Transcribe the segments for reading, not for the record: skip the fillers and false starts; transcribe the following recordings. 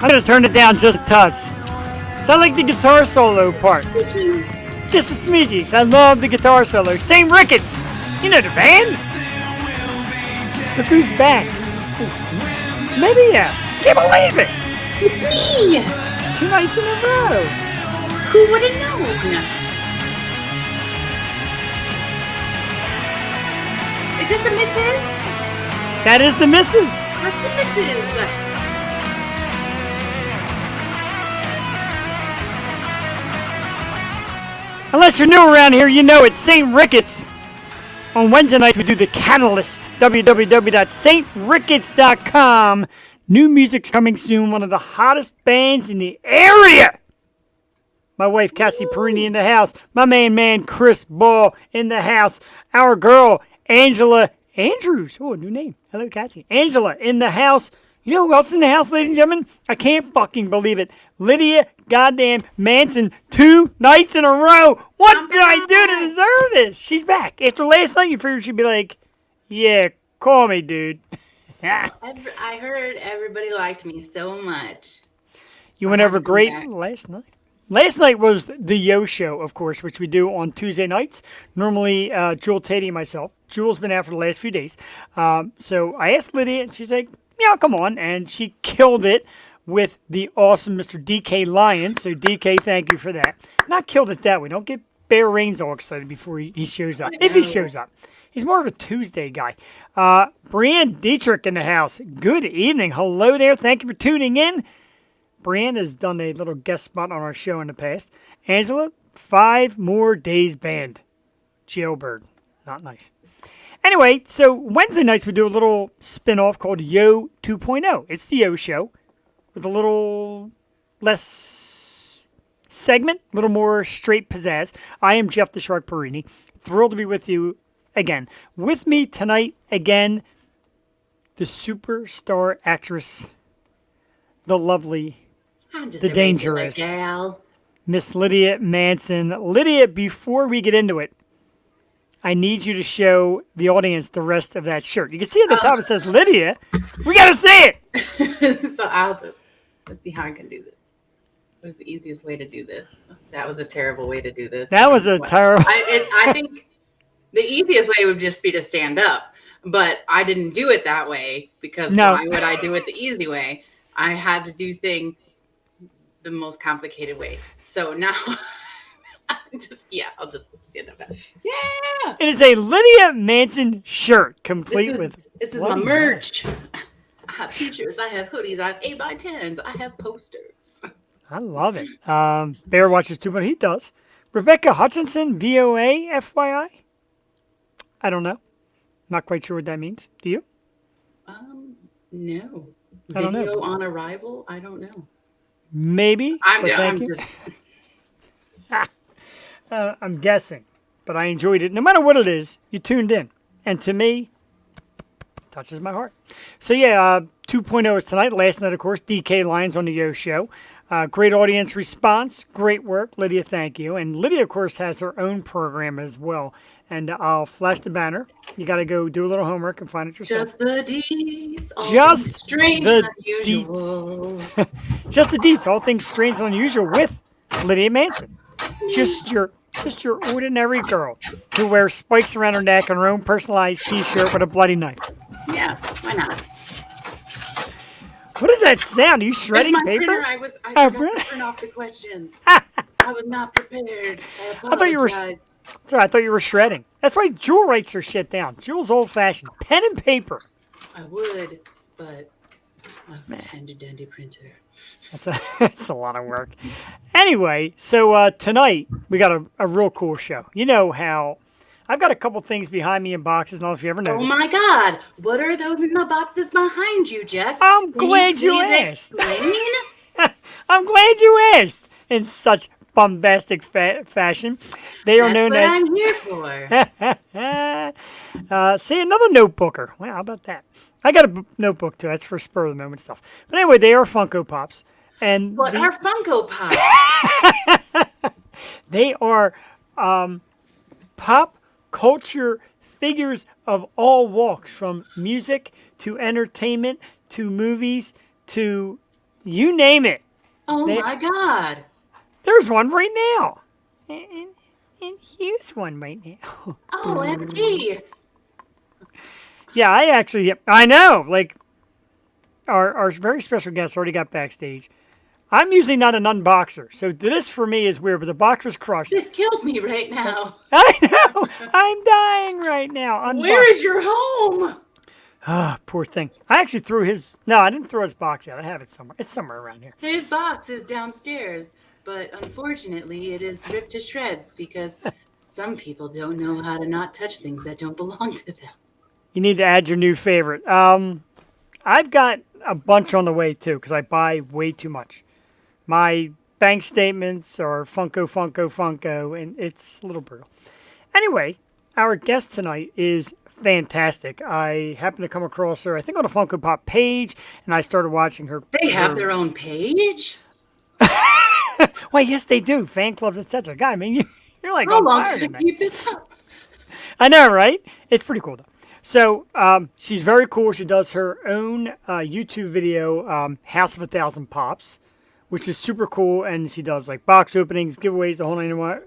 I'm gonna turn it down just a touch. So I like the guitar solo part. Just a smidgy, 'cause I love the guitar solo. St. Ricketts! You know the band? Look who's back. Lydia! Can't believe it! It's me! 2 nights in a row. Who would have known? Is it the missus? That is the missus. That's the missus. Unless you're new around here, you know it's St. Ricketts. On Wednesday nights, we do the Catalyst. www.saintricketts.com. New music's coming soon. One of the hottest bands in the area. My wife, Cassie Perini, in the house. My main man, Chris Ball, in the house. Our girl, Angela Andrews. Oh, new name. Hello, Cassie. Angela, in the house. You know who else is in the house, ladies and gentlemen? I can't fucking believe it. Lydia goddamn Manson, 2 nights in a row. What did I do to deserve this? She's back. After last night, you figured she'd be like, yeah, call me, dude. I heard everybody liked me so much. You went over great last night. Last night was the Yo Show, of course, which we do on Tuesday nights. Normally, Jewel, Teddy, and myself. Jewel's been out for the last few days. So I asked Lydia, and she's like, yeah, come on. And she killed it with the awesome Mr. DK Lion. So, DK, thank you for that. Not killed it that way. Don't get Bear Reigns all excited before he shows up. If he shows up. He's more of a Tuesday guy. Brianne Dietrich in the house. Good evening. Hello there. Thank you for tuning in. Brianne has done a little guest spot on our show in the past. Angela, 5 more days banned. Jailbird. Not nice. Anyway, so Wednesday nights we do a little spin-off called Yo 2.0. It's the Yo Show with a little less segment, a little more straight pizzazz. I am Jeff the Shark Perini. Thrilled to be with you again. With me tonight, again, the superstar actress, the lovely, the dangerous, Miss Lydia Manson. Lydia, before we get into it, I need you to show the audience the rest of that shirt. You can see at the top it says Lydia. We got to see it. So let's see how I can do this. What is the easiest way to do this? That was a terrible way to do this. That was a terrible. I think the easiest way would just be to stand up, but I didn't do it that way because why would I do it the easy way? I had to do things the most complicated way. So now I'll just stand up. Yeah. It is a Lydia Manson shirt, complete This is my merch. I have t-shirts, I have hoodies, I have 8x10s, I have posters. I love it. Bear watches too, but he does. Rebecca Hutchinson, VOA, FYI. I don't know. Not quite sure what that means. Do you? No. I don't know. Video on arrival? I don't know. Maybe. I'm just. I'm guessing, but I enjoyed it. No matter what it is, you tuned in. And to me, it touches my heart. So yeah, 2.0 is tonight. Last night, of course, DK Lions on the Yo Show. Great audience response. Great work. Lydia, thank you. And Lydia, of course, has her own program as well. And I'll flash the banner. You got to go do a little homework and find it yourself. Just the deeds. Just strange the and unusual. Deets. Just the deets. All things strange and unusual with Lydia Manson. Just your ordinary girl who wears spikes around her neck and her own personalized T-shirt with a bloody knife. Yeah, why not? What does that sound? Are you shredding paper? Printer, I forgot to turn off the questions. I was not prepared. I thought you were. Sorry, I thought you were shredding. That's why Jewel writes her shit down. Jewel's old-fashioned. Pen and paper. I would, but a handy-dandy printer. That's a lot of work. Anyway, so tonight we got a real cool show. You know how I've got a couple things behind me in boxes. I don't know if you ever noticed. Oh my God! What are those in the boxes behind you, Jeff? I'm glad you asked. I'm glad you asked. In such bombastic fashion, they are known as. That's what I'm here for. See, another notebooker. Well, how about that? I got a notebook too. That's for spur of the moment stuff. But anyway, they are Funko Pops. And what are Funko Pops? They are pop culture figures of all walks, from music to entertainment to movies to You name it. Oh my God. There's one right now. And here's one right now. Oh, MG. Yeah, I know. Like, our very special guest already got backstage. I'm usually not an unboxer, so this for me is weird, but the box was crushed. This kills me right now. I know. I'm dying right now. Where is your home? Ah, poor thing. I actually threw his... No, I didn't throw his box out. I have it somewhere. It's somewhere around here. His box is downstairs, but unfortunately it is ripped to shreds because some people don't know how to not touch things that don't belong to them. You need to add your new favorite. I've got a bunch on the way, too, because I buy way too much. My bank statements are Funko, and it's a little brutal. Anyway, our guest tonight is fantastic. I happened to come across her, I think, on the Funko Pop page, and I started watching her. They have their own page? Well, yes, they do. Fan clubs, etc. God, I mean, you're like, how long can I keep this up? I know, right? It's pretty cool, though. So she's very cool. She does her own YouTube video, House of 1,000 Pops, which is super cool. And she does like box openings, giveaways, the whole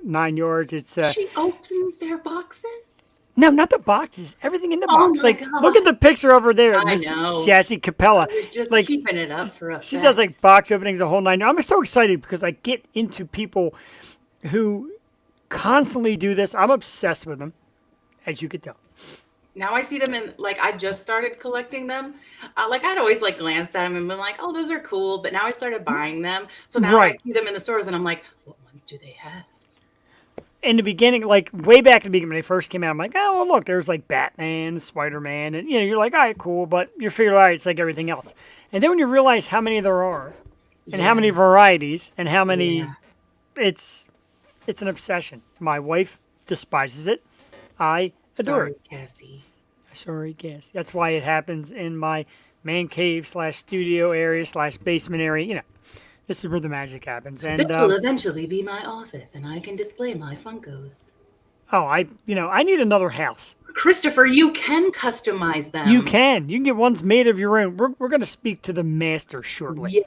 9 yards. It's she opens their boxes? No, not the boxes. Everything in the box. My like, God. look at the picture of her there. I know. Jassy Cappella. I was just like, keeping it up for a She fact. does like box openings, the whole 9 yards. I'm so excited because I get into people who constantly do this. I'm obsessed with them, as you could tell. Now I see them in, like, I just started collecting them. Like, I'd always, like, glanced at them and been like, oh, those are cool. But now I started buying them. So now I see them in the stores and I'm like, what ones do they have? In the beginning, like, way back in the beginning when they first came out, I'm like, oh, well, look, there's, like, Batman, Spider-Man. And, you're like, all right, cool. But you're figuring, all right, it's like everything else. And then when you realize how many there are and how many varieties and how many, it's an obsession. My wife despises it. I adore it. Sorry, Cassie. That's why it happens in my man cave / studio area / basement area. This is where the magic happens. And this will eventually be my office, and I can display my Funkos. Oh, I need another house. Christopher, you can customize them. You can get ones made of your own. We're going to speak to the master shortly. Yeah.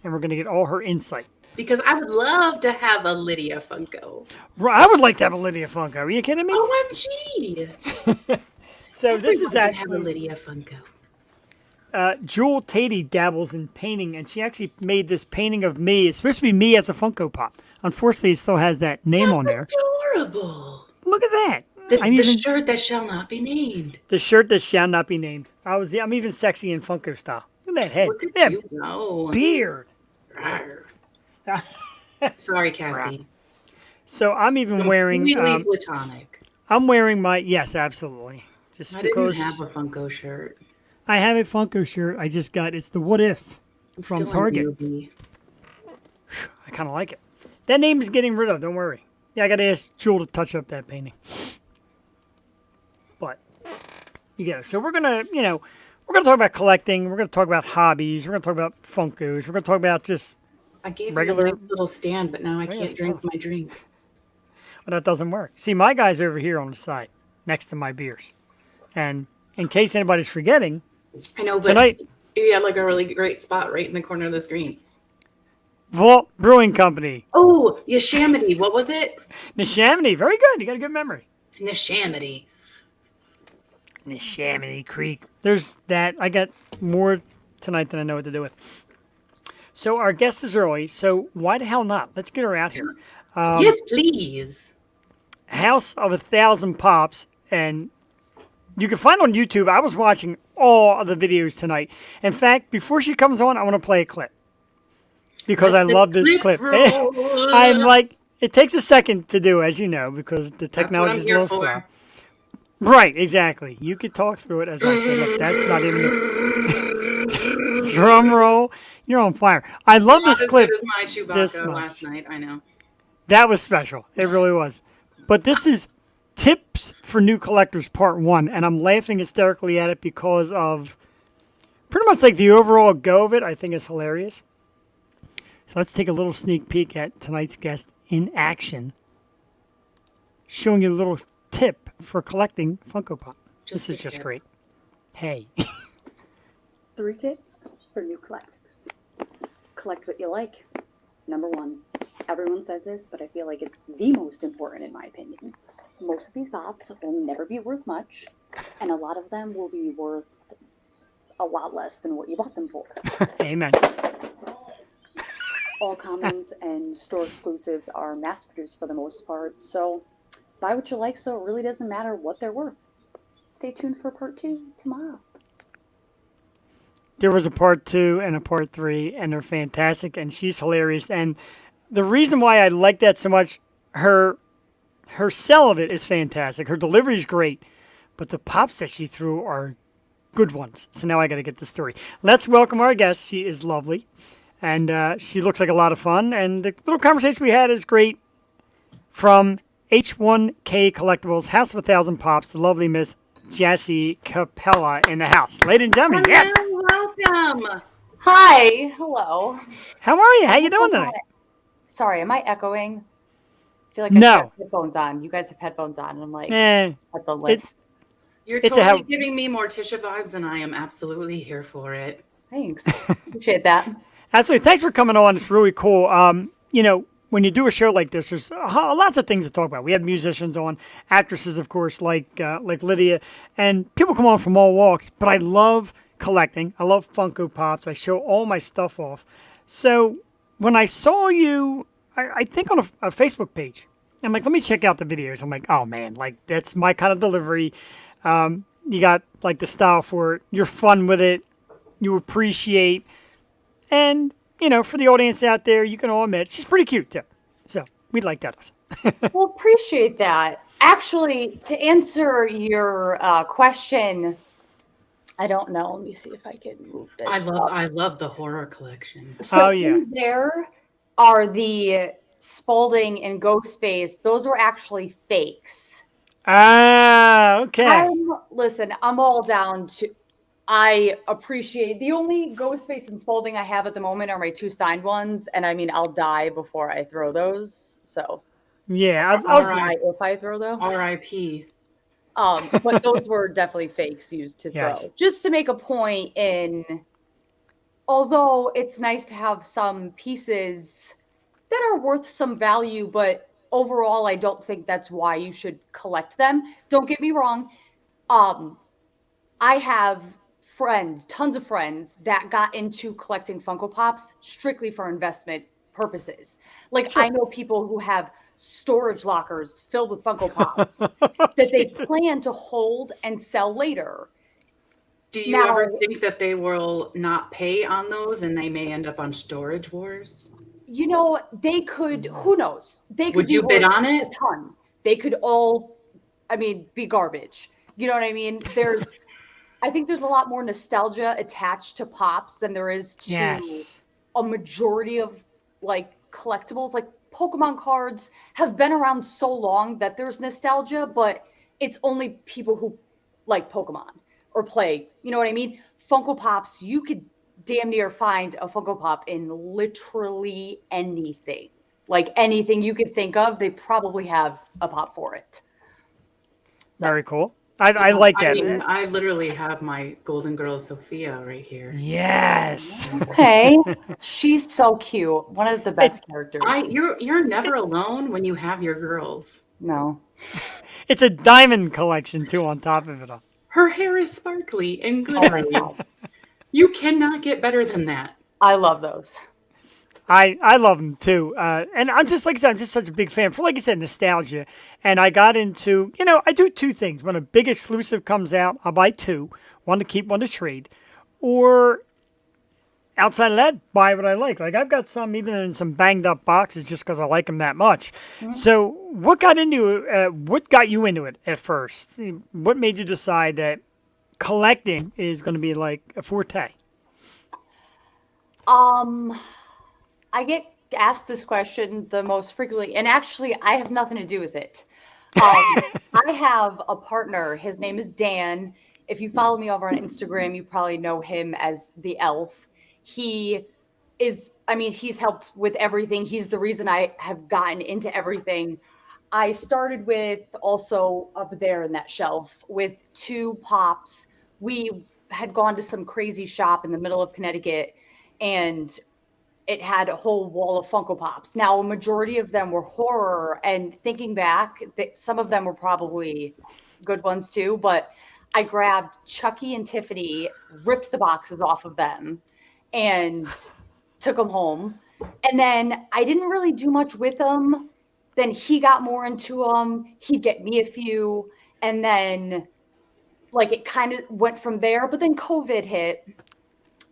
And we're going to get all her insight. Because I would love to have a Lydia Funko. I would like to have a Lydia Funko. Are you kidding me? OMG! So this is actually have a Lydia Funko. Jewel Tatey dabbles in painting, and she actually made this painting of me. It's supposed to be me as a Funko Pop. Unfortunately, it still has that name on there. Adorable. Look at that. The shirt that shall not be named. The shirt that shall not be named. I'm even sexy in Funko style. Look at that head. Look at you go. Beard. Stop. Sorry, Cassie. So I'm even wearing. Completely platonic. I'm wearing my. Yes, absolutely. Just I because didn't have a Funko shirt. I have a Funko shirt. I just got. It's the What If from Target. I kind of like it. That name is getting rid of. Don't worry. Yeah, I got to ask Jewel to touch up that painting. But you get it. So we're gonna, we're gonna talk about collecting. We're gonna talk about hobbies. We're gonna talk about Funkos. We're gonna talk about just. I gave regular you a nice little stand, but now I can't drink my drink. Well, that doesn't work. See, my guy's over here on the side, next to my beers. And in case anybody's forgetting, I know, but tonight you had like a really great spot right in the corner of the screen. Vault Brewing Company. Oh, Yosemite. What was it? Yosemite. Very good. You got a good memory. Yosemite Creek. There's that. I got more tonight than I know what to do with. So our guest is early, so why the hell not? Let's get her out here. Yes, please. House of 1,000 Pops, and you can find on YouTube. I was watching all of the videos tonight. In fact, before she comes on, I want to play a clip because I love this clip. I'm like, it takes a second to do, as you know, because the technology is a little slow. Right, exactly. You could talk through it, as I said. Look, that's not even the drum roll. You're on fire. I love this clip. As my Chewbacca last night, I know. That was special. It really was. But this is Tips for New Collectors Part 1, and I'm laughing hysterically at it because of pretty much like the overall go of it. I think it's hilarious. So let's take a little sneak peek at tonight's guest in action, showing you a little tip for collecting Funko Pop. This is just great. Hey. 3 tips for new collectors. collect what you like. Number one. Everyone says this, but I feel like it's the most important in my opinion. Most of these pops will never be worth much, and a lot of them will be worth a lot less than what you bought them for. Amen. All commons and store exclusives are mass produced for the most part, so buy what you like so it really doesn't matter what they're worth. Stay tuned for part 2 tomorrow. There was a part 2 and a part 3, and they're fantastic, and she's hilarious. And the reason why I like that so much, her sell of it is fantastic. Her delivery is great, but the pops that she threw are good ones. So now I got to get the story. Let's welcome our guest. She is lovely, and she looks like a lot of fun. And the little conversation we had is great. From H1K Collectibles, House of 1,000 Pops, the lovely Miss Jassy Cappella in the house. Ladies and gentlemen, yes. Welcome. Hi. Hello. How are you? How you doing tonight? Sorry, am I echoing? I feel like No. I have headphones on. You guys have headphones on, and I'm like, headphoneless. You're totally giving me Morticia vibes, and I am absolutely here for it. Thanks. Appreciate that. Absolutely. Thanks for coming on. It's really cool. When you do a show like this, there's lots of things to talk about. We have musicians on, actresses, of course, like Lydia, and people come on from all walks. But I love collecting. I love Funko Pops. I show all my stuff off. So when I saw you, I think on a Facebook page, I'm like, let me check out the videos. I'm like, oh man, like that's my kind of delivery. You got like the style for it. You're fun with it. You appreciate, and for the audience out there, you can all admit she's pretty cute too. So we'd like that. Well, appreciate that. Actually, to answer your question, I don't know. Let me see if I can move this. I love the horror collection. So there are the Spalding and Ghostface. Those were actually fakes. Ah, okay. Listen, I'm all down to. I appreciate the only Ghostface and Spalding I have at the moment are my 2 signed ones, and I mean I'll die before I throw those. So yeah, if I throw those, R.I.P. But those were definitely fakes used to throw, just to make a point. Although it's nice to have some pieces that are worth some value, but overall, I don't think that's why you should collect them. Don't get me wrong. I have tons of friends that got into collecting Funko Pops strictly for investment purposes. Like I know people who have storage lockers filled with Funko Pops that they plan to hold and sell later. Do you ever think that they will not pay on those and they may end up on Storage Wars? They could, who knows? Would you bid on it? A ton. They could all, be garbage. You know what I mean? I think there's a lot more nostalgia attached to Pops than there is to a majority of like collectibles. Like Pokemon cards have been around so long that there's nostalgia, but it's only people who like Pokemon or play. You know what I mean? Funko Pops, you could damn near find a Funko Pop in literally anything. Like anything you could think of, they probably have a pop for it. So. Very cool. I like that. I literally have my Golden Girl Sophia right here. Yes. Okay. She's so cute. One of the best characters. You're never alone when you have your girls. No. It's a diamond collection too on top of it all. Her hair is sparkly and glittery. You cannot get better than that. I love those. I love them too. And I'm just, like I said, I'm just such a big fan for, like you said, nostalgia. And I got into, I do 2 things. When a big exclusive comes out, I'll buy 2. One to keep, one to trade. Or outside of that, buy what I like. Like I've got some even in some banged up boxes just because I like them that much. Mm-hmm. So what got you into it at first? What made you decide that collecting is going to be like a forte? I get asked this question the most frequently, and actually I have nothing to do with it. I have a partner. His name is Dan. If you follow me over on Instagram, you probably know him as the Elf. He's helped with everything. He's the reason I have gotten into everything. I started with also up there in that shelf with 2 Pops. We had gone to some crazy shop in the middle of Connecticut, and it had a whole wall of Funko Pops. Now, a majority of them were horror, and thinking back, some of them were probably good ones too, but I grabbed Chucky and Tiffany, ripped the boxes off of them, and took them home. And then I didn't really do much with them. Then he got more into them. He'd get me a few. And then like it kind of went from there. But then COVID hit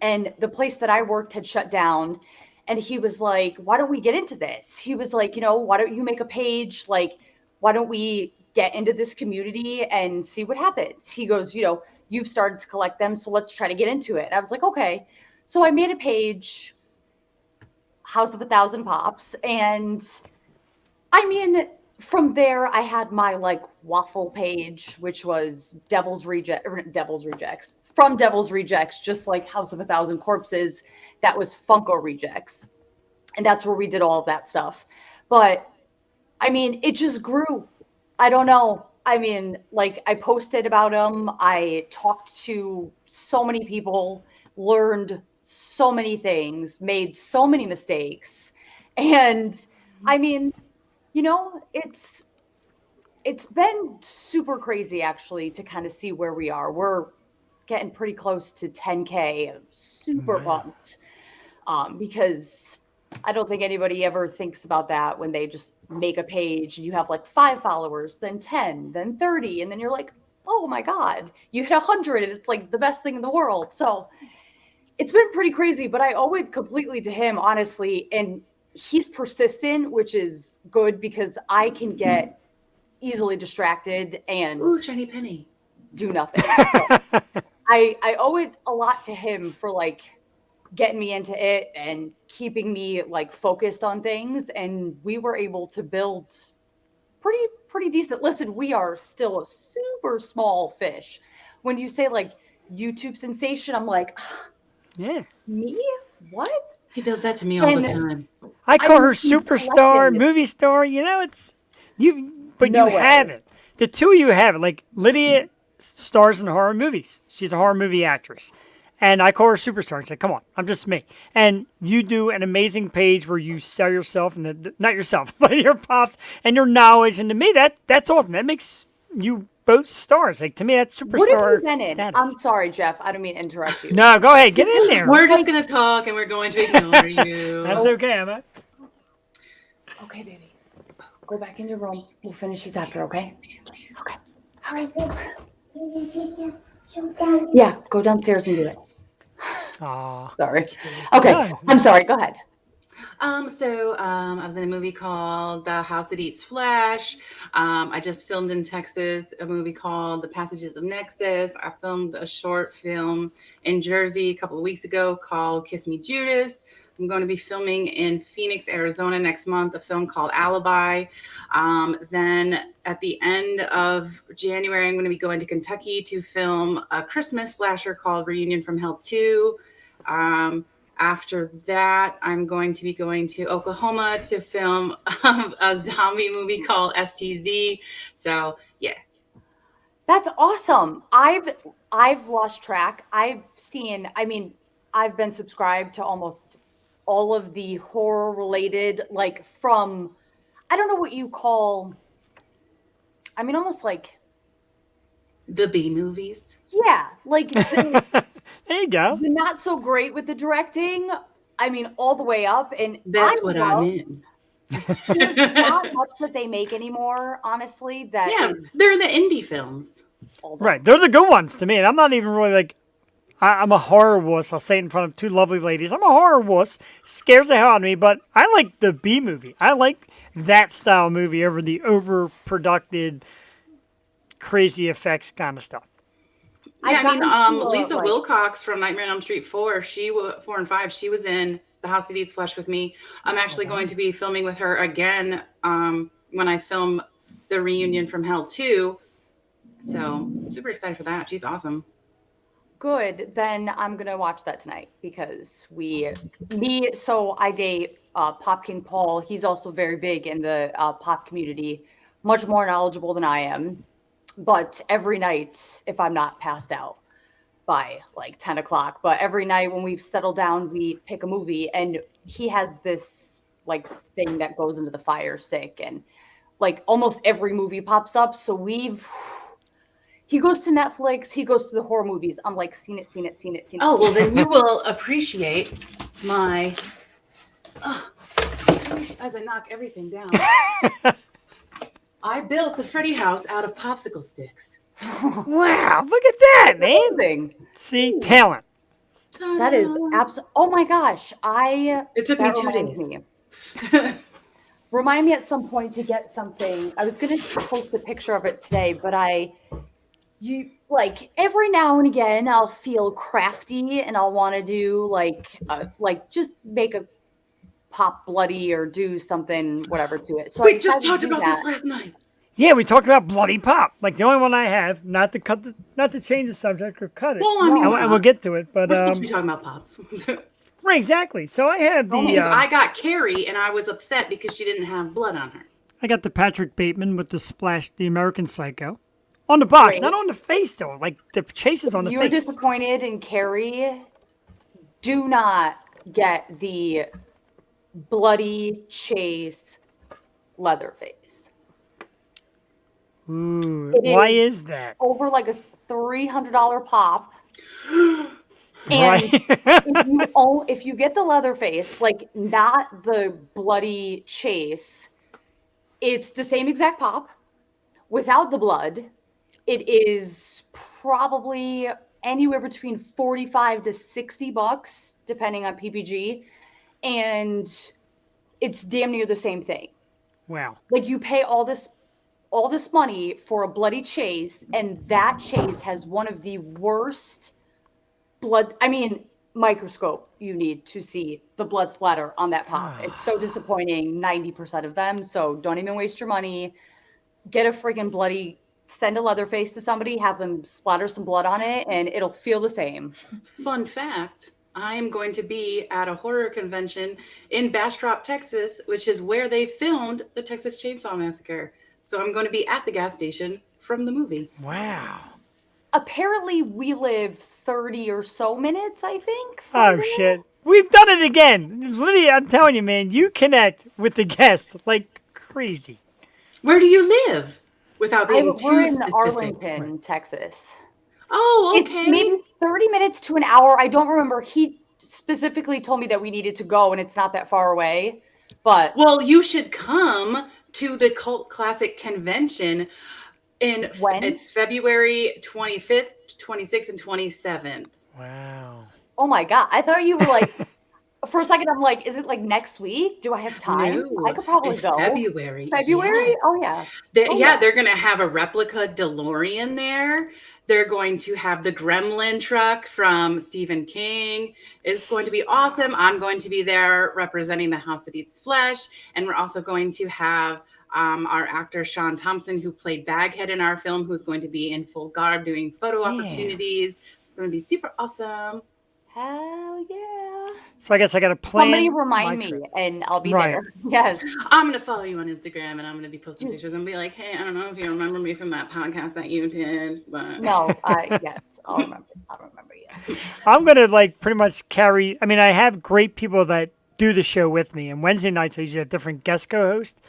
and the place that I worked had shut down. And he was like, why don't we get into this? He was like, why don't you make a page? Like, why don't we get into this community and see what happens? He goes, you've started to collect them, so let's try to get into it. I was like, okay. So I made a page, House of 1,000 Pops. And I mean, from there, I had my like waffle page, which was Devil's Rejects, from Devil's Rejects, just like House of 1,000 Corpses. That was Funko Rejects. And that's where we did all of that stuff. But I mean, it just grew. I don't know. I mean, like I posted about them. I talked to so many people, learned so many things, made so many mistakes. And I mean, it's been super crazy actually to kind of see where we are. We're getting pretty close to 10K. I'm super pumped because I don't think anybody ever thinks about that when they just make a page and you have like 5 followers, then 10, then 30. And then you're like, oh my God, you hit 100 and it's like the best thing in the world. So it's been pretty crazy, but I owe it completely to him, honestly. And he's persistent, which is good because I can get easily distracted and shiny penny, do nothing. So I owe it a lot to him for like getting me into it and keeping me like focused on things. And we were able to build pretty decent. Listen, we are still a super small fish. When you say like YouTube sensation, I'm like, yeah, me? What? He does that to me all the time. I call her superstar, movie star. It's you, but no you way. Have it. The two of you have it. Like Lydia stars in horror movies. She's a horror movie actress. And I call her superstar. It's like, come on, I'm just me. And you do an amazing page where you sell yourself, and not yourself, but your pops and your knowledge. And to me, that's awesome. That makes you both stars. Like to me, that's superstar what have you been in? Status. I'm sorry, Jeff. I don't mean to interrupt you. No, go ahead. Get in there. We're just going to talk and we're going to ignore you. That's okay, Emma. Okay, baby. Go back in your room. We'll finish this after, okay? Okay. All right. Yeah, go downstairs and do it. Sorry. Okay, I'm sorry. Go ahead. I was in a movie called The House That Eats Flesh. I just filmed in Texas a movie called The Passages of Nexus. I filmed a short film in Jersey a couple of weeks ago called Kiss Me Judas. I'm going to be filming in Phoenix, Arizona next month, a film called Alibi. Then at the end of January, I'm going to be going to Kentucky to film a Christmas slasher called Reunion from Hell 2. After that, I'm going to be going to Oklahoma to film a zombie movie called STZ. So, yeah. That's awesome. I've lost track. I've been subscribed to almost all of the horror related, like from, I don't know what you call, almost like the B movies. Yeah, like there you go. The not so great with the directing. All the way up, and that's what I mean. There's not much that they make anymore, honestly. They're the indie films, right? They're the good ones to me, and I'm not even really like. I'm a horror wuss. I'll say it in front of 2 lovely ladies. I'm a horror wuss. Scares the hell out of me, but I like the B movie. I like that style movie over the overproduced, crazy effects kind of stuff. Yeah, Lisa Wilcox from Nightmare on Elm Street 4, 4 and 5, she was in The House That Eats Flesh with me. I'm actually going to be filming with her again when I film the Reunion from Hell 2. So I'm super excited for that. She's awesome. Good. Then I'm going to watch that tonight because so I date Pop King Paul. He's also very big in the pop community, much more knowledgeable than I am. But every night, if I'm not passed out, by like 10 o'clock. But every night when we've settled down, we pick a movie, and he has this like thing that goes into the Fire Stick, and like almost every movie pops up. So he goes to Netflix, he goes to the horror movies. I'm like, seen it. Oh, well, then you will appreciate my, as I knock everything down. I built the Freddy house out of popsicle sticks. Wow, look at that, man. Amazing. See, talent. That is absolutely. Oh my gosh, It took me 2 days. Remind me at some point to get something. I was gonna post a picture of it today, but you like every now and again I'll feel crafty and I'll want to do like just make a pop bloody or do something whatever to it. So we just talked about this last night. Yeah, we talked about bloody pop. Like the only one I have, not to change the subject or cut it. Well, I mean, and we'll get to it. But we're supposed to be talking about pops. Right, exactly. So I have the. Because I got Carrie and I was upset because she didn't have blood on her. I got the Patrick Bateman with the splash, the American Psycho, on the box, Great. not on the face though. Like the chase is on the face. You're disappointed in Carrie. Do not get the bloody chase Leatherface. Ooh, why is that? Over like a $300 pop. Right. And if you get the Leatherface, like not the bloody chase, it's the same exact pop without the blood. It is probably anywhere between $45 to $60, depending on PPG, and it's damn near the same thing. Wow. Like you pay all this money for a bloody chase, and that chase has one of the worst microscope you need to see the blood splatter on that pop. It's so disappointing 90% of them. So don't even waste your money. Get a freaking send a Leatherface to somebody, have them splatter some blood on it, and it'll feel the same. Fun fact, I am going to be at a horror convention in Bastrop, Texas, which is where they filmed the Texas Chainsaw Massacre. So I'm going to be at the gas station from the movie. Wow. Apparently we live 30 or so minutes, I think. Oh, shit. We've done it again. Lydia, I'm telling you, man, you connect with the guests like crazy. Where do you live? Without being too we're in specific. Arlington, Texas. Oh, okay. It's maybe 30 minutes to an hour. I don't remember. He specifically told me that we needed to go, and it's not that far away. But well, you should come to the Cult Classic Convention it's February 25th, 26th, and 27th. Wow. Oh my God. I thought you were like, for a second, I'm like, is it like next week? Do I have time? No, I could probably go. February. February? Yeah. Oh, yeah. They're going to have a replica DeLorean there. They're going to have the Gremlin truck from Stephen King. It's going to be awesome. I'm going to be there representing the House That Eats Flesh. And we're also going to have our actor Sean Thompson, who played Baghead in our film, who's going to be in full garb doing photo opportunities. It's going to be super awesome. Hell yeah. So I guess I got to plan. Somebody remind me and I'll be there. Yes. I'm going to follow you on Instagram and I'm going to be posting pictures and be like, hey, I don't know if you remember me from that podcast that you did, but. No, yes, I'll remember you. I'm going to pretty much carry, I have great people that do the show with me. And Wednesday nights I usually have different guest co-hosts.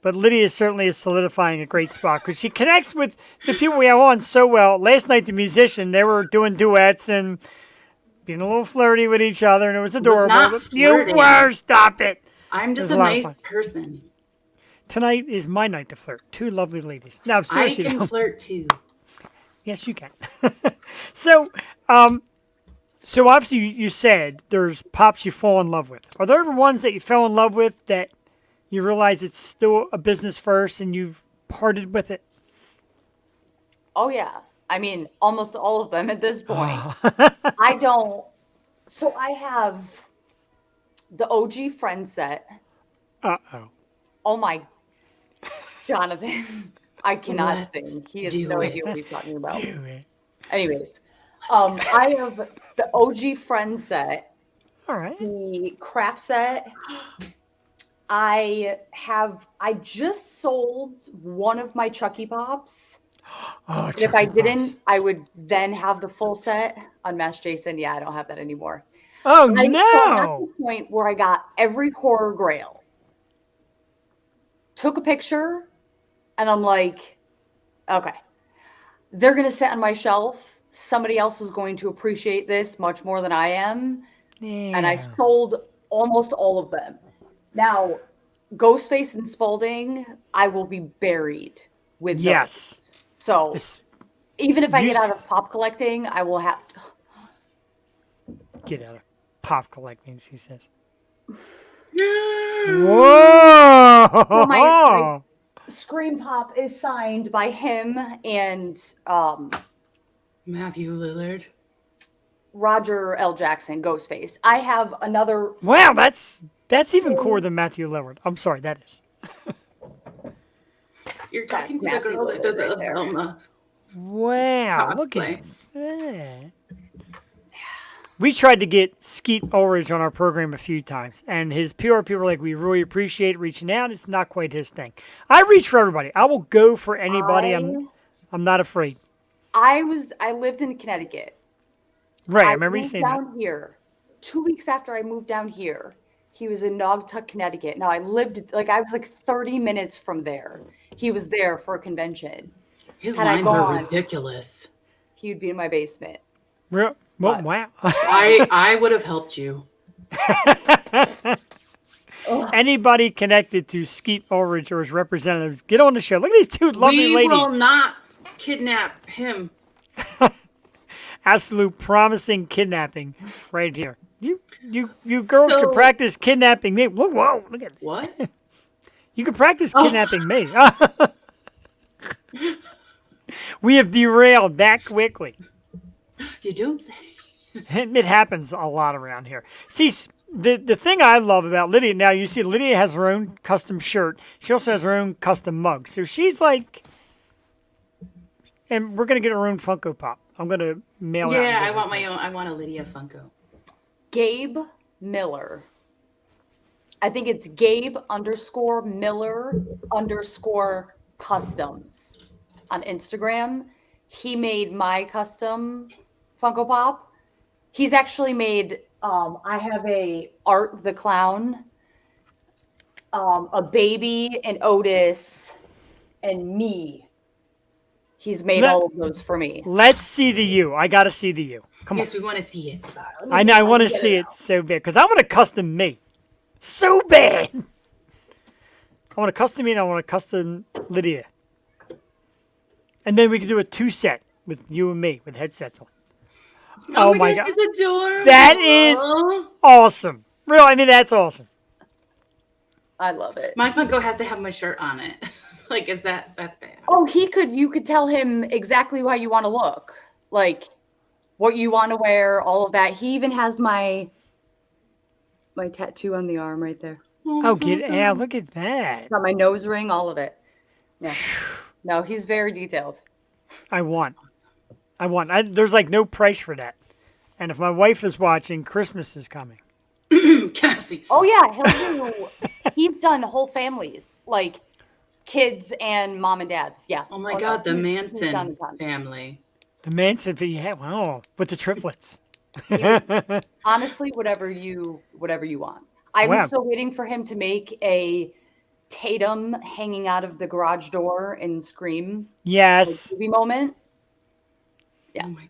But Lydia certainly is solidifying a great spot because she connects with the people we have on so well. Last night, the musician, they were doing duets and being a little flirty with each other, and it was adorable. You were, stop it. I'm just a nice person. Tonight is my night to flirt. Two lovely ladies. Now, seriously, I can flirt too. Yes, you can. So obviously you said there's pops you fall in love with. Are there ever ones that you fell in love with that you realize it's still a business first and you've parted with it? Oh, yeah. Almost all of them at this point. So I have the OG friend set. Uh-oh. Oh, my. Jonathan. I cannot sing. He has no idea what he's talking about. Do it. Anyways, I have the OG friend set. All right. The craft set. I just sold one of my Chucky Pops. Oh, And if I chocolate didn't, pops. I would then have the full set. Unmasked Jason, yeah, I don't have that anymore. Oh So I'm at no! the point where I got every horror grail, took a picture, and I'm like, okay, they're going to sit on my shelf. Somebody else is going to appreciate this much more than I am. And I Yeah. sold almost all of them. Now, Ghostface and Spaulding, I will be buried with Yes. those. So It's, even if I you get out of pop collecting, I will have to. get out of pop collecting, she says. No. Whoa! So my Scream Pop is signed by him and Matthew Lillard. Roger L. Jackson, Ghostface. I have another. Wow, that's even cooler than Matthew Lillard. I'm sorry, that is. You're talking to the Matthew girl that Lillard does right a there. Velma. Wow, look Cosplay. at that. We tried to get Skeet Ulrich on our program a few times, and his PR people were like, we really appreciate reaching out. It's not quite his thing. I reach for everybody. I will go for anybody. I'm not afraid. I lived in Connecticut. Right, I remember you moved saying that. down here. 2 weeks after I moved down here, he was in Naugatuck, Connecticut. Now I was like 30 minutes from there. He was there for a convention. His Had I lines were gone- ridiculous. He would be in my basement. Well, What? wow. I would have helped you. Anybody connected to Skeet Ulrich or his representatives, get on the show. Look at these two lovely We ladies. will not kidnap him. Absolute promising kidnapping right here. You girls So- can practice kidnapping me. Look, whoa, look at What? You can practice kidnapping me. We have derailed that quickly. You don't say. It happens a lot around here. See, the thing I love about Lydia, now you see Lydia has her own custom shirt. She also has her own custom mug. So she's like, and we're going to get her own Funko Pop. I'm going to mail out. Yeah, I want my own. I want a Lydia Funko. Gabe Miller. I think it's Gabe_Miller_customs on Instagram. He made my custom Funko Pop. He's actually made, I have a Art the Clown, a baby, and Otis, and me. He's made all of those for me. Let's see the U. I got to see the U. Come Yes, we want to see it. on. I know. I want to see it so bad because I want to custom me so bad. I want to custom me and I want to custom Lydia. And then we can do a 2-set with you and me with headsets on. Oh my God. She's adorable. That is awesome. Real, I mean, that's awesome. I love it. My Funko has to have my shirt on it. Like, that's bad. Oh, you could tell him exactly how you want to look. Like what you want to wear, all of that. He even has my tattoo on the arm right there. Oh, look at that. Got my nose ring, all of it. Yeah. No, he's very detailed. I want. There's like no price for that. And if my wife is watching, Christmas is coming. Cassie. Oh yeah, he's done whole families, like kids and mom and dads. Yeah. Oh my God, the he's Manson done a ton. family. The Manson, yeah, wow, with the triplets. Honestly, whatever you want. I Wow. was still waiting for him to make a Tatum hanging out of the garage door in Scream Yes. movie moment. Yeah. Oh my God.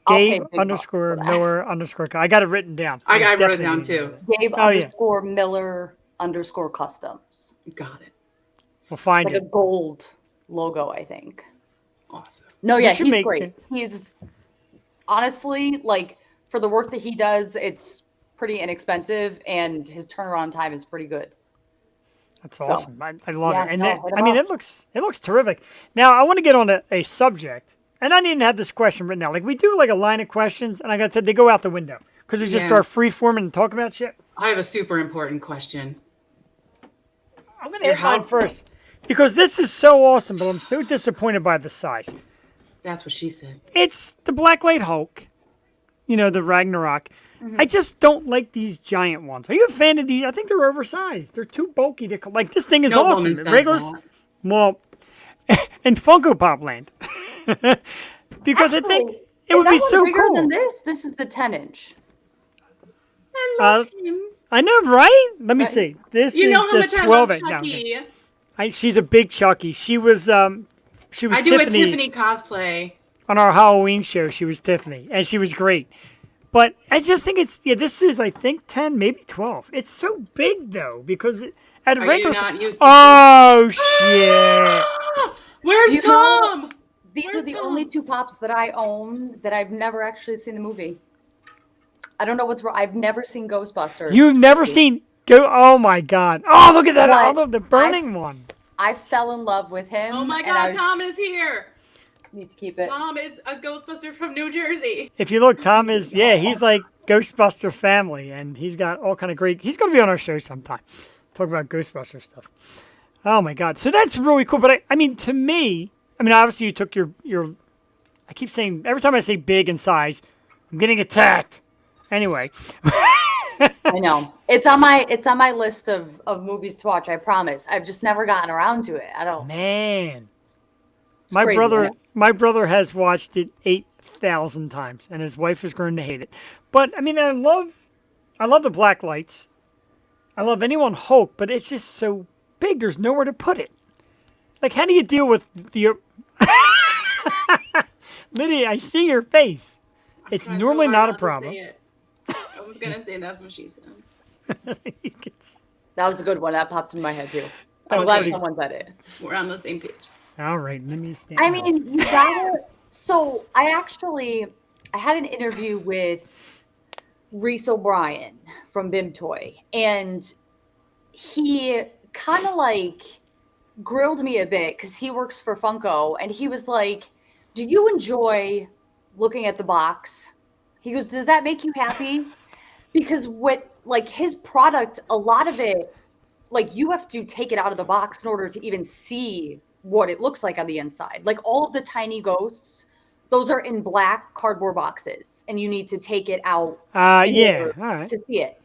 I'll pay Gabe big bucks underscore for that. Miller underscore. I got it written down. I wrote it Definitely down gonna do too. it. Gabe Oh, yeah. _Miller_customs. Got it. We'll find Like a it. gold logo, I think. Awesome. No, You yeah, should he's make great. it. He's honestly, like, for the work that he does, it's pretty inexpensive and his turnaround time is pretty good. That's awesome. I love yeah, it. And no, that- hit 'em I mean, up. it looks terrific. Now, I want to get on a subject, and I didn't have this question written down. Like, we do like a line of questions, and I got to they go out the window because we just Yeah. start free forming and talking about shit. I have a super important question. I'm going to hit mine first because this is so awesome, but I'm so disappointed by the size. That's what she said. It's the Blacklight Hulk, the Ragnarok. I just don't like these giant ones. Are you a fan of these? I think they're oversized. They're too bulky to like. This thing is No awesome. woman says Regulars, that. well, in Funko Pop land. Because Actually, I think it is would that be one so bigger cool. than this? This is the 10-inch. I love him. I know, right? Let me Right. see. This You is know how the much I love 12 no, Chucky. she's a big Chucky. She was I do a Tiffany Tiffany cosplay. on our Halloween show. She was Tiffany, and she was great. But I just think this is, I think, 10, maybe 12. It's so big, though, because at Are regular... you not used to Oh, shit. Where's You know- Tom? These Where's are the Tom? only 2 Pops that I own that I've never actually seen the movie. I don't know what's wrong. I've never seen Ghostbusters. You've never seen... Oh, my God. Oh, look at that. What? Oh, the burning one. I fell in love with him. Oh my and God, I Tom is here. need to keep it. Tom is a Ghostbuster from New Jersey. If you look, Tom is... Yeah, he's like Ghostbuster family, and he's got all kind of great... He's going to be on our show sometime. Talk about Ghostbuster stuff. Oh, my God. So that's really cool. But, I mean, to me... I mean, obviously you took your... I keep saying... Every time I say big in size, I'm getting attacked. Anyway... I know. It's on my list of movies to watch, I promise. I've just never gotten around to it. I don't Man, it's crazy, isn't it? my brother has watched it 8,000 times, and his wife is going to hate it. But I mean, I love the black lights. I love anyone Hulk, but it's just so big. There's nowhere to put it. Like, how do you deal with the? Lydia, I see your face. It's Trying so normally hard not a to problem. say it. I was gonna say that's what she said. That was a good one. That popped in my head too. I'm was glad pretty- someone said it. We're on the same page. All right, let me stand. I mean, you gotta. So I had an interview with Reese O'Brien from Bim Toy, and he kind of like grilled me a bit because he works for Funko, and he was like, "Do you enjoy looking at the box?" He goes, "Does that make you happy?" Because what, like, his product, a lot of it, like, you have to take it out of the box in order to even see what it looks like on the inside. Like, all of the tiny ghosts, those are in black cardboard boxes, and you need to take it out in Yeah, order all right. to see it.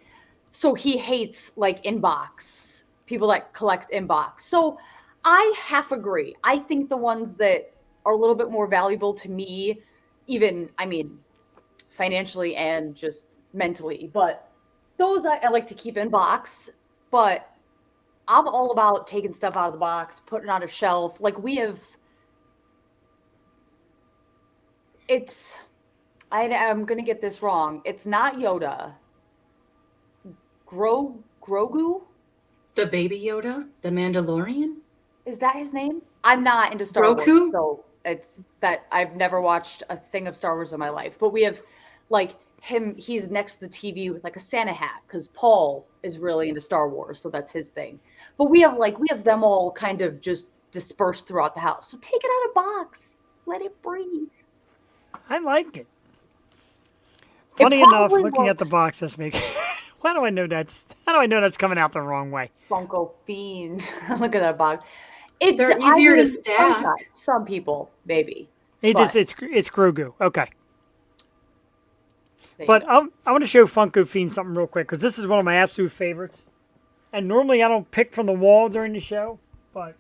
So he hates, like, inbox, people that collect inbox. So I half agree. I think the ones that are a little bit more valuable to me, even, I mean, financially and just mentally, but those I like to keep in box. But I'm all about taking stuff out of the box, putting it on a shelf. Like, we have, I'm gonna get this wrong. It's not Yoda. Grogu? The baby Yoda, the Mandalorian. Is that his name? I'm not into Star Roku? Wars, so it's that I've never watched a thing of Star Wars in my life. But we have, like, him, he's next to the TV with like a Santa hat because Paul is really into Star Wars, so that's his thing. But we have them all kind of just dispersed throughout the house. So take it out of box, let it breathe. I like it. Funny enough, probably looking at the works. box, that's making. How do I know that's coming out the wrong way? Funko fiend. Look at that box. They're easier to stack. sometimes, some people, maybe. It's But- it's Grogu. Okay. There you But go. I want to show Funko Fiend something real quick because this is one of my absolute favorites. And normally I don't pick from the wall during the show, but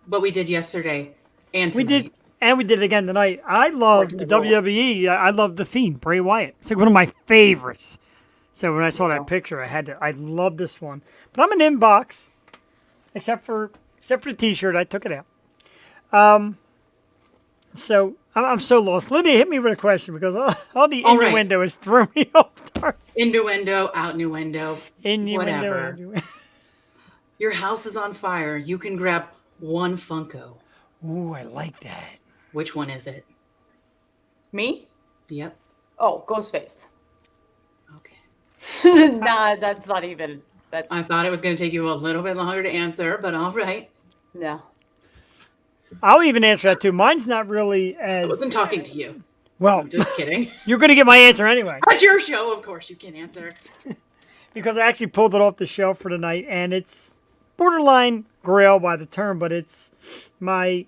But we did yesterday, and we tonight. did, and we did it again tonight. I love the WWE. I love the Fiend, Bray Wyatt. It's like one of my favorites. So when I saw that picture, I love this one. But I'm an inbox, except for the T-shirt. I took it out. So I'm so lost. Lydia, hit me with a question because all the All right. innuendo is throwing me off. Innuendo, outnuendo. Innuendo. Whatever. Your house is on fire. You can grab one Funko. Ooh, I like that. Which one is it? Me? Yep. Oh, Ghostface. Okay. Nah, that's not even. That's I thought it was going to take you a little bit longer to answer, but all right. no. I'll even answer that too. Mine's not really I as wasn't talking to you. well. I'm just kidding. You're going to get my answer anyway At your show, of course, you can answer. because I actually pulled it off the shelf for tonight, and it's borderline Grail by the term, but it's my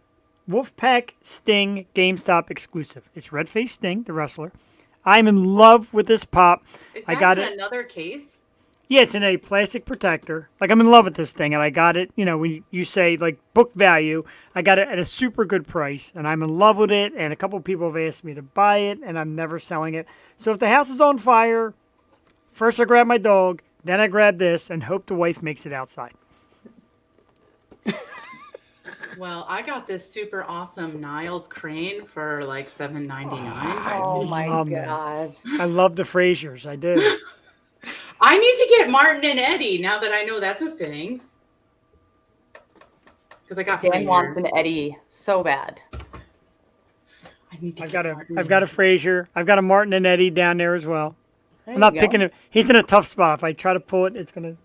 Wolfpack Sting GameStop exclusive. It's Red Face Sting, the wrestler. I'm in love with this pop. Is I that got in it. another case? Yeah, it's in a plastic protector. Like, I'm in love with this thing, and I got it, when you say, like, book value, I got it at a super good price, and I'm in love with it, and a couple people have asked me to buy it, and I'm never selling it. So if the house is on fire, first I grab my dog, then I grab this, and hope the wife makes it outside. Well, I got this super awesome Niles crane for like $7.99. Oh my love them. God. I love the Frasers. I do. I need to get Martin and Eddie now that I know that's a thing. Because I got Dan Fraser. wants an Eddie so bad. I need to I've get got Martin a and Fraser. I've got a Martin and Eddie down there as well. There I'm not you go. picking him. He's in a tough spot. If I try to pull it, it's gonna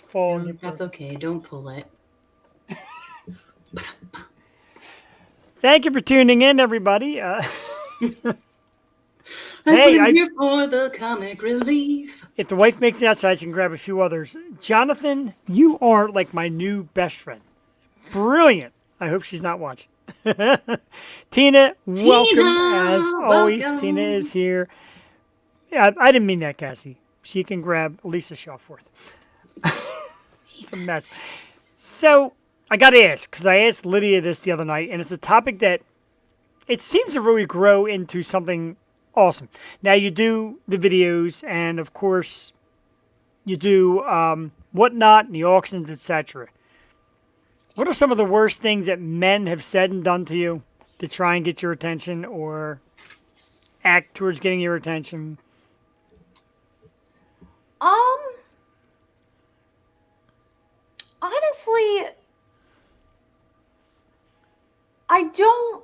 fall. Eddie. No, that's okay. Don't pull it. Thank you for tuning in, everybody. I'm Hey, here for the comic relief. if the wife makes it outside, she can grab a few others. Jonathan, you are like my new best friend. Brilliant. I hope she's not watching. Tina, welcome as always. welcome. Tina is here. Yeah, I didn't mean that, Cassie. She can grab Lisa Shuffworth. It's a mess. So I got to ask, because I asked Lydia this the other night, and it's a topic that it seems to really grow into something awesome. Now, you do the videos, and of course, you do whatnot, and the auctions, etc. What are some of the worst things that men have said and done to you to try and get your attention or act towards getting your attention? Honestly, I don't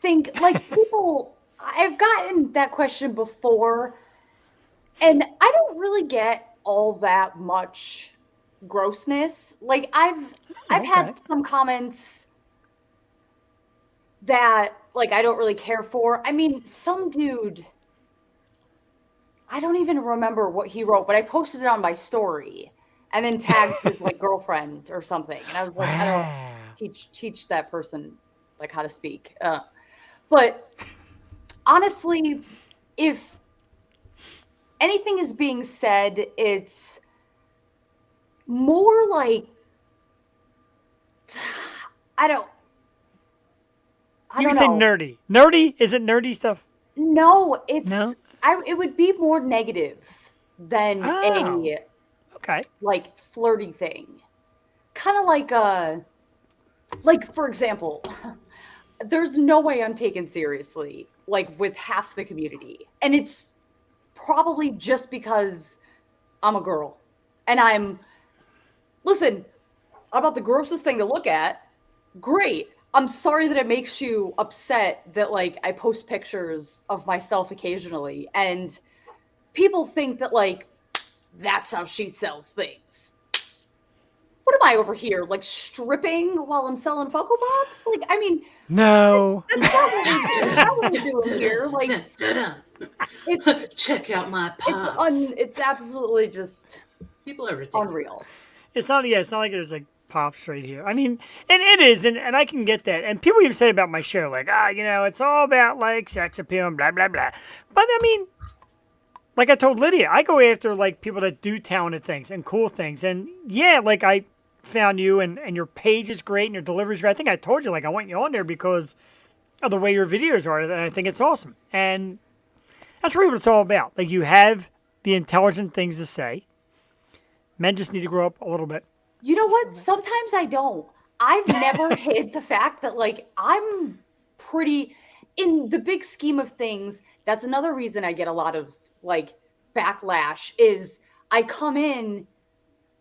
think, like, people, I've gotten that question before, and I don't really get all that much grossness. Like, I've had some comments that, like, I don't really care for. I mean, some dude, I don't even remember what he wrote, but I posted it on my story and then tagged his, like, girlfriend or something. And I was like, I don't teach that person, like, how to speak. But honestly, if anything is being said, it's more like, I don't You can say know. nerdy. Nerdy? Is it nerdy stuff? No, it's No? it would be more negative than a Okay. like flirty thing. Kind of like for example, there's no way I'm taken seriously like with half the community. And it's probably just because I'm a girl. And listen, I'm not the grossest thing to look at. Great. I'm sorry that it makes you upset that, like, I post pictures of myself occasionally and people think that, like, that's how she sells things. What am I over here, like, stripping while I'm selling Funko Pops? Like, I mean, No. that's not what we're doing here. Like, it's Check out my pops. it's absolutely just People are ridiculous. unreal. It's not like there's like pops right here. I mean, and it is, and I can get that. And people even say about my show, like, it's all about like sex appeal and blah, blah, blah. But I mean, like I told Lydia, I go after like people that do talented things and cool things. And yeah, like I found you and your page is great and your delivery is great. I think I told you, like, I want you on there because of the way your videos are, and I think it's awesome. And that's really what it's all about. Like, you have the intelligent things to say. Men just need to grow up a little bit. You know what? Sometimes I don't. I've never hid the fact that, like, I'm pretty, in the big scheme of things, that's another reason I get a lot of, like, backlash, is I come in,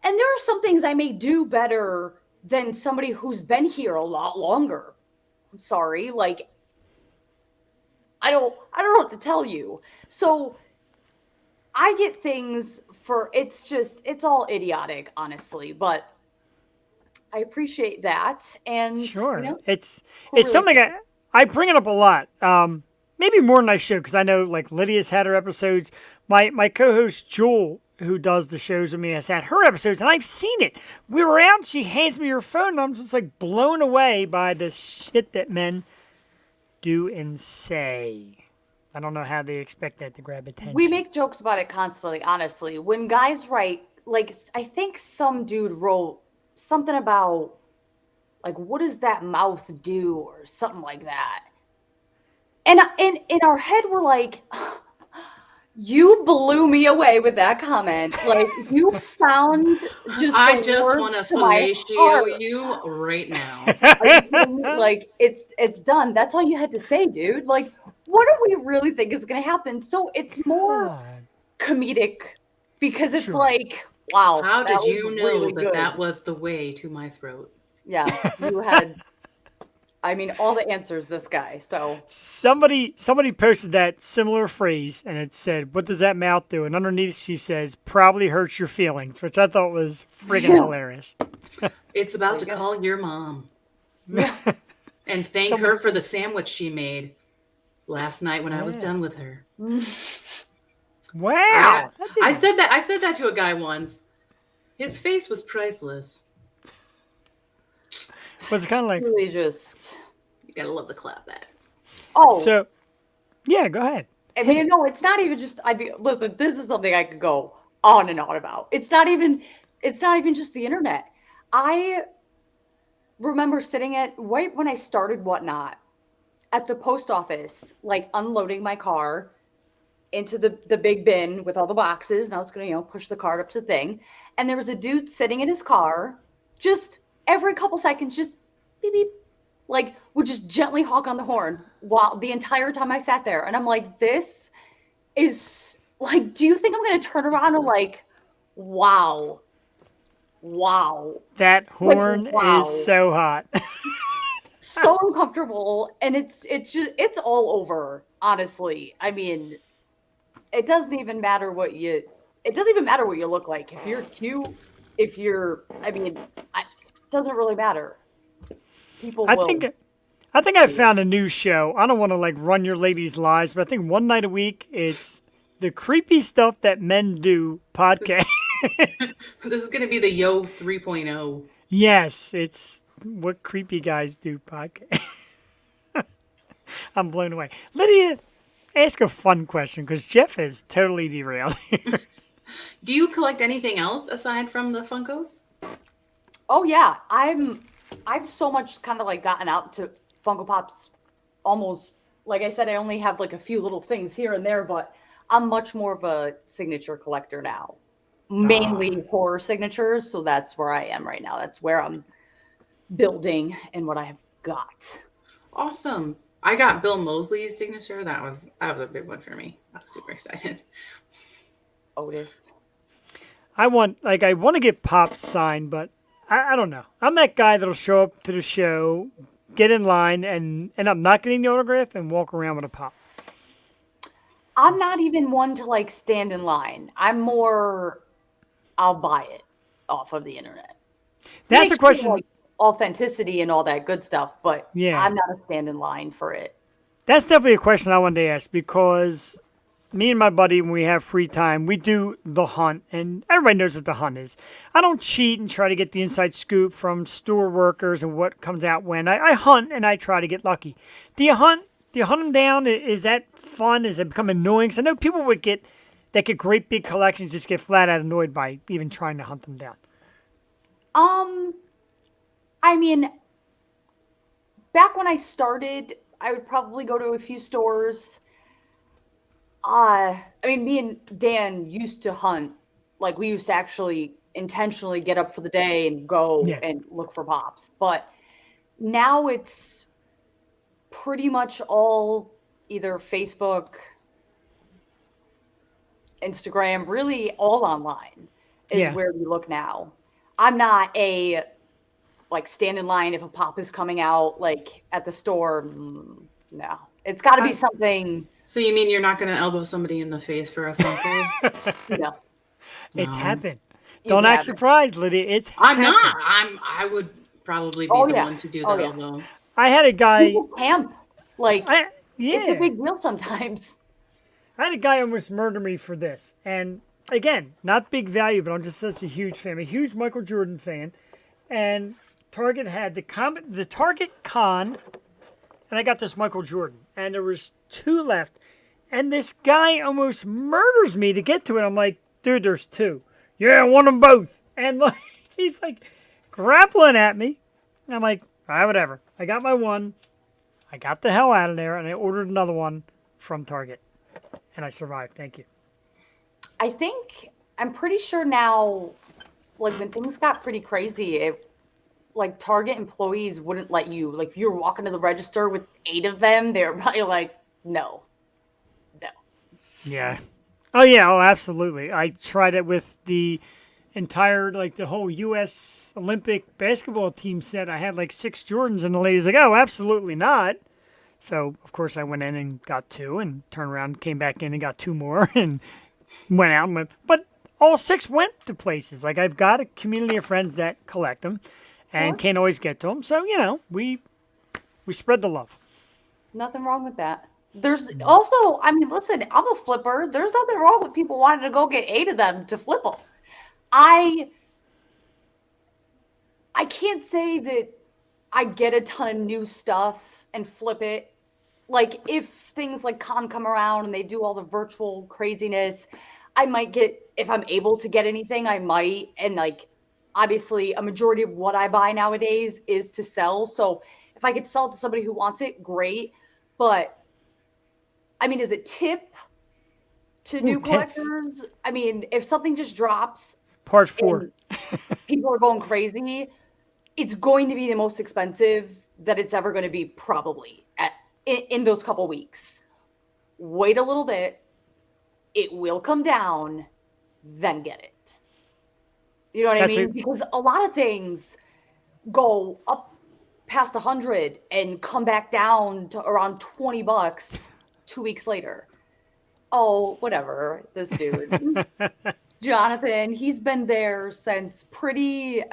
and there are some things I may do better than somebody who's been here a lot longer. I'm sorry. Like, I don't know what to tell you. So I get things it's all idiotic, honestly, but I appreciate that. And sure, it's really something I bring it up a lot. Maybe more than I should, because I know like Lydia's had her episodes. My co-host Jewel, who does the shows with me, has had her episodes, and I've seen it. We were out, she hands me her phone, and I'm just like blown away by the shit that men do and say. I don't know how they expect that to grab attention. We make jokes about it constantly, honestly. When guys write like I think some dude wrote something about like what does that mouth do or something like that. And in our head we're like, you blew me away with that comment. Like you found just I the just words want to to my fellatio heart. you right now. Are you kidding me? Like it's done. That's all you had to say, dude. Like what do we really think is going to happen? So it's more God. comedic because it's Sure. like, wow, How that did was you know really that good. that was the way to my throat? Yeah, you had. I mean, all the answers. This guy. So Somebody posted that similar phrase, and it said, "What does that mouth do?" And underneath, she says, "Probably hurts your feelings," which I thought was friggin' hilarious. It's about to There you go. call your mom yeah, and thank her for the sandwich she made last night when I was Yeah. done with her. Wow, I said that to a guy once. His face was priceless. was kind of like really just. You gotta love the clapbacks. Oh, so. Yeah, go ahead. I mean, no, it's not even just. I mean, listen, this is something I could go on and on about. It's not even. It's not even just the internet. I remember sitting at right when I started Whatnot at the post office, like unloading my car into the big bin with all the boxes, and I was gonna, push the cart up to the thing. And there was a dude sitting in his car, just every couple seconds, just beep beep, like would just gently honk on the horn while the entire time I sat there. And I'm like, this is like, do you think I'm gonna turn around and like, wow. That horn wow. is so hot. So uncomfortable, and it's just it's all over, honestly. I mean, it doesn't even matter what you look like. If you're cute, I mean, it doesn't really matter. People I will. think I found a new show. I don't want to like run your ladies' lives, but I think one night a week it's the creepy stuff that men do podcast. This is gonna be the Yo 3.0. Yes, it's what creepy guys do podcast. I'm blown away. Lydia, ask a fun question because Jeff is totally derailed here. Do you collect anything else aside from the Funkos? Oh yeah, I've so much kind of like gotten out to Funko Pops. Almost like I said, I only have like a few little things here and there, but I'm much more of a signature collector now. Mainly horror signatures, so that's where I am right now. That's where I'm building and what I have got. Awesome. I got Bill Moseley's signature. That was a big one for me. I was super excited. Otis. I want to get Pop signed, but I don't know. I'm that guy that'll show up to the show, get in line, and end up not getting the autograph and walk around with a Pop. I'm not even one to like stand in line. I'm more, I'll buy it off of the internet. That's a question. Like authenticity and all that good stuff, but Yeah. I'm not a stand in line for it. That's definitely a question I wanted to ask because me and my buddy, when we have free time, we do the hunt, and everybody knows what the hunt is. I don't cheat and try to get the inside scoop from store workers and what comes out when. I hunt and I try to get lucky. Do you hunt? Do you hunt them down? Is that fun? Does it become annoying? Because I know people that get great big collections just get flat out annoyed by even trying to hunt them down. I mean, back when I started, I would probably go to a few stores. I mean, me and Dan used to hunt. Like, we used to actually intentionally get up for the day and go and look for pops. But now it's pretty much all either Facebook, Instagram, really all online is where we look now. I'm not a stand in line if a pop is coming out like at the store. No, it's got to be something. So you mean you're not going to elbow somebody in the face for a Funko? No, It's happened. Don't act surprised, Lydia. It's I'm happened. not. I would probably be the one to do the elbow. I had a guy. Camp, it's a Yeah. big deal sometimes. I had a guy almost murder me for this. And again, not big value, but I'm just such a huge fan. I'm a huge Michael Jordan fan. And Target had the Target Con, and I got this Michael Jordan. And there was 2 left. And this guy almost murders me to get to it. I'm like, dude, there's 2. yeah, I want them both. And like, he's like grappling at me. And I'm like, all right, whatever. I got my one. I got the hell out of there, and I ordered another one from Target. And I survived. Thank you. I'm pretty sure now, like when things got pretty crazy, like Target employees wouldn't let you, like if you were walking to the register with 8 of them, they were probably like, no. Yeah. Oh, yeah. Oh, absolutely. I tried it with the entire, like the whole U.S. Olympic basketball team set. I had like 6 Jordans, and the ladies like, oh, absolutely not. So, of course, I went in and got 2 and turned around, came back in and got 2 more and went out and went. But all 6 went to places. Like, I've got a community of friends that collect them and can't always get to them. So, we spread the love. Nothing wrong with that. There's also, I mean, listen, I'm a flipper. There's nothing wrong with people wanting to go get 8 of them to flip them. I can't say that I get a ton of new stuff and flip it. Like if things like con come around and they do all the virtual craziness, I might get, if I'm able to get anything, I might. And like, obviously a majority of what I buy nowadays is to sell. So if I could sell it to somebody who wants it, great. But I mean, as a tip to new collectors, I mean, if something just drops, Part 4. people are going crazy, it's going to be the most expensive that it's ever going to be probably in those couple weeks. Wait a little bit. It will come down, then get it. You know what I mean? Because a lot of things go up past 100 and come back down to around $20 2 weeks later. Oh, whatever. This dude, Jonathan, he's been there since pretty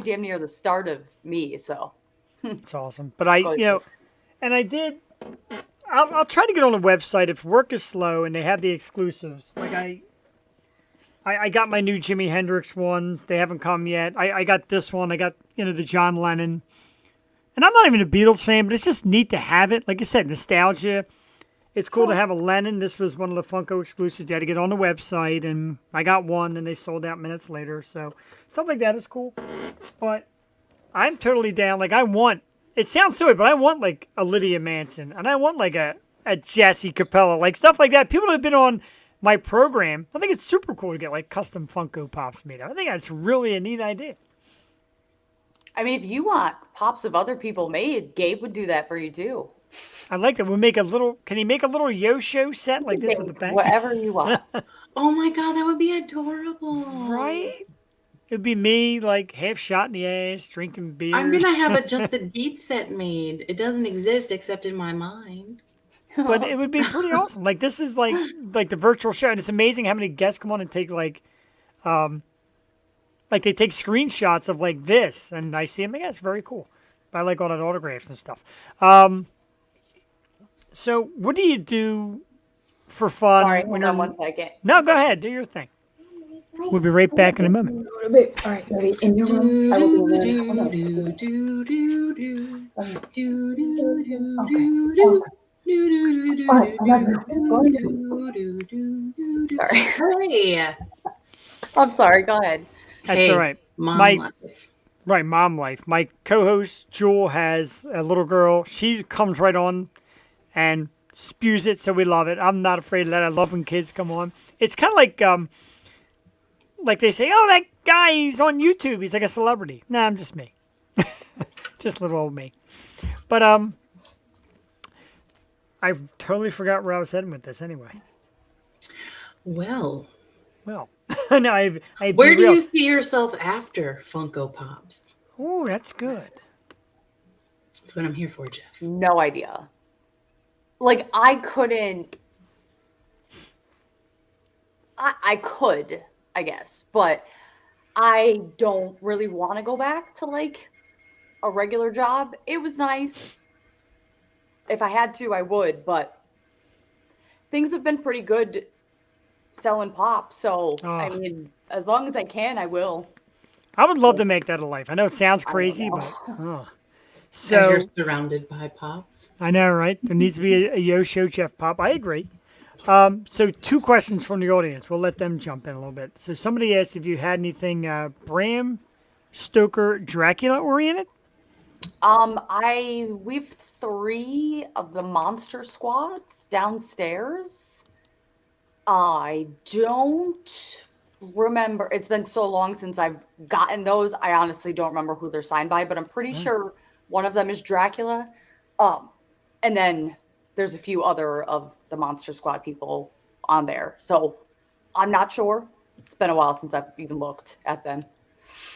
damn near the start of me. So it's awesome. But and I did. I'll try to get on the website if work is slow and they have the exclusives. Like I got my new Jimi Hendrix ones. They haven't come yet. I got this one. I got the John Lennon. And I'm not even a Beatles fan, but it's just neat to have it. Like I said, nostalgia. It's cool to have a Lennon. This was one of the Funko exclusives. You had to get on the website, and I got one, and they sold out minutes later. So stuff like that is cool. But I'm totally down. Like it sounds silly, but I want like a Lydia Manson, and I want like a Jassy Cappella, like stuff like that. People that have been on my program, I think it's super cool to get like custom Funko Pops made. I think that's really a neat idea. I mean, if you want pops of other people made, Gabe would do that for you too. I like that. We'll make a little. Can he make a little Yo-Show set like this with the back? Whatever you want. Oh my God, that would be adorable. Right? It'd be me, like half shot in the ass, drinking beer. I'm gonna have a Just a Deed set made. It doesn't exist except in my mind. But it would be pretty awesome. Like this is like the virtual show, and it's amazing how many guests come on and take like they take screenshots of like this, and I see them. Like, yeah, it's very cool. But I like all that autographs and stuff. So what do you do for fun? Sorry, hold on 1 second. No, go ahead. Do your thing. We'll be right back in a moment. All right, ready? In your room. I will be Sorry. I'm sorry. Go ahead. That's all right. Mom life. Right, mom life. My co-host Jewel has a little girl. She comes right on and spews it, so we love it. I'm not afraid of that. I love when kids come on. It's kind of like they say, oh, that guy, he's on YouTube. He's like a celebrity. Nah, I'm just me. Just little old me. But I totally forgot where I was heading with this anyway. Well. No, I where do you see yourself after Funko Pops? Oh, that's good. That's what I'm here for, Jeff. No idea. Like I couldn't. I could, I guess, but I don't really want to go back to like a regular job. It was nice. If I had to, I would, but things have been pretty good selling pop. So, I mean, as long as I can, I will. I would love to make that a life. I know it sounds crazy, but so you're surrounded by pops. I know, right? There needs to be a Yo-Show Jeff pop. I agree. So 2 questions from the audience. We'll let them jump in a little bit. So somebody asked if you had anything Bram Stoker Dracula oriented. We've 3 of the monster squads downstairs. I don't remember. It's been so long since I've gotten those. I honestly don't remember who they're signed by, but I'm pretty sure one of them is Dracula. And then there's a few other of the Monster Squad people on there. So I'm not sure. It's been a while since I've even looked at them.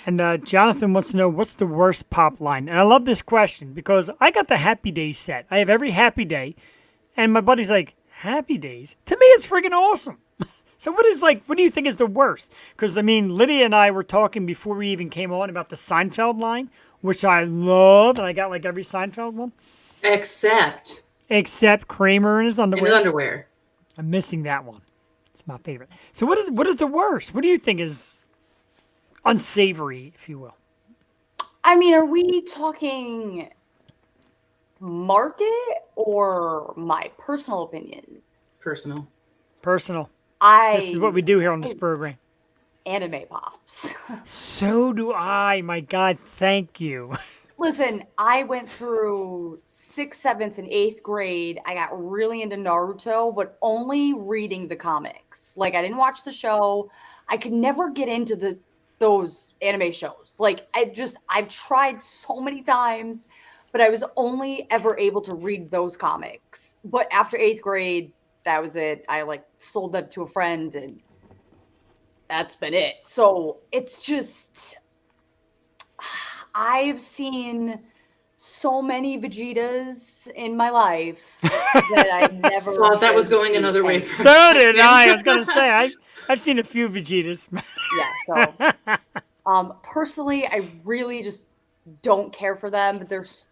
And Jonathan wants to know what's the worst pop line. And I love this question because I got the Happy Days set. I have every Happy Day. And my buddy's like, Happy Days? To me, it's freaking awesome. So what do you think is the worst? Because, I mean, Lydia and I were talking before we even came on about the Seinfeld line, which I love. And I got like every Seinfeld one. Except Kramer in his underwear. I'm missing that one. It's my favorite. So what is the worst? What do you think is unsavory, if you will? I mean, are we talking market or my personal opinion? Personal. This is what we do here on this program. Anime pops. So do I. My God, thank you. Listen, I went through 6th, 7th, and 8th grade. I got really into Naruto, but only reading the comics. Like, I didn't watch the show. I could never get into those anime shows. Like, I've tried so many times, but I was only ever able to read those comics. But after 8th grade, that was it. I sold them to a friend, and that's been it. So it's just, I've seen so many Vegetas in my life that I never thought that was going another way. So did I. I was going to say, I've seen a few Vegetas. Yeah. So, personally, I really just don't care for them. But there's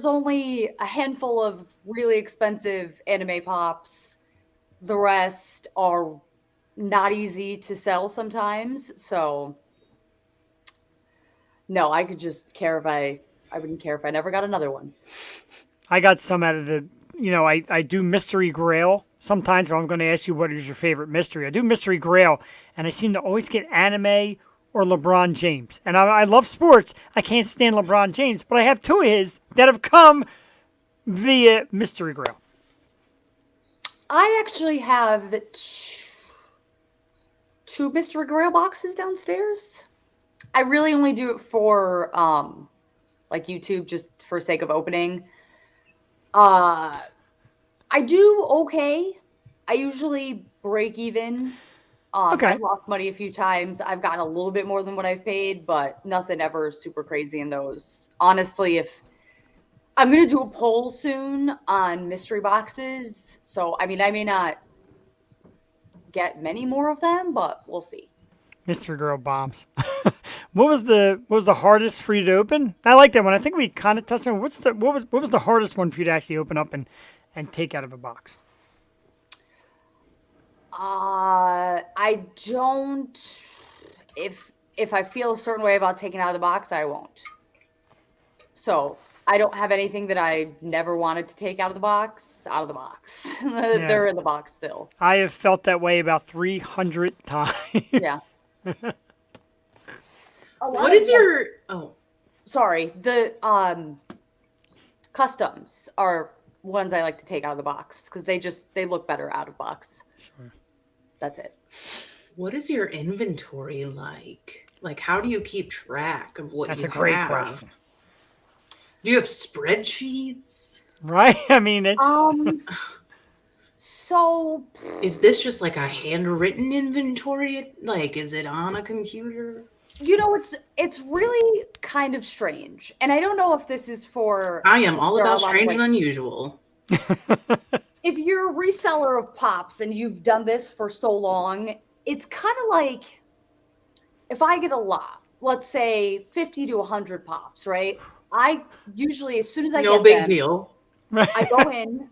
only a handful of really expensive anime pops. The rest are not easy to sell sometimes. So, no, I could just care if I wouldn't care if I never got another one. I got some out of I do Mystery Grail sometimes. But I'm going to ask you what is your favorite mystery. I do Mystery Grail, and I seem to always get anime or LeBron James. And I love sports. I can't stand LeBron James, but I have 2 of his that have come via Mystery Grail. I actually have 2 Mystery Grail boxes downstairs. I really only do it for YouTube, just for sake of opening. I do okay. I usually break even. Okay. I've lost money a few times. I've gotten a little bit more than what I've paid, but nothing ever super crazy in those. Honestly, if I'm going to do a poll soon on mystery boxes, so I mean, I may not get many more of them, but we'll see. Mystery Girl bombs. What was the hardest for you to open? I like that one. I think we kind of touched on what was the hardest one for you to actually open up and take out of a box? I don't. If I feel a certain way about taking it out of the box, I won't. So I don't have anything that I never wanted to take out of the box. Yeah. They're in the box still. I have felt that way about 300 times. Yeah. What is your? Oh, sorry. The customs are ones I like to take out of the box because they look better out of box. Sure. That's it. What is your inventory like? Like, how do you keep track of what you have? That's a great question. Do you have spreadsheets? Right. I mean, it's. So. Is this just like a handwritten inventory? Like, is it on a computer? It's really kind of strange, and I don't know if this is for. I am all about strange and unusual. If you're a reseller of pops and you've done this for so long, it's kind of like if I get a lot, let's say 50 to 100 pops, right? I usually, as soon as I get them, no big deal. I go in,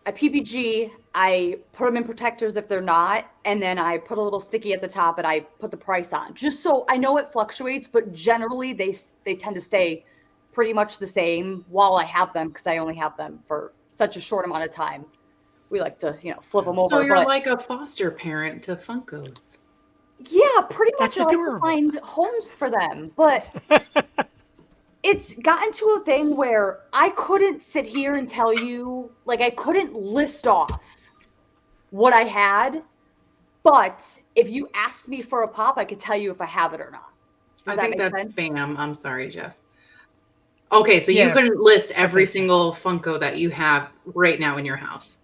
I PPG, I put them in protectors if they're not, and then I put a little sticky at the top and I put the price on. Just so I know it fluctuates, but generally they tend to stay pretty much the same while I have them because I only have them for such a short amount of time. we like to, flip them over. So you're but like a foster parent to Funkos. yeah, pretty much. That's I like to adorable. find homes for them, but it's gotten to a thing where I couldn't sit here and tell you, like, I couldn't list off what I had, but if you asked me for a pop, I could tell you if I have it or not. I think that's spam. I'm sorry, Jeff. Okay, so Yeah, you couldn't list every so. single Funko that you have right now in your house.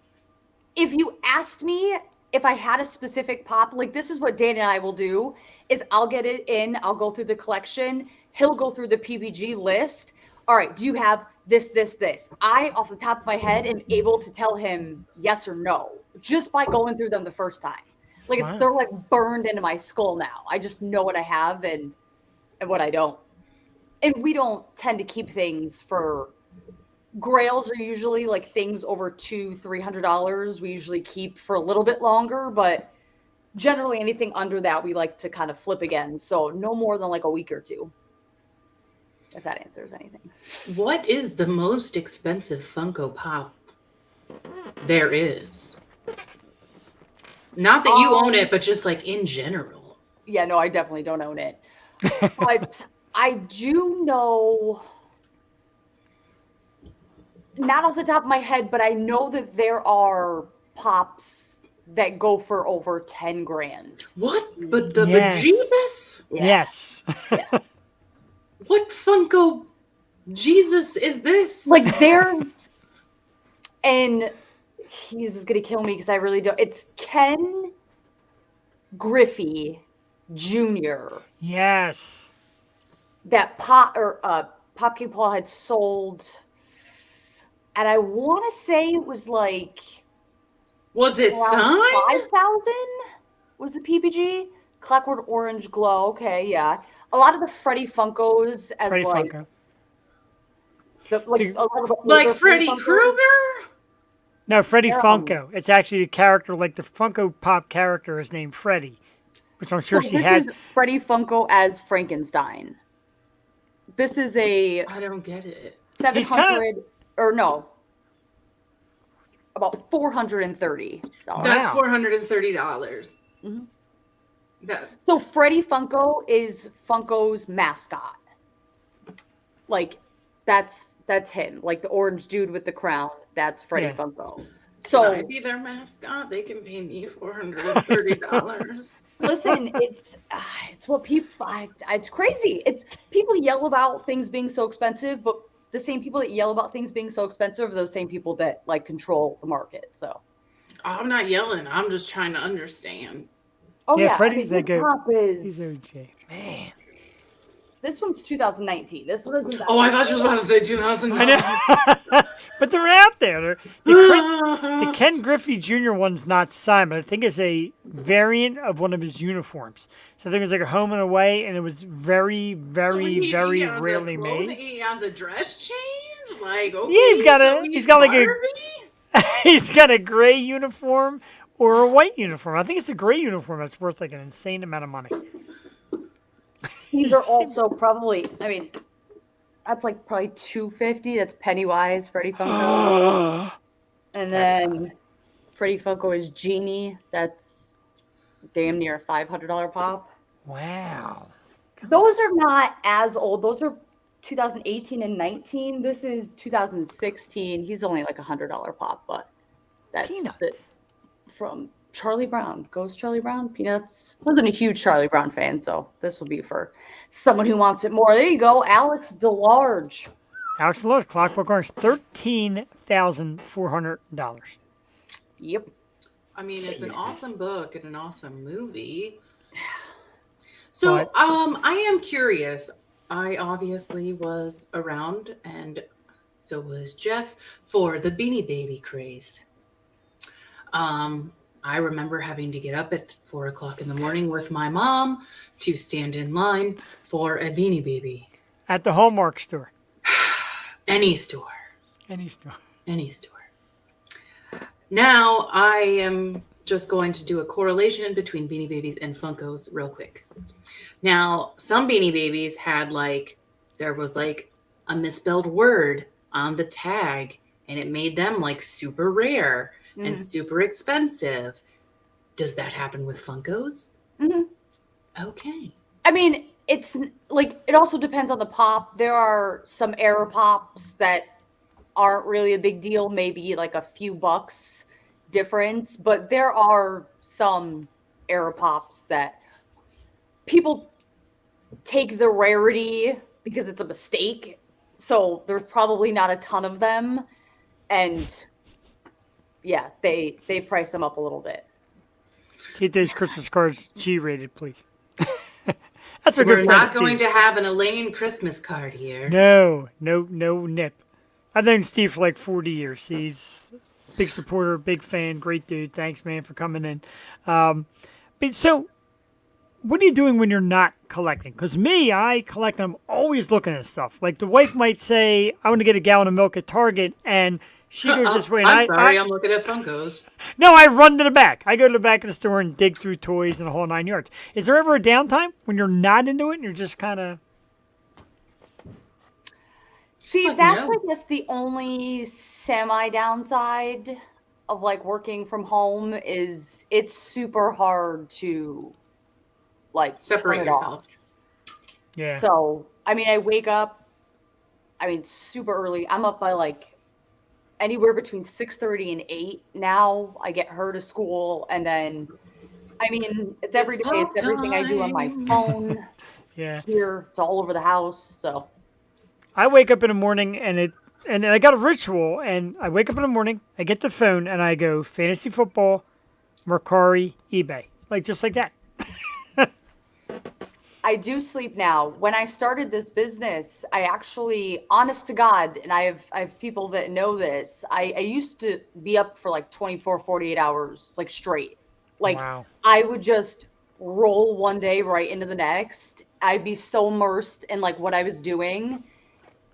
If you asked me if I had a specific pop, like this is what Dan and I will do, is I'll get it in, I'll go through the collection, he'll go through the PBG list. All right, do you have this, this, this? I, off the top of my head, am able to tell him yes or no, just by going through them the first time. Like Wow. they're like burned into my skull now. I just know what I have and what I don't. And we don't tend to keep things for grails are usually like things over $200-$300. We usually keep for a little bit longer, but generally anything under that we like to kind of flip again. So no more than like a week or two. If that answers anything. What is the most expensive Funko Pop there is? Not that you own it, but just like in general. Yeah, no, I definitely don't own it. But I do know, not off the top of my head, but I know that there are pops that go for over 10 grand. What? But the Yes. bejeebus? Yeah. Yes. What Funko Jesus is this? Like there's, and he's gonna kill me because I really don't. It's Ken Griffey Jr. Yes. that Popcake Paul had sold, and I want to say it was like was it around signed? 5,000 was the PPG. Clockwork Orange Glow. Okay, yeah. A lot of the Freddy Funkos as Freddy like, Funko. a lot of the Like older Freddy Funkos. Krueger? No, Freddy Yeah. Funko. It's actually a character, like the Funko Pop character is named Freddy, which I'm sure So she this has. is Freddy Funko as Frankenstein. This is a I don't get it. 700 or no, about $430. That's Wow. $430. Mhm. That So Freddy Funko is Funko's mascot. Like that's him. Like the orange dude with the crown. That's Freddy Yeah. Funko. can So I be their mascot? They can pay me $430. listen, it's what people. It's crazy. It's people yell about things being so expensive, but the same people that yell about things being so expensive are the same people that like control the market. So. I'm not yelling. I'm just trying to understand. Oh Yeah, yeah, Freddy's I a mean, good- top He's is OJ. Man. this one's 2019. This one isn't that. Oh, I thought she was about to say 2009. I know. But they're out there. The Ken Griffey Jr. one's not signed, but I think it's a variant of one of his uniforms. So I think it was like a home and away, and it was very, very, very has rarely a clothing- made. He has a dress change? Like, okay, Yeah, so he's got like Barbie? he's got a gray uniform or a white uniform. I think it's a gray uniform that's worth like an insane amount of money. These are also probably. I mean, that's like probably $250. That's Pennywise, Freddy Funko, and then Freddy Funko is Genie. That's damn near a $500 pop. Wow. Those are not as old. Those are 2018 and 19. This is 2016. He's only like $100 pop, but that's Peanuts. from Charlie Brown. Goes Charlie Brown? Peanuts. Wasn't a huge Charlie Brown fan, so this will be for someone who wants it more. There you go, Alex DeLarge. Alex Lowe's Clockwork Orange, $13,400. Yep. I mean, it's an Jesus. awesome book and an awesome movie. So, But- I am curious. I obviously was around, and so was Jeff, for the Beanie Baby craze. I remember having to get up at 4 o'clock in the morning with my mom to stand in line for a Beanie Baby. At the Hallmark store. Any store. Any store. Any store. Now, I am just going to do a correlation between Beanie Babies and Funkos real quick. Now, some Beanie Babies had there was a misspelled word on the tag, and it made them super rare. and super expensive. Does that happen with Funkos? Okay. I mean, it's like, it also depends on the pop. There are some era pops that aren't really a big deal, maybe like a few bucks difference, but there are some era pops that people take the rarity because it's a mistake. So there's probably not a ton of them, and yeah, they price them up a little bit. Keep those Christmas cards G-rated, please. That's what We're good not friends going do. to have an Elaine Christmas card here. No nip. I've known Steve for like 40 years. He's a big supporter, big fan, great dude. Thanks, man, for coming in. But so, what are you doing when you're not collecting? Because me, I collect. I'm always looking at stuff. Like the wife might say, "I want to get a gallon of milk at Target," and she goes this way. And I'm sorry, I'm looking at Funkos. No, I run to the back. I go to the back of the store and dig through toys and the whole 9 yards. Is there ever a downtime when you're not into it and you're just kind of... See, that's, I guess, the only semi-downside of, like, working from home is it's super hard to, like, separate yourself. Yeah. So, I mean, I wake up, super early. I'm up by, like, anywhere between 6:30 and 8 now. I get her to school, and then, it's every day. It's everything I do on my phone. Yeah. Here, it's all over the house, so... I wake up in the morning and I got a ritual, and I wake up in the morning, I get the phone, and I go fantasy football, Mercari, eBay. Just like that. I do sleep now. When I started this business, I actually, honest to God, and I have people that know this, I used to be up for like 24, 48 hours, like straight. Like, wow. I would just roll one day right into the next. I'd be so immersed in like what I was doing.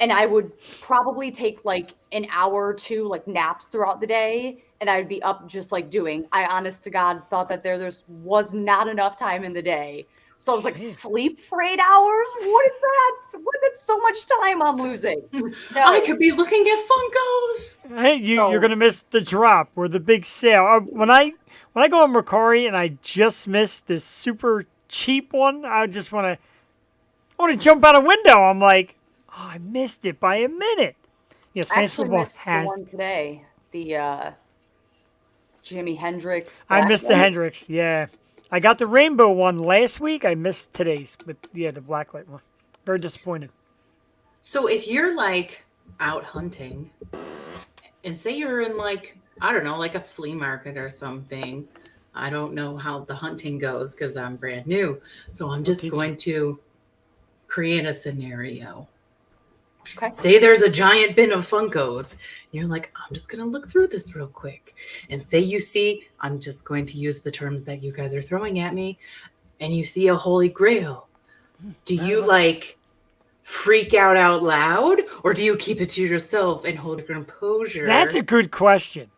And I would probably take like an hour or two like naps throughout the day, and I'd be up just like doing. I honest to God thought that there was not enough time in the day. So I was like, sleep for 8 hours? What is that? That's so much time I'm losing. No. I could be looking at Funkos. Hey, you're gonna miss the drop or the big sale. When I go on Mercari and I just miss this super cheap one, I just want to jump out a window. I'm like, oh, I missed it by a minute. Yes, I actually missed the one today. The Jimi Hendrix. I missed the Hendrix, yeah. I got the rainbow one last week. I missed today's, but yeah, the blacklight one. Very disappointed. So if you're like out hunting, and say you're in like, I don't know, like a flea market or something. I don't know how the hunting goes because I'm brand new. So I'm just going to create a scenario. Okay. Say there's a giant bin of Funkos. You're like, I'm just going to look through this real quick. And say you see, I'm just going to use the terms that you guys are throwing at me, and you see a holy grail. Do you like freak out loud, or do you keep it to yourself and hold your composure? That's a good question.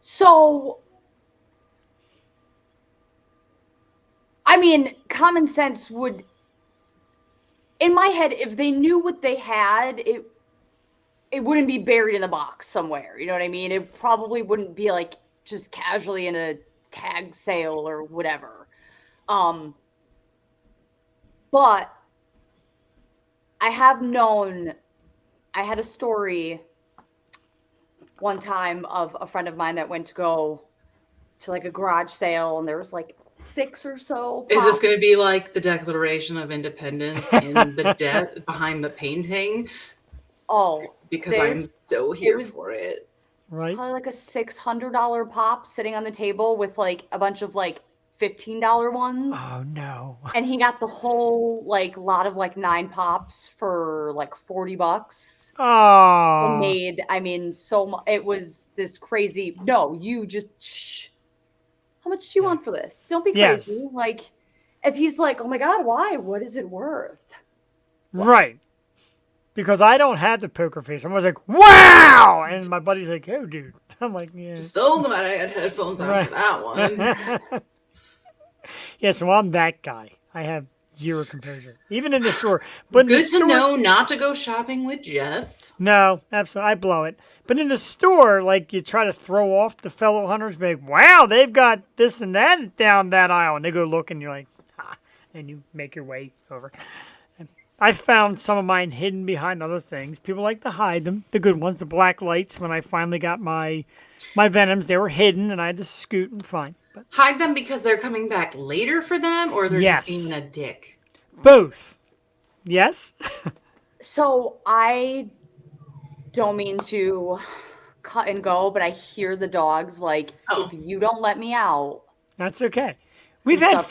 So, common sense would... In my head, if they knew what they had, it wouldn't be buried in the box somewhere. You know what I mean? It probably wouldn't be like just casually in a tag sale or whatever. But I have known, I had a story one time of a friend of mine that went to go to like a garage sale, and there was like 6 or so pops. Is this going to be like the Declaration of Independence in the death behind the painting? Oh, because I'm so here for it. Right. Probably like a $600 pop sitting on the table with like a bunch of like $15 ones. Oh no. And he got the whole like lot of like 9 pops for like $40. Oh. And made, so much. It was this crazy. No, you just shh. How much do you want for this? Don't be crazy. Yes. Like, if he's like, oh my God, why? What is it worth? What? Right. Because I don't have the poker face. I'm always like, wow! And my buddy's like, oh, dude. I'm like, yeah. So glad I had headphones on for that one. Yeah, so I'm that guy. I have zero comparison, even in the store. But good to know not to go shopping with Jeff. No, absolutely, I blow it. But in the store, like you try to throw off the fellow hunters, be like, wow, they've got this and that down that aisle, and they go look, and you're like, and you make your way over. I found some of mine hidden behind other things. People like to hide them, the good ones, the black lights. When I finally got my Venoms, they were hidden, and I had to scoot and find. But hide them because they're coming back later for them, or they're just being a dick? Both. Yes? So I don't mean to cut and go, but I hear the dogs like, if you don't let me out. That's okay. We have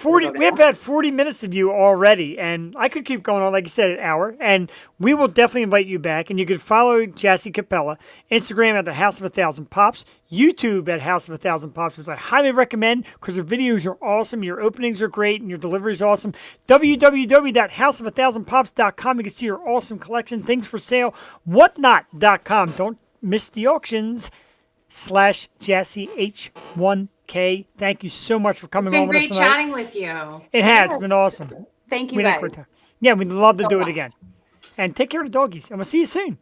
had 40 minutes of you already, and I could keep going on, like you said, an hour, and we will definitely invite you back. And you can follow Jassy Cappella, Instagram at the House of 1,000 Pops, YouTube at House of 1,000 Pops, which I highly recommend because her videos are awesome, your openings are great, and your delivery is awesome. www.houseof1000pops.com. You can see your awesome collection, things for sale, whatnot.com. Don't miss the auctions. /Jassy H1K. Thank you so much for coming on with us tonight. It's been great chatting with you. It has been awesome. Thank you, guys. Yeah, we'd love to do it again. And take care of the doggies, and we'll see you soon.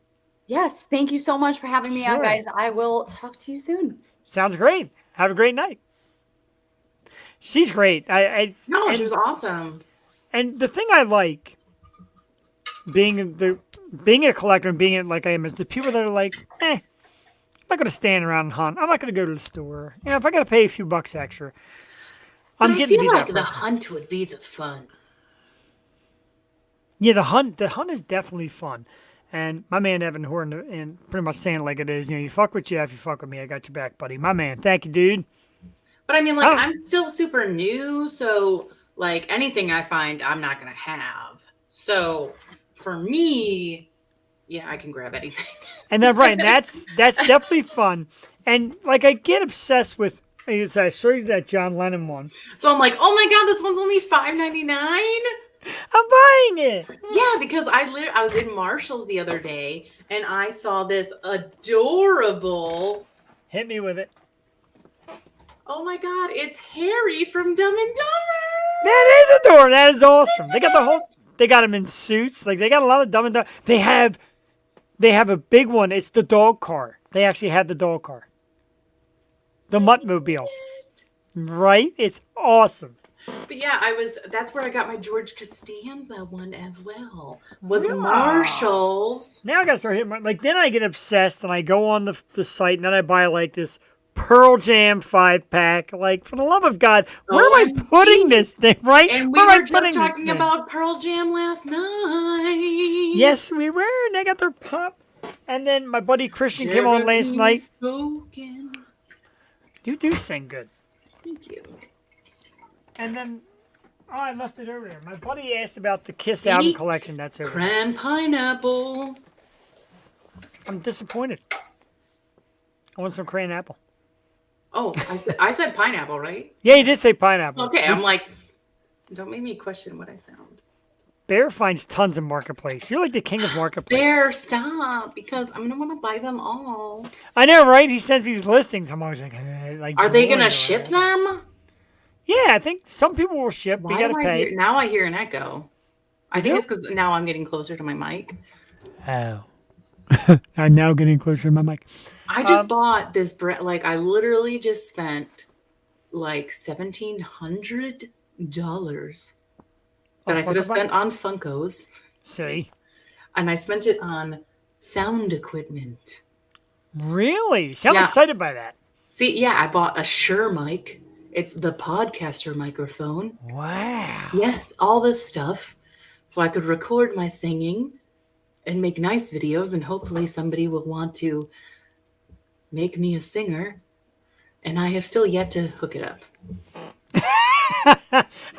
Yes, thank you so much for having me on, guys. I will talk to you soon. Sounds great. Have a great night. She's great. She was awesome. And the thing I like, being a collector and being like I am, is the people that are like, I'm not going to stand around and hunt. I'm not going to go to the store. You know, if I got to pay a few bucks extra, I'm getting to be that person. The hunt would be the fun. Yeah, the hunt is definitely fun. And my man Evan Horn, and pretty much saying it like it is, you know, you fuck with Jeff, you fuck with me, I got your back, buddy. My man, thank you, dude. But I mean, like, I'm still super new, so like anything I find, I'm not going to have. So for me, yeah, I can grab anything. And then, right, that's definitely fun. And, like, I get obsessed with, I showed you that John Lennon one. So I'm like, oh my God, this one's only $5.99? I'm buying it. Yeah, because I was in Marshall's the other day, and I saw this adorable. Hit me with it. Oh my God, it's Harry from Dumb and Dumber. That is adorable. That is awesome. They got them in suits. Like, they got a lot of Dumb and Dumber. They have a big one. It's the dog car. They actually have the dog car. The Muttmobile. Right? It's awesome. But yeah, that's where I got my George Costanza one as well. Was Marshall's. Now I gotta start hitting then I get obsessed and I go on the site and then I buy like this Pearl Jam 5-pack. Like, for the love of God, where am I putting this thing, right? And we were just talking about Pearl Jam last night. Yes, we were. And they got their pop. And then my buddy Christian came on last night. Spoken. You do sing good. Thank you. And then, I left it over there. My buddy asked about the Kiss album collection. That's over there. Cran pineapple. I'm disappointed. I want some crayon apple. Oh, I said pineapple, right? Yeah, you did say pineapple. Okay, I'm like, don't make me question what I sound. Bear finds tons of Marketplace. You're like the king of Marketplace. Bear, stop, because I'm gonna want to buy them all. I know, right? He sends me these listings. I'm always like are they gonna ship them? Yeah, I think some people will ship. Why you gotta pay. Now I hear an echo. I think it's because now I'm getting closer to my mic. Oh. I'm now getting closer to my mic. I just bought this bread. Like, I literally just spent like $1,700 that I could have spent on Funkos. See? And I spent it on sound equipment. Really? Sound excited by that. See, yeah, I bought a Shure mic. It's the podcaster microphone. Wow. Yes, all this stuff. So I could record my singing and make nice videos, and hopefully somebody will want to make me a singer. And I have still yet to hook it up.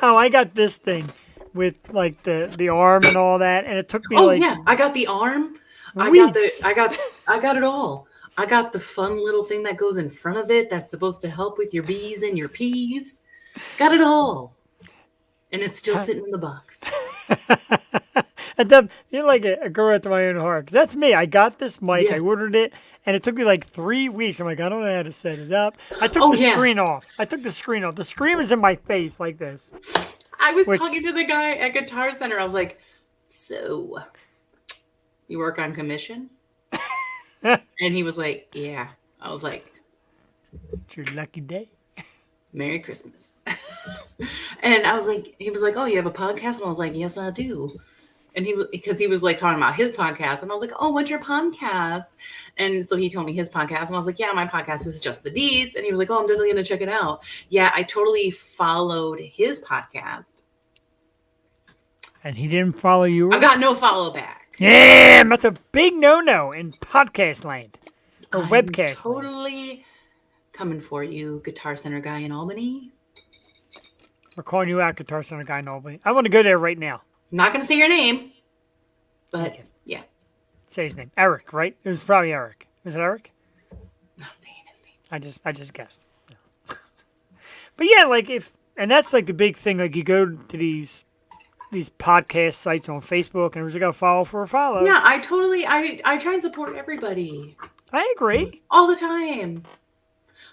Oh, I got this thing with like the arm and all that, and it took me I got the arm. Weeks. I got it all. I got the fun little thing that goes in front of it that's supposed to help with your B's and your P's. Got it all. And it's still sitting in the box. And then, you're like a girl after my own heart. Because that's me. I got this mic. I ordered it. And it took me like 3 weeks. I'm like, I don't know how to set it up. I took the screen off. The screen was in my face like this. I was talking to the guy at Guitar Center. I was like, so you work on commission? And he was like, yeah. I was like, it's your lucky day. Merry Christmas. And I was like, he was like, oh, you have a podcast? And I was like, yes, I do. And because he was like talking about his podcast, and I was like, oh, what's your podcast? And so he told me his podcast, and I was like, yeah, my podcast is Just the Deeds. And he was like, oh, I'm definitely going to check it out. Yeah, I totally followed his podcast. And he didn't follow yours? I got no follow back. Yeah, that's a big no-no in podcast land. Or webcast totally land. Coming for you, Guitar Center guy in Albany. We're calling you out, Guitar Center guy in Albany. I want to go there right now. I'm not going to say your name, but yeah. Say his name. Eric, right? It was probably Eric. Was it Eric? Not saying his name. I just guessed. Yeah. But yeah, like and that's like the big thing. Like you go to these podcast sites on Facebook, and there's like a follow for a follow. Yeah, I try and support everybody. I agree. All the time.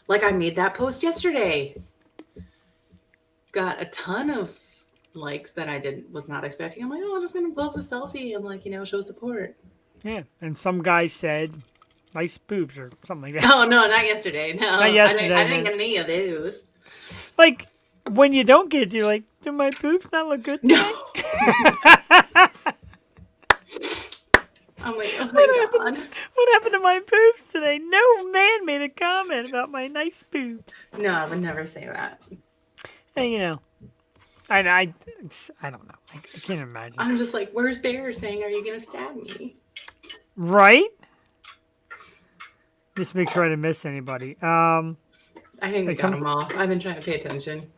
Like I made that post yesterday. Got a ton of likes that I was not expecting. I'm like, oh, I'm just gonna post a selfie and like, show support. Yeah, and some guy said, "Nice boobs" or something like that. Oh no, not yesterday. No, not yesterday. I didn't get any of those. Like when you don't get it, you're like, do my boobs not look good today? No. I'm like, oh my God. What happened to my boobs today? No man made a comment about my nice boobs. No, I would never say that. And I don't know. I can't imagine. I'm just like, where's Bear saying, are you going to stab me? Right? Just make sure I didn't miss anybody. I think we got them all. I've been trying to pay attention.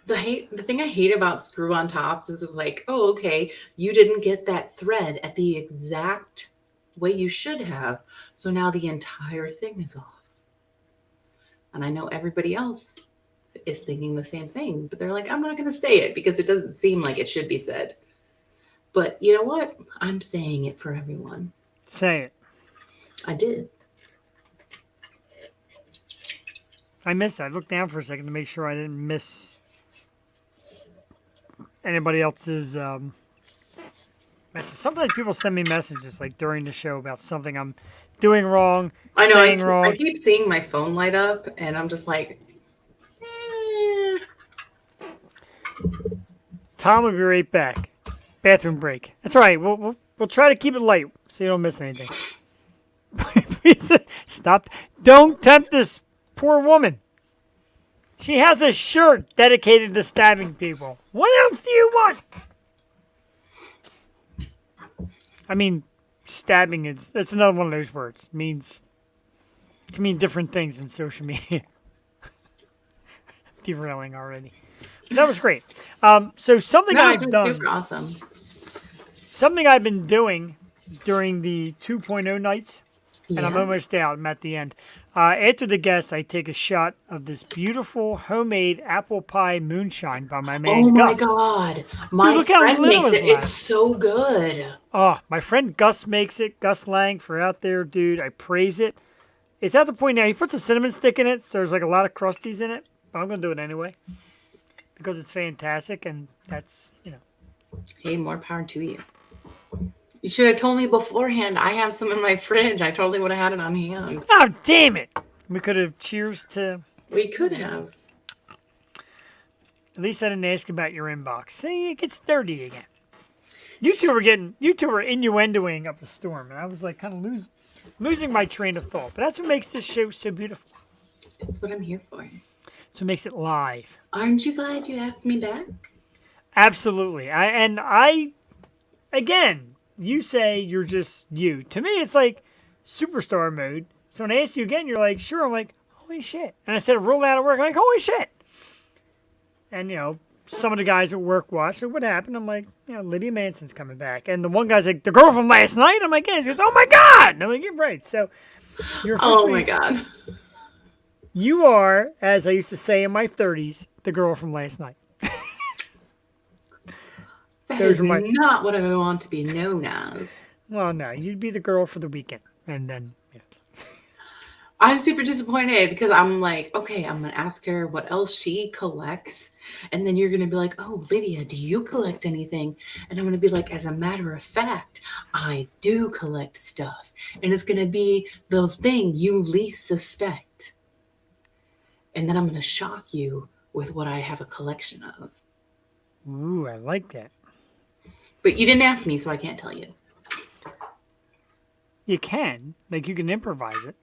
The thing I hate about screw-on tops is like, oh, okay, you didn't get that thread at the exact way you should have. So now the entire thing is off. And I know everybody else is thinking the same thing, but they're like, I'm not going to say it because it doesn't seem like it should be said. But you know what? I'm saying it for everyone. Say it. I did. I missed that. I looked down for a second to make sure I didn't miss anybody else's message. Sometimes people send me messages like during the show about something I'm doing wrong, I know. saying wrong. I keep seeing my phone light up, and I'm just like, eh. Tom will be right back. Bathroom break. That's all right. We'll try to keep it light so you don't miss anything. Stop. Don't tempt this poor woman. She has a shirt dedicated to stabbing people. What else do you want? I mean, stabbing that's another one of those words. It can mean different things in social media. Derailing already. But that was great. So something I've done. Super awesome. Something I've been doing during the 2.0 nights, and I'm almost out. I'm at the end. After the guests, I take a shot of this beautiful homemade apple pie moonshine by my man Gus. Oh my God. My friend makes it. It's so good. Oh, my friend Gus makes it. Gus Lang, for out there, dude. I praise it. It's at the point now, he puts a cinnamon stick in it, so there's like a lot of crusties in it. But I'm going to do it anyway. Because it's fantastic, and that's, Hey, more power to you. You should have told me beforehand. I have some in my fridge. I totally would have had it on hand. Oh, damn it. We could have cheers to... We could have. At least I didn't ask about your inbox. See, it gets dirty again. You two were innuendoing up a storm, and I was like kind of losing my train of thought. But that's what makes this show so beautiful. That's what I'm here for. That's what makes it live. Aren't you glad you asked me back? Absolutely. Again, you say you're just you. To me, it's like superstar mode. So when I ask you again, you're like, sure. I'm like, holy shit. And I said, roll out of work. I'm like, holy shit. And, some of the guys at work watched. So what happened? I'm like, Lydia Manson's coming back. And the one guy's like, the girl from last night? I'm like, yeah. He goes, oh my God. And I'm like, you're right. So you're oh my God. You are, as I used to say in my 30s, the girl from last night. That is not what I want to be known as. Well, no, you'd be the girl for the weekend, and then. Yeah. I'm super disappointed because I'm like, okay, I'm going to ask her what else she collects. And then you're going to be like, oh, Lydia, do you collect anything? And I'm going to be like, as a matter of fact, I do collect stuff. And it's going to be the thing you least suspect. And then I'm going to shock you with what I have a collection of. Ooh, I like that. But you didn't ask me, so I can't tell you. You can. Like, you can improvise it.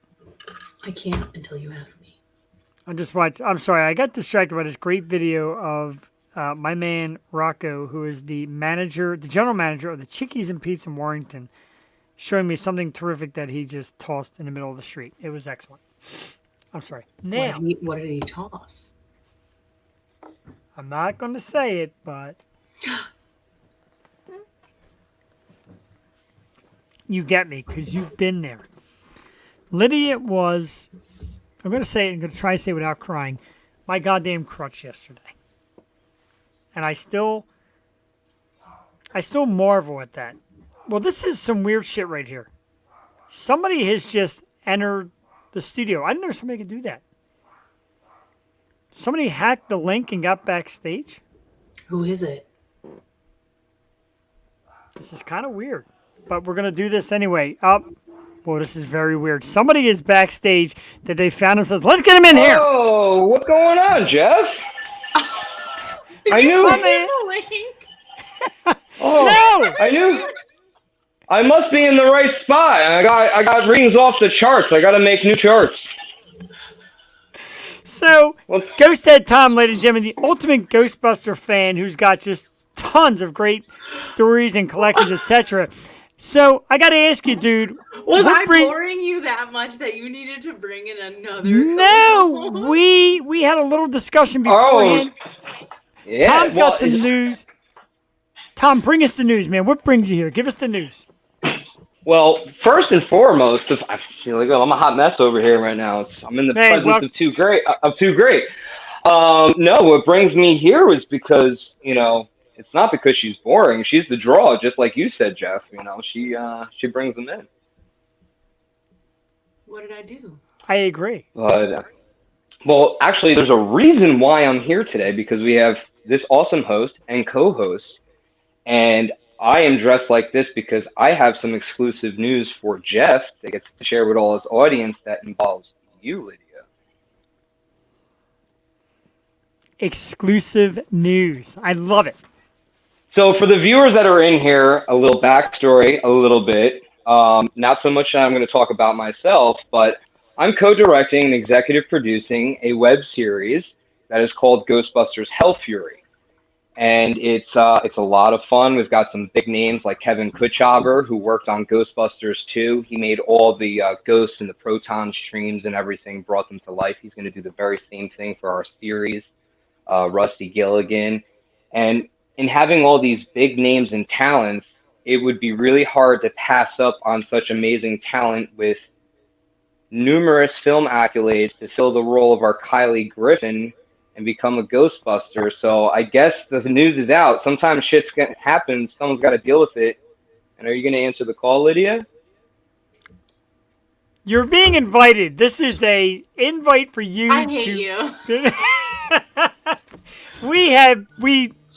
I can't until you ask me. I'm sorry, I got distracted by this great video of my man Rocco, who is the general manager of the Chickies and Pete's in Warrington, showing me something terrific that he just tossed in the middle of the street. It was excellent. I'm sorry. Now, what did he toss? I'm not going to say it, but you get me because you've been there. Lydia was, I'm going to say it, I'm going to try to say it without crying, my goddamn crutch yesterday. And I still marvel at that. Well, this is some weird shit right here. Somebody has just entered the studio. I didn't know somebody could do that. Somebody hacked the link and got backstage. Who is it? This is kind of weird. But we're going to do this anyway. Well, this is very weird. Somebody is backstage that they found themselves. Let's get him in here. Oh, what's going on, Jeff? Did I you knew. send me the link? Oh, No! I knew. I must be in the right spot. I got readings off the charts. I got to make new charts. So, Ghosthead Tom, ladies and gentlemen, the ultimate Ghostbuster fan who's got just tons of great stories and collections, etc. So, I got to ask you, dude. Was I boring you that much that you needed to bring in another? No, we had a little discussion beforehand. Yeah, Tom's got some news. Tom, bring us the news, man. What brings you here? Give us the news. Well, first and foremost, I feel like I'm a hot mess over here right now. I'm in the presence of too great. No, what brings me here is because, it's not because she's boring. She's the draw, just like you said, Jeff. She brings them in. What did I do? I agree. Well, actually, there's a reason why I'm here today, because we have this awesome host and co-host, and I am dressed like this because I have some exclusive news for Jeff that gets to share with all his audience that involves you, Lydia. Exclusive news. I love it. So for the viewers that are in here, a little backstory, a little bit. Not so much that I'm going to talk about myself, but I'm co-directing and executive producing a web series that is called Ghostbusters Hell Fury. And it's a lot of fun. We've got some big names like Kevin Kuchaber, who worked on Ghostbusters 2. He made all the ghosts and the proton streams and everything, brought them to life. He's going to do the very same thing for our series. Rusty Gilligan. And in having all these big names and talents, it would be really hard to pass up on such amazing talent with numerous film accolades to fill the role of our Kylie Griffin and become a Ghostbuster. So I guess the news is out. Sometimes shit happens. Someone's got to deal with it. And are you going to answer the call, Lydia? You're being invited. This is a invite for you. I hate you.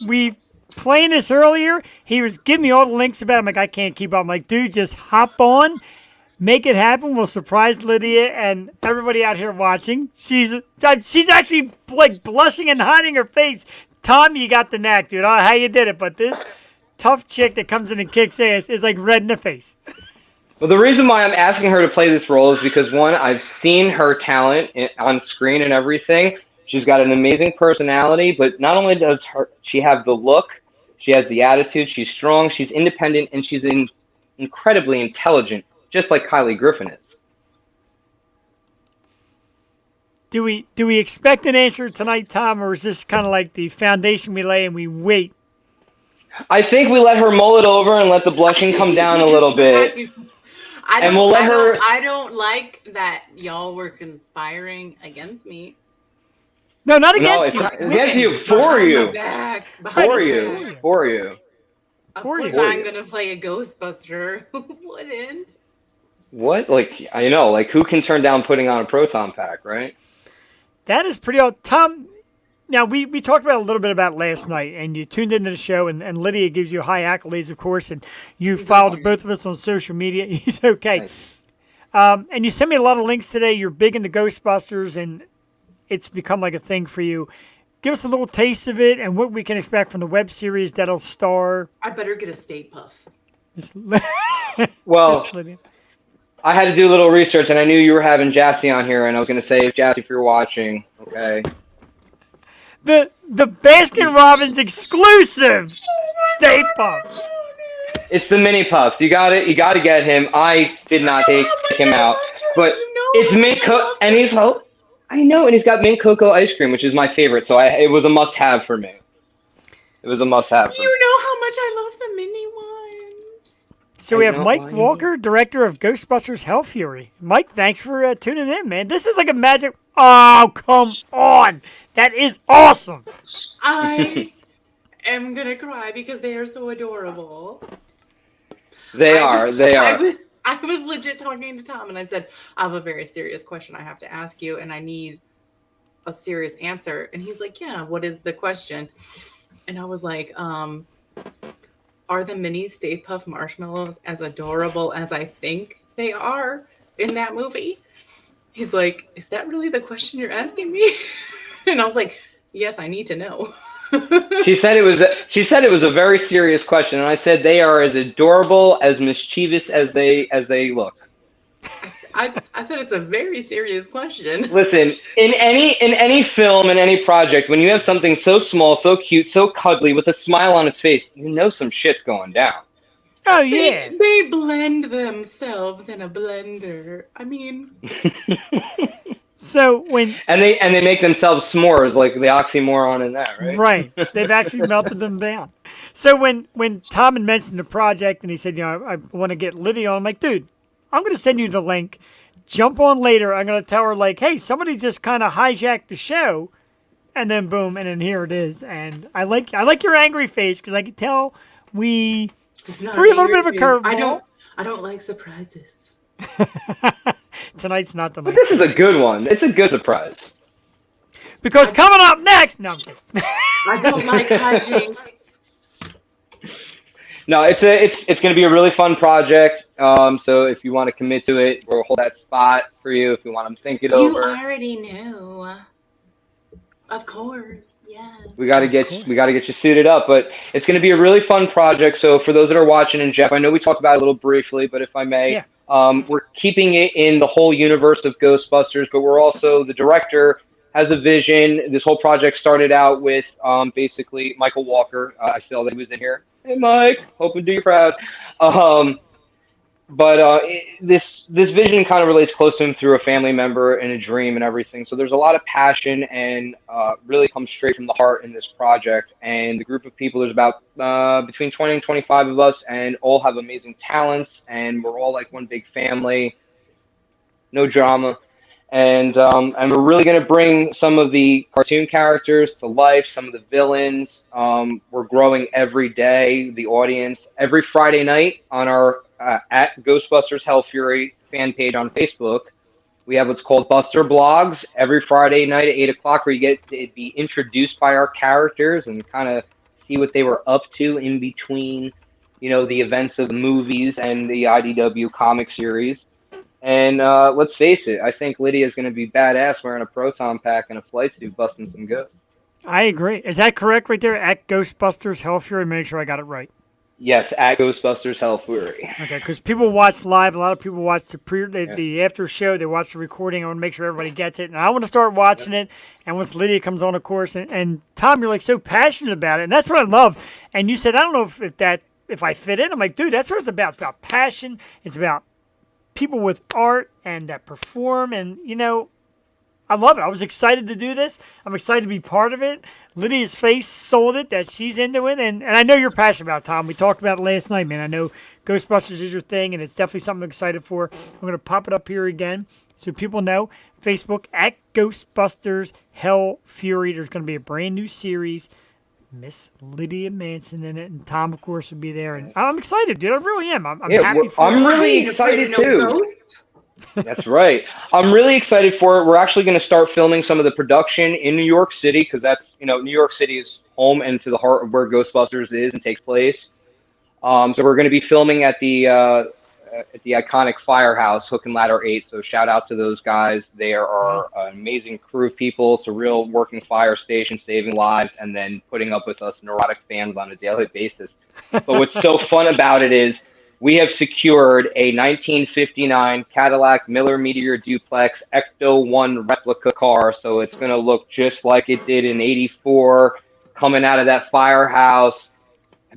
we playing this earlier. He was giving me all the links about it. I'm like, I can't keep up. I'm like, dude, just hop on. Make it happen. We'll surprise Lydia and everybody out here watching. She's actually like blushing and hiding her face. Tom, you got the knack, dude. I don't know how you did it, but this tough chick that comes in and kicks ass is like red in the face. Well, the reason why I'm asking her to play this role is because, one, I've seen her talent on screen and everything. She's got an amazing personality, but not only does she have the look, she has the attitude, she's strong, she's independent, and she's incredibly intelligent, just like Kylie Griffin is. Do we expect an answer tonight, Tom, or is this kind of like the foundation we lay and we wait? I think we let her mull it over and let the blushing come down a little bit. I don't like that y'all were conspiring against me. No, not against you. Against you, for you. For you. Of course I'm going to play a Ghostbuster. Who wouldn't? What? Like, I know, like, who can turn down putting on a proton pack, right? That is pretty old. Tom, now we talked about a little bit about last night, and you tuned into the show, and Lydia gives you high accolades, of course, and you followed okay. both of us on social media. He's okay. Nice. And you sent me a lot of links today. You're big into Ghostbusters, and it's become like a thing for you. Give us a little taste of it and what we can expect from the web series that'll star. I better get a Stay Puff. Well, Lydia. I had to do a little research, and I knew you were having Jassy on here, and I was going to say, Jassy, if you're watching, okay. The Baskin Robbins exclusive Stay Puft. It's the mini puffs. You got it. You got to get him. I did not take him out, but it's mint and he's I know, and he's got mint cocoa ice cream, which is my favorite. So it was a must-have for me. It was a must-have. You know how much I love the mini ones. So we have Mike Walker, director of Ghostbusters Hell Fury. Mike, thanks for tuning in, man. This is like a magic. Oh, come on. That is awesome. I am going to cry because they are so adorable. They are. I was legit talking to Tom, and I said, I have a very serious question I have to ask you, and I need a serious answer. And he's like, yeah, what is the question? And I was like, are the mini Stay Puft marshmallows as adorable as I think they are in that movie? He's like, is that really the question you're asking me? And I was like, yes, I need to know. She said it was a very serious question, and I said they are as adorable, as mischievous as they look. I said it's a very serious question. Listen, in any film, in any project, when you have something so small, so cute, so cuddly, with a smile on his face, you know some shit's going down. Oh yeah. They blend themselves in a blender. I mean. So when they make themselves s'mores, like the oxymoron in that, right? Right, they've actually melted them down. So when Tom had mentioned the project and he said, I want to get Lydia on, I'm like, dude, I'm going to send you the link. Jump on later. I'm going to tell her like, hey, somebody just kind of hijacked the show, and then boom, and then here it is. And I like your angry face because I can tell we threw a little bit of a curveball. I don't like surprises. Tonight's not the But night. this is a good one. It's a good surprise. Because coming up next, no, I'm kidding. I don't like hijinks. No, it's going to be a really fun project. So if you want to commit to it, we'll hold that spot for you. If you want to think it over, You already knew. Of course, yeah. we got to get you suited up. But it's going to be a really fun project. So for those that are watching, and Jeff, I know we talked about it a little briefly, but if I may, Yeah. We're keeping it in the whole universe of Ghostbusters, but we're also the director has a vision. This whole project started out with basically Michael Walker. I saw that he was in here. Hey, Mike, hoping to do you proud. But this vision kind of relates close to him through a family member and a dream and everything. So there's a lot of passion and really comes straight from the heart in this project. And the group of people, there's about between 20 and 25 of us, and all have amazing talents. And we're all like one big family, no drama. And we're really going to bring some of the cartoon characters to life, some of the villains. We're growing every day, the audience. Every Friday night on our at Ghostbusters Hell Fury fan page on Facebook, we have what's called Buster Blogs every Friday night at 8 o'clock, where you get to be introduced by our characters and kind of see what they were up to in between, the events of the movies and the IDW comic series. And let's face it, I think Lydia is going to be badass wearing a proton pack and a flight suit busting some ghosts. I agree. Is that correct right there? At Ghostbusters Hell Fury? Make sure I got it right. Yes, at Ghostbusters Hell Fury. Okay, because people watch live. A lot of people watch the after show. They watch the recording. I want to make sure everybody gets it. And I want to start watching it. And once Lydia comes on, of course. And Tom, you're like so passionate about it. And that's what I love. And you said, I don't know if I fit in. I'm like, dude, that's what it's about. It's about passion. It's about people with art and that perform. And, I love it. I was excited to do this. I'm excited to be part of it. Lydia's face sold it that she's into it. And I know you're passionate about it, Tom. We talked about it last night, man. I know Ghostbusters is your thing, and it's definitely something I'm excited for. I'm going to pop it up here again so people know. Facebook at Ghostbusters Hell Fury. There's going to be a brand new series Miss Lydia Manson in it, and Tom, of course, would be there. And I'm excited, dude. I really am. I'm Yeah, happy for I'm it. really excited too. That's right. I'm really excited for it. We're actually going to start filming some of the production in New York City because that's, New York City's home and to the heart of where Ghostbusters is and takes place. So we're going to be filming at the iconic Firehouse, Hook and Ladder 8. So shout out to those guys. They are an amazing crew of people. It's a real working fire station, saving lives, and then putting up with us neurotic fans on a daily basis. But what's so fun about it is we have secured a 1959 Cadillac Miller Meteor Duplex Ecto 1 replica car. So it's going to look just like it did in '84, coming out of that firehouse,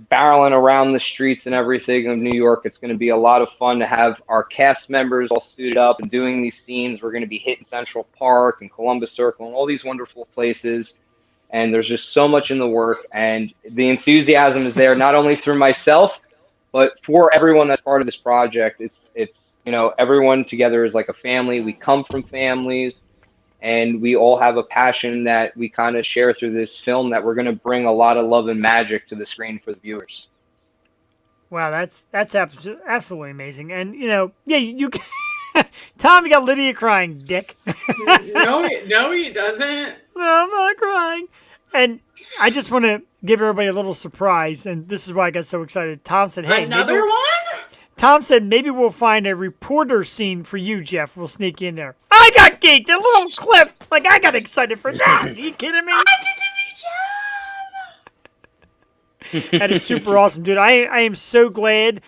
barreling around the streets and everything of New York. It's going to be a lot of fun to have our cast members all suited up and doing these scenes. We're going to be hitting Central Park and Columbus Circle and all these wonderful places. And there's just so much in the work. And the enthusiasm is there, not only through myself, but for everyone that's part of this project. It's everyone together is like a family. We come from families. And we all have a passion that we kind of share through this film that we're going to bring a lot of love and magic to the screen for the viewers. Wow, that's absolutely amazing. And, you Tom, you got Lydia crying, dick. No, he doesn't. No, I'm not crying. And I just want to give everybody a little surprise, and this is why I got so excited. Tom said, hey. Another one? Tom said, maybe we'll find a reporter scene for you, Jeff. We'll sneak in there. I got geeked. A little clip. Like, I got excited for that. Are you kidding me? I get to meet you. That is super awesome, dude. I am so glad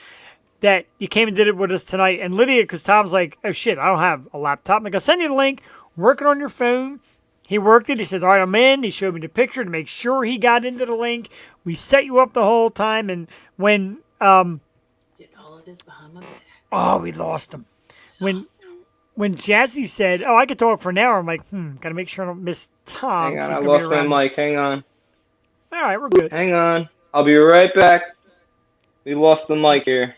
that you came and did it with us tonight. And Lydia, because Tom's like, oh, shit, I don't have a laptop. I'm like, I'll send you the link. Work it on your phone. He worked it. He says, all right, I'm in. He showed me the picture to make sure he got into the link. We set you up the whole time. And when... did all of this behind my back. Oh, we lost him. When Jassy said, oh, I could talk for an hour, I'm like, gotta make sure I don't miss Tom. Hang on, I lost my mic. Hang on. All right, we're good. Hang on. I'll be right back. We lost the mic here.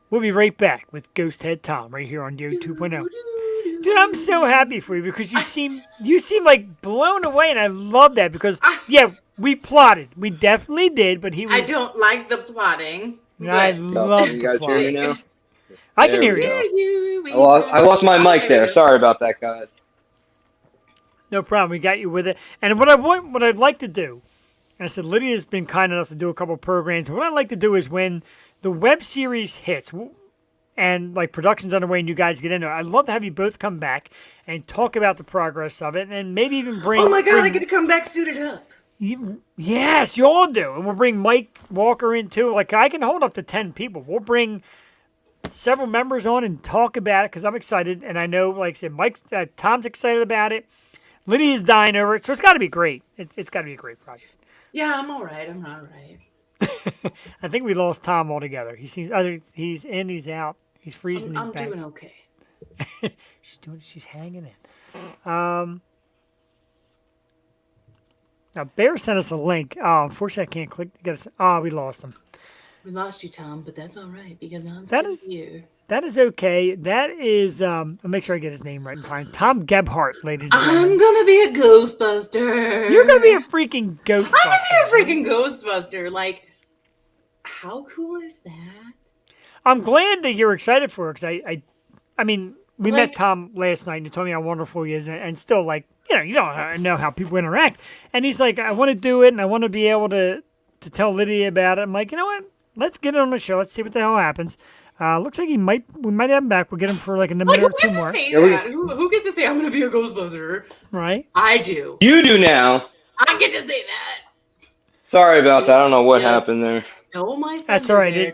We'll be right back with Ghost Head Tom right here on Yo 2.0. Dude, I'm so happy for you because you seem like blown away, and I love that because, we plotted. We definitely did, but he was... I don't like the plotting. I love you guys the hear me now? I can hear you. I lost my mic there. Sorry about that, guys. No problem. We got you with it. And what I'd like to do, and I said Lydia's been kind enough to do a couple programs. What I'd like to do is when the web series hits and like production's underway and you guys get into it, I'd love to have you both come back and talk about the progress of it and maybe even bring... Oh my God, I get to come back suited up. Yes, you all do. And we'll bring Mike Walker in too. Like, I can hold up to 10 people. We'll bring several members on and talk about it because I'm excited. And I know, like I said, Tom's excited about it. Lydia's dying over it. So it's got to be great. It's got to be a great project. Yeah, I'm all right. I'm all right. I think we lost Tom altogether. He's in, he's out. He's freezing. I'm doing okay. She's hanging in. Now, Bear sent us a link. Oh, unfortunately, I can't click. We lost him. We lost you, Tom, but that's all right because I'm still here. That is okay. That is, I'll make sure I get his name right and fine. Tom Gebhardt, ladies and gentlemen. I'm going to be a Ghostbuster. You're going to be a freaking Ghostbuster. I'm going to be a freaking Ghostbuster. Like, how cool is that? I'm glad that you're excited for it because I mean, we met Tom last night and he told me how wonderful he is and still, like, you don't know how people interact. And he's like, I want to do it and I want to be able to tell Lydia about it. I'm like, you know what? Let's get it on the show. Let's see what the hell happens. Looks like we might have him back. We'll get him for like a minute or two more. Who gets to say I'm going to be a Ghostbuster? Right? I do. You do now. I get to say that. Sorry about that. I don't know what happened there. Stole my thunder. That's all right. There,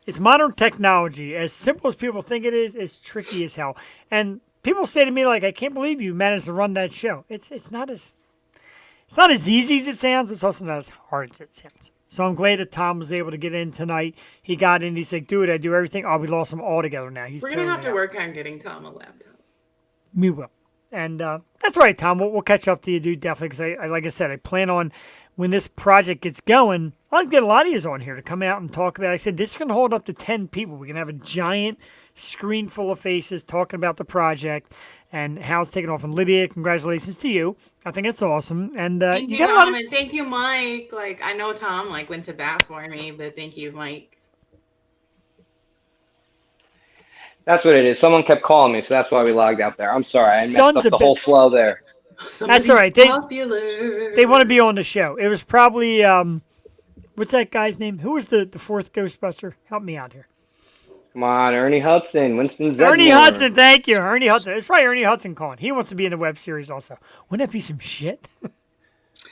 It's modern technology. As simple as people think it is, it's tricky as hell. And people say to me like, I can't believe you managed to run that show. It's not as easy as it sounds, but it's also not as hard as it sounds. So I'm glad that Tom was able to get in tonight. He got in. He's like, dude, I do everything. Oh, we lost him all together now. We're going to have to work on getting Tom a laptop. We will. And that's all right, Tom. We'll catch up to you, dude, definitely. Because, I like I said, I plan on when this project gets going, I'd like to get a lot of you on here to come out and talk about it. I said, this is going to hold up to 10 people. We can have a giant screen full of faces talking about the project. and how it's taken off. And Lydia, congratulations to you. I think it's awesome. And Thank you you, got a lot Tom, of. and thank you, Mike. Like, I know Tom like went to bat for me, but thank you, Mike. That's what it is. Someone kept calling me, so that's why we logged out there. I'm sorry, I messed Sons up of the whole flow there. That's all right. They Popular. want to be on the show. It was probably what's that guy's name? Who was the fourth Ghostbuster? Help me out here. Come on, Ernie Hudson, Winston Zedmore. Ernie Hudson, thank you. Ernie Hudson. It's probably Ernie Hudson calling. He wants to be in the web series also. Wouldn't that be some shit?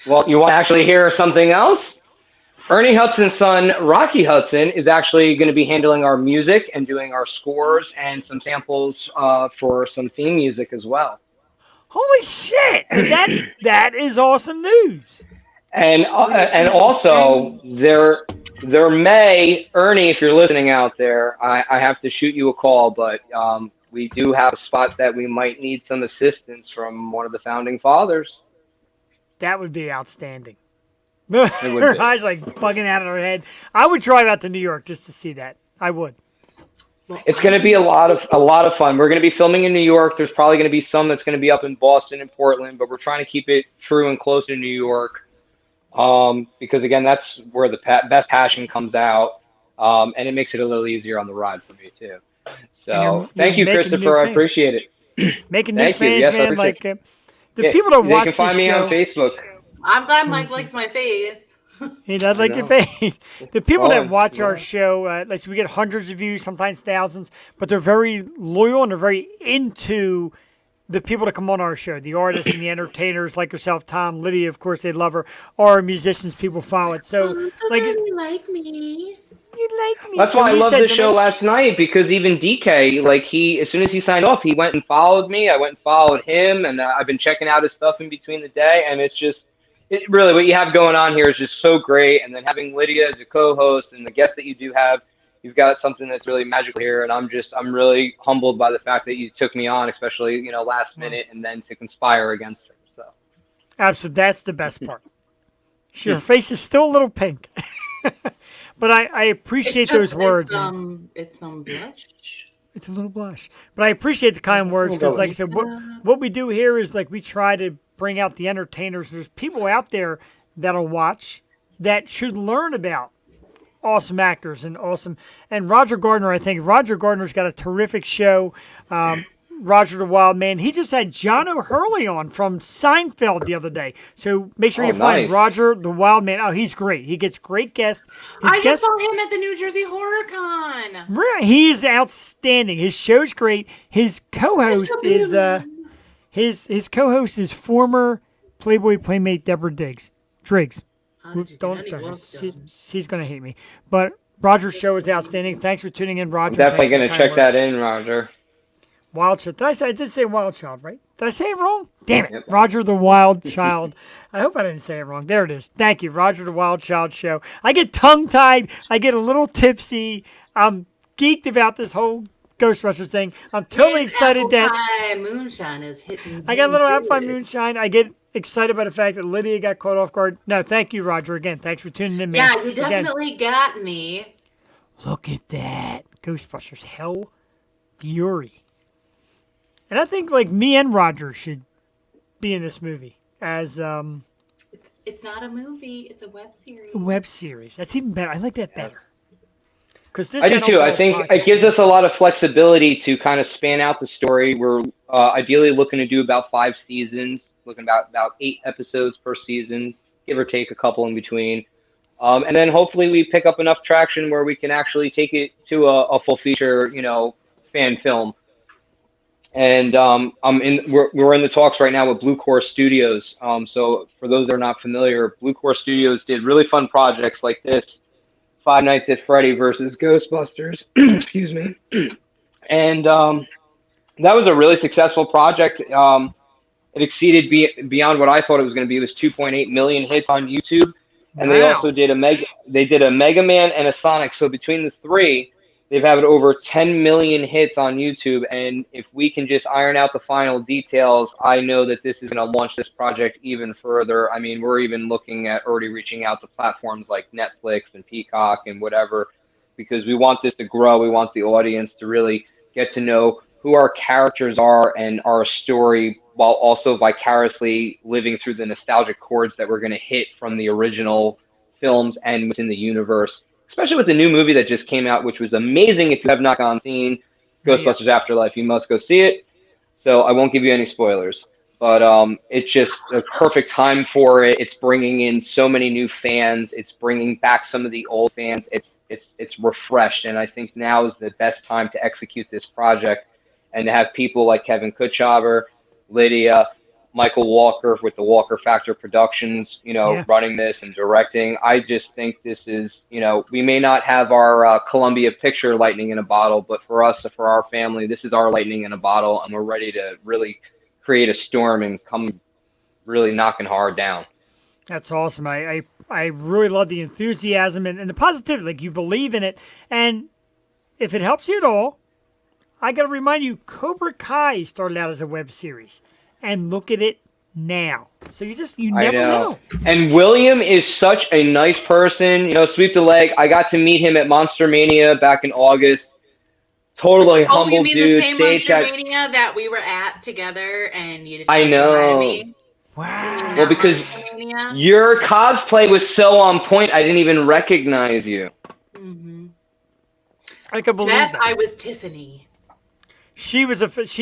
Well, you want to actually hear something else? Ernie Hudson's son, Rocky Hudson, is actually going to be handling our music and doing our scores and some samples for some theme music as well. Holy shit! That is awesome news. And also there may, Ernie, if you're listening out there, I have to shoot you a call, but we do have a spot that we might need some assistance from one of the founding fathers. That would be outstanding. It would Her be. eyes like bugging out of her head. I would drive out to New York just to see that. I would. It's going to be a lot of fun. We're going to be filming in New York. There's probably going to be some that's going to be up in Boston and Portland, but we're trying to keep it true and close to New York. Because again, that's where the best passion comes out, and it makes it a little easier on the ride for me too. So thank you, Christopher. I appreciate it. Making new fans, Yes, man. Like the yeah, people that watch they can find this me show, on Facebook. I'm glad Mike likes my face. He does like your face. The people that watch our show, like we get hundreds of views, sometimes thousands, but they're very loyal and they're very into the people that come on our show, the artists and the entertainers like yourself, Tom, Lydia, of course, they love her. Our musicians, people follow it. So, like, You like me. you like me. That's why I Somebody loved said the show last night, because even DK, like as soon as he signed off, he went and followed me. I went and followed him, and I've been checking out his stuff in between the day, and it's just, really what you have going on here is just so great. And then having Lydia as a co-host and the guests that you do have, you've got something that's really magical here, and I'm really humbled by the fact that you took me on, especially last minute, and then to conspire against her. So, absolutely, that's the best part. Her face is still a little pink, but I appreciate those words. It's some blush. It's a little blush, but I appreciate the kind words because, like I said, what we do here is like we try to bring out the entertainers. There's people out there that'll watch that should learn about awesome actors and Roger Gardner. I think Roger Gardner's got a terrific show. Roger the Wild Man. He just had John O'Hurley on from Seinfeld the other day. So make sure you find Roger the Wild Man. Oh, he's great. He gets great guests. I just saw him at the New Jersey Horror Con. Right. He is outstanding. His show's great. His co-host is his co-host is former Playboy Playmate Deborah Driggs. She's gonna hate me. But Roger's show is outstanding. Thanks for tuning in, Roger. I'm definitely gonna check that in, Roger. Wild Child. I did say Wild Child, right? Did I say it wrong? Damn it. Yep. Roger the Wild Child. I hope I didn't say it wrong. There it is. Thank you. Roger the Wild Child show. I get tongue-tied. I get a little tipsy. I'm geeked about this whole Ghostbusters thing. I'm totally excited that moonshine is hitting. I got a little Apple moonshine. I get excited by the fact that Lydia got caught off guard. No, thank you, Roger. Again, thanks for tuning in, man. Yeah, you definitely got me. Look at that. Ghostbusters. Hell Fury. And I think like me and Roger should be in this movie as It's not a movie; it's a web series. A web series. That's even better. I like that better. Because I do too. I think it gives us a lot of flexibility to kind of span out the story. We're ideally looking to do about 5 seasons, looking about 8 episodes per season, give or take a couple in between. And then hopefully we pick up enough traction where we can actually take it to a full feature, fan film. And we're in the talks right now with Blue Core Studios. So for those that are not familiar, Blue Core Studios did really fun projects like this, Five Nights at Freddy versus Ghostbusters. Excuse me. And that was a really successful project. It exceeded beyond what I thought it was going to be. It was 2.8 million hits on YouTube, and they also did a Mega Man and a Sonic. So between the three, they've had over 10 million hits on YouTube, and if we can just iron out the final details, I know that this is going to launch this project even further. I mean, we're even looking at already reaching out to platforms like Netflix and Peacock and whatever, because we want this to grow. We want the audience to really get to know who our characters are and our story, while also vicariously living through the nostalgic chords that we're going to hit from the original films and within the universe, especially with the new movie that just came out, which was amazing. If you have not gone seen Ghostbusters Afterlife, you must go see it. So I won't give you any spoilers, but it's just a perfect time for it. It's bringing in so many new fans. It's bringing back some of the old fans. It's refreshed, and I think now is the best time to execute this project, and to have people like Kevin Kutschaber, Lydia, Michael Walker with the Walker Factor Productions, running this and directing. I just think this is, we may not have our Columbia picture lightning in a bottle, but for us, for our family, this is our lightning in a bottle, and we're ready to really create a storm and come really knocking hard down. That's awesome. I really love the enthusiasm and the positivity. Like, you believe in it. And if it helps you at all, I got to remind you, Cobra Kai started out as a web series. And look at it now. So you never know. And William is such a nice person. Sweep the leg. I got to meet him at Monster Mania back in August. Totally humble dude. Oh, you mean the same Monster Mania that we were at together and you didn't I know. Me? Wow. Well, because your cosplay was so on point, I didn't even recognize you. Mm-hmm. I could believe that. I was Tiffany. She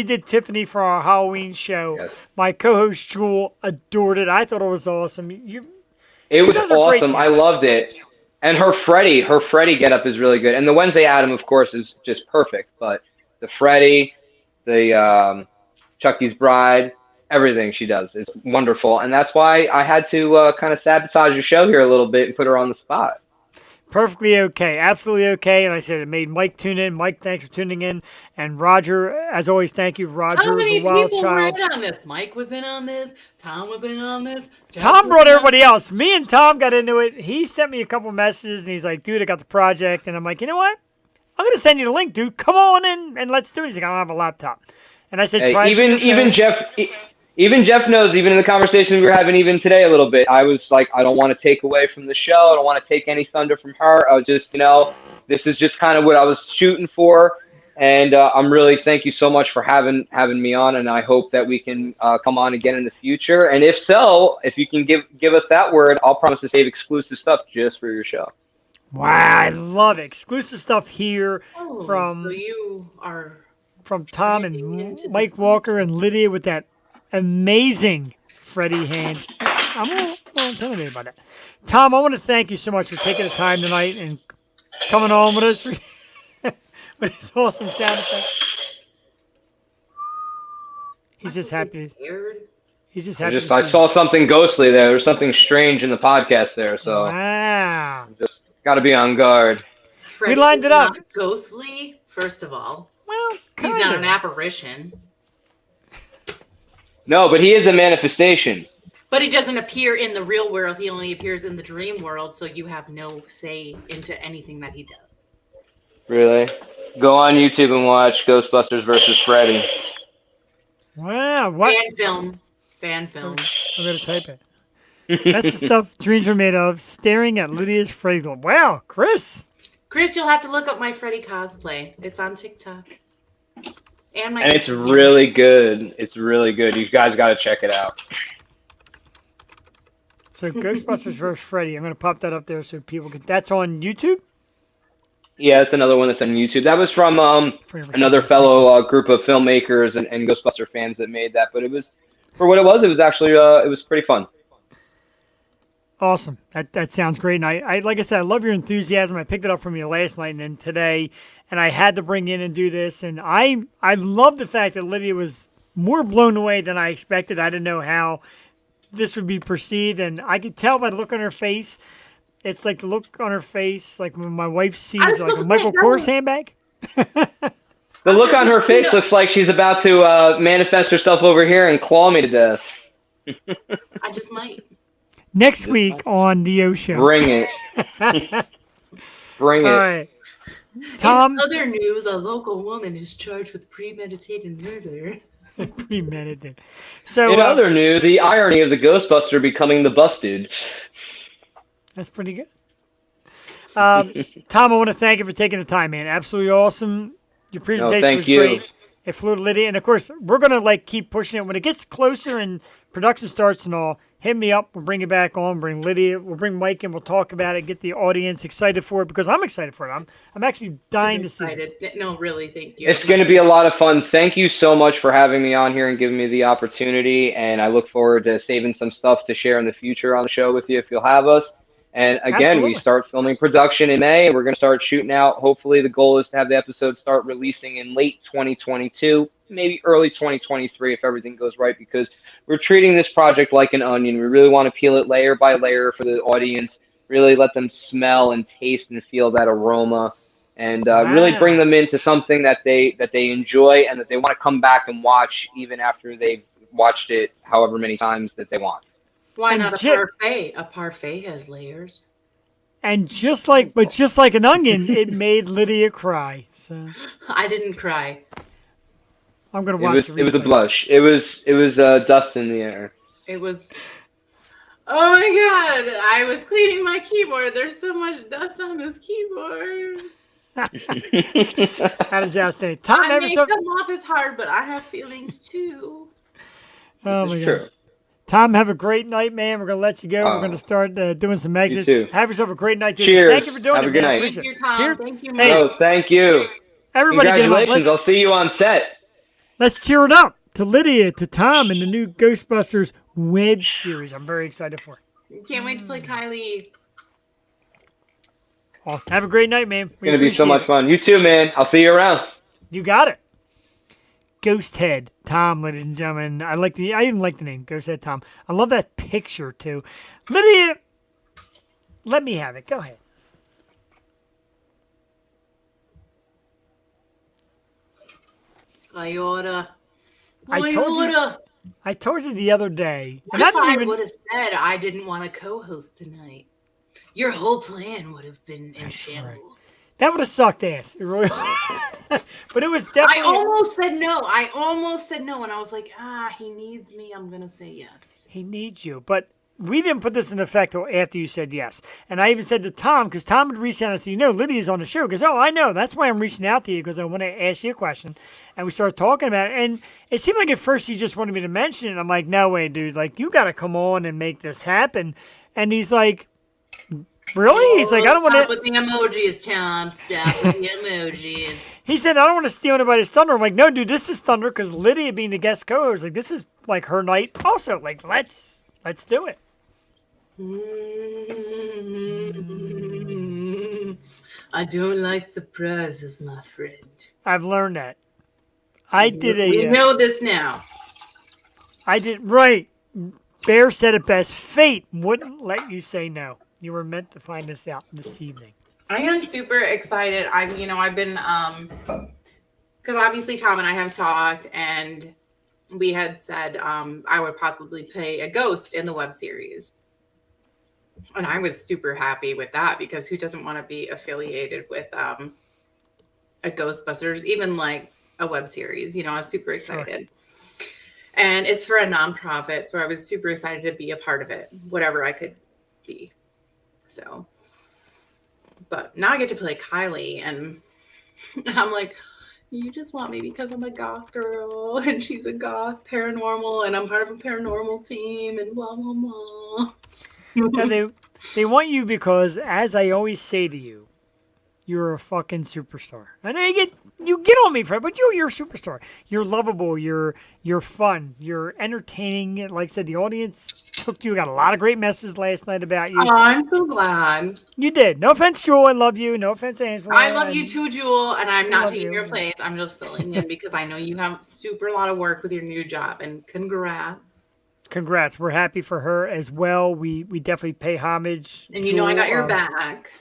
did Tiffany for our Halloween show. Yes. My co-host Jewel adored it. I thought it was awesome. It was awesome. I loved it. And her Freddy getup is really good. And the Wednesday Adam, of course, is just perfect. But the Freddy, the Chucky's Bride, everything she does is wonderful. And that's why I had to kind of sabotage your show here a little bit and put her on the spot. Perfectly okay. Absolutely okay. And I said it made Mike tune in. Mike, thanks for tuning in. And Roger, as always, thank you, Roger. How many the wild people child. were in on this? Mike was in on this. Tom was in on this. Tom brought everybody else. Me and Tom got into it. He sent me a couple messages, and he's like, dude, I got the project. And I'm like, you know what? I'm going to send you the link, dude. Come on in and let's do it. He's like, I don't have a laptop. And I said, hey, even Jeff... Even Jeff knows, even in the conversation we were having even today a little bit, I was like, I don't want to take away from the show. I don't want to take any thunder from her. I was just, this is just kind of what I was shooting for. And I'm really, thank you so much for having me on. And I hope that we can come on again in the future. And if so, if you can give us that word, I'll promise to save exclusive stuff just for your show. Wow, I love it. Exclusive stuff here so you are from Tom and Mike Walker and Lydia with that amazing Freddy hand. I'm not telling you about that. Tom, I want to thank you so much for taking the time tonight and coming on with us with his awesome sound effects. He's just happy. He's just happy. I saw something ghostly there. There's something strange in the podcast there, so wow. Just got to be on guard. Freddy we lined it up. Not ghostly, first of all. Well, he's not an apparition. No, but he is a manifestation. But he doesn't appear in the real world. He only appears in the dream world, so you have no say into anything that he does. Really? Go on YouTube and watch Ghostbusters versus Freddy. Wow, what? Fan film. I'm going to type it. That's the stuff dreams are made of. Staring at Lydia's Freddy. Wow, Chris, you'll have to look up my Freddy cosplay. It's on TikTok. And it's really good. It's really good. You guys got to check it out. So Ghostbusters vs. Freddy. I'm going to pop that up there so people can... That's on YouTube? Yeah, it's another one that's on YouTube. That was from another fellow group of filmmakers and Ghostbuster fans that made that. But it was, for what it was actually, it was pretty fun. Awesome. That sounds great. And I like I said, I love your enthusiasm. I picked it up from you last night and then today. And I had to bring in and do this. And I love the fact that Lydia was more blown away than I expected. I didn't know how this would be perceived. And I could tell by the look on her face. It's like the look on her face, like when my wife sees like a Michael Kors handbag. The look on her face looks like she's about to manifest herself over here and claw me to death. I just might. Next week on the O Show. Bring it. Bring it. All right. Tom. In other news, a local woman is charged with premeditated murder. Premeditated. So, in other news, the irony of the Ghostbuster becoming the busted. That's pretty good. Tom, I want to thank you for taking the time, man. Absolutely awesome. Your presentation was great. it flew to Lydia. And, of course, we're going to, like, keep pushing it. When it gets closer and production starts and all, hit me up. We'll bring it back on. Bring Lydia. We'll bring Mike in. We'll talk about it. Get the audience excited for it because I'm excited for it. I'm actually dying to see it. No, really, thank you. It's going to be a lot of fun. Thank you so much for having me on here and giving me the opportunity. And I look forward to saving some stuff to share in the future on the show with you if you'll have us. And again, we start filming production in May. We're going to start shooting out. Hopefully, the goal is to have the episodes start releasing in late 2022, maybe early 2023 if everything goes right, because we're treating this project like an onion. We really want to peel it layer by layer for the audience, really let them smell and taste and feel that aroma, and really bring them into something that they enjoy and that they want to come back and watch even after they've watched it however many times that they want. Why not a parfait? A parfait has layers. And just like an onion, it made Lydia cry. So I didn't cry. I'm gonna watch it. It was a blush. It was dust in the air. It was. Oh my god! I was cleaning my keyboard. There's so much dust on this keyboard. That is outstanding. Tom, I may come off as hard, but I have feelings too. Oh my god. Tom, have a great night, man. We're going to let you go. We're going to start doing some exits. Have yourself a great night. Cheers. Thank you for doing it. Have a good night. Thank you, Tom. Cheers. Thank you, hey. Oh, thank you. Everybody congratulations. I'll see you on set. Let's cheer it up to Lydia, to Tom, and the new Ghostbusters web series. I'm very excited for it. Can't wait to play Kylie. Awesome. Have a great night, man. It's going to be so much fun. You too, man. I'll see you around. You got it. Ghost Head Tom, ladies and gentlemen. I even like the name, Ghost Head Tom. I love that picture too. Lydia, let me have it. Go ahead. I told you the other day. What if I would have said I didn't want to co-host tonight? Your whole plan would have been in shambles. Right. That would have sucked ass. It really but it was definitely... I almost said no. And I was like, he needs me. I'm going to say yes. He needs you. But we didn't put this in effect until after you said yes. And I even said to Tom, because Tom had reached out and said, Lydia's on the show. Because, I know. That's why I'm reaching out to you, because I want to ask you a question. And we started talking about it. And it seemed like at first he just wanted me to mention it. I'm like, no way, dude. Like, you got to come on and make this happen. And he's like... Really? He's like, I don't want to. Stop with the emojis, Tom. Stop with the emojis. He said, I don't want to steal anybody's thunder. I'm like, no, dude, this is thunder because Lydia being the guest co-host, like, this is like her night also. Like, let's do it. I don't like surprises, my friend. I've learned that. We know this now. I did right. Bear said it best. Fate wouldn't let you say no. You were meant to find this out this evening. I am super excited. I've been, because obviously Tom and I have talked, and we had said I would possibly play a ghost in the web series. And I was super happy with that, because who doesn't want to be affiliated with a Ghostbusters, even like a web series? I was super excited. Sure. And it's for a nonprofit, so I was super excited to be a part of it, whatever I could be. So, but now I get to play Kylie, and I'm like, you just want me because I'm a goth girl, and she's a goth paranormal, and I'm part of a paranormal team, and blah, blah, blah. Yeah, they want you because, as I always say to you, you're a fucking superstar. I know you get on me for it, but you're a superstar. You're lovable. You're fun. You're entertaining. Like I said, the audience took you. Got a lot of great messages last night about you. Oh, I'm so glad. You did. No offense, Jewel. I love you. No offense, Angela. I love you too, Jewel. And I'm not taking your place. I'm just filling in because I know you have super lot of work with your new job. And congrats. Congrats. We're happy for her as well. We definitely pay homage. And I got your back.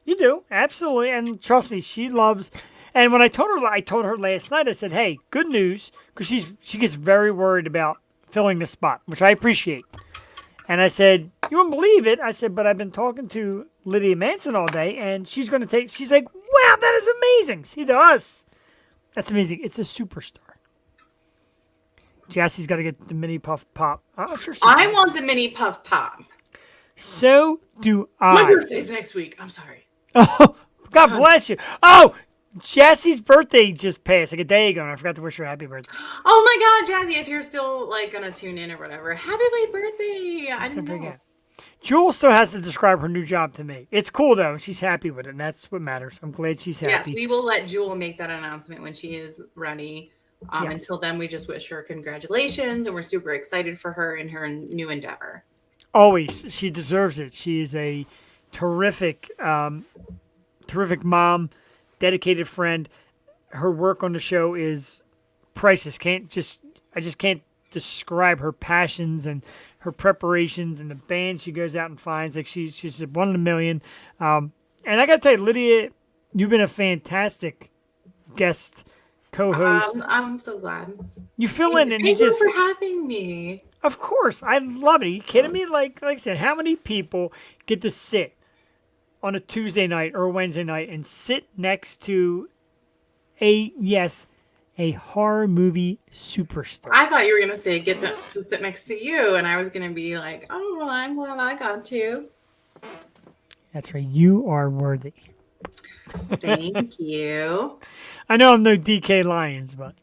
You do, absolutely, and trust me, she loves. And when I told her last night, I said, "Hey, good news," because she gets very worried about filling the spot, which I appreciate. And I said, "You won't believe it." I said, "But I've been talking to Lydia Manson all day, and she's going to take." She's like, "Wow, that is amazing." See, to us, that's amazing. It's a superstar. Jassy's got to get the mini puff pop. Oh, sure. I want the mini puff pop. So do I. My birthday's next week. I'm sorry. Oh, God bless you. Oh, Jassy's birthday just passed like a day ago, and I forgot to wish her happy birthday. Oh my God, Jassy, if you're still like gonna tune in or whatever, happy late birthday! I didn't know. Jewel still has to describe her new job to me. It's cool though. She's happy with it, and that's what matters. I'm glad she's happy. Yes, we will let Jewel make that announcement when she is ready. Until then, we just wish her congratulations, and we're super excited for her in her new endeavor. Always, she deserves it. She is a terrific, terrific mom, dedicated friend. Her work on the show is priceless. I just can't describe her passions and her preparations and the band she goes out and finds. Like she's one in a million. And I got to tell you, Lydia, you've been a fantastic guest co-host. I'm so glad. You fill in and Thank you for having me. Of course, I love it. Are you kidding me? Like I said, how many people get to sit on a Tuesday night or a Wednesday night and sit next to a horror movie superstar? I thought you were gonna say get to sit next to you, and I was gonna be like, oh, well, I'm glad I got to. That's right. You are worthy. Thank you. I know I'm no DK Lyons, but.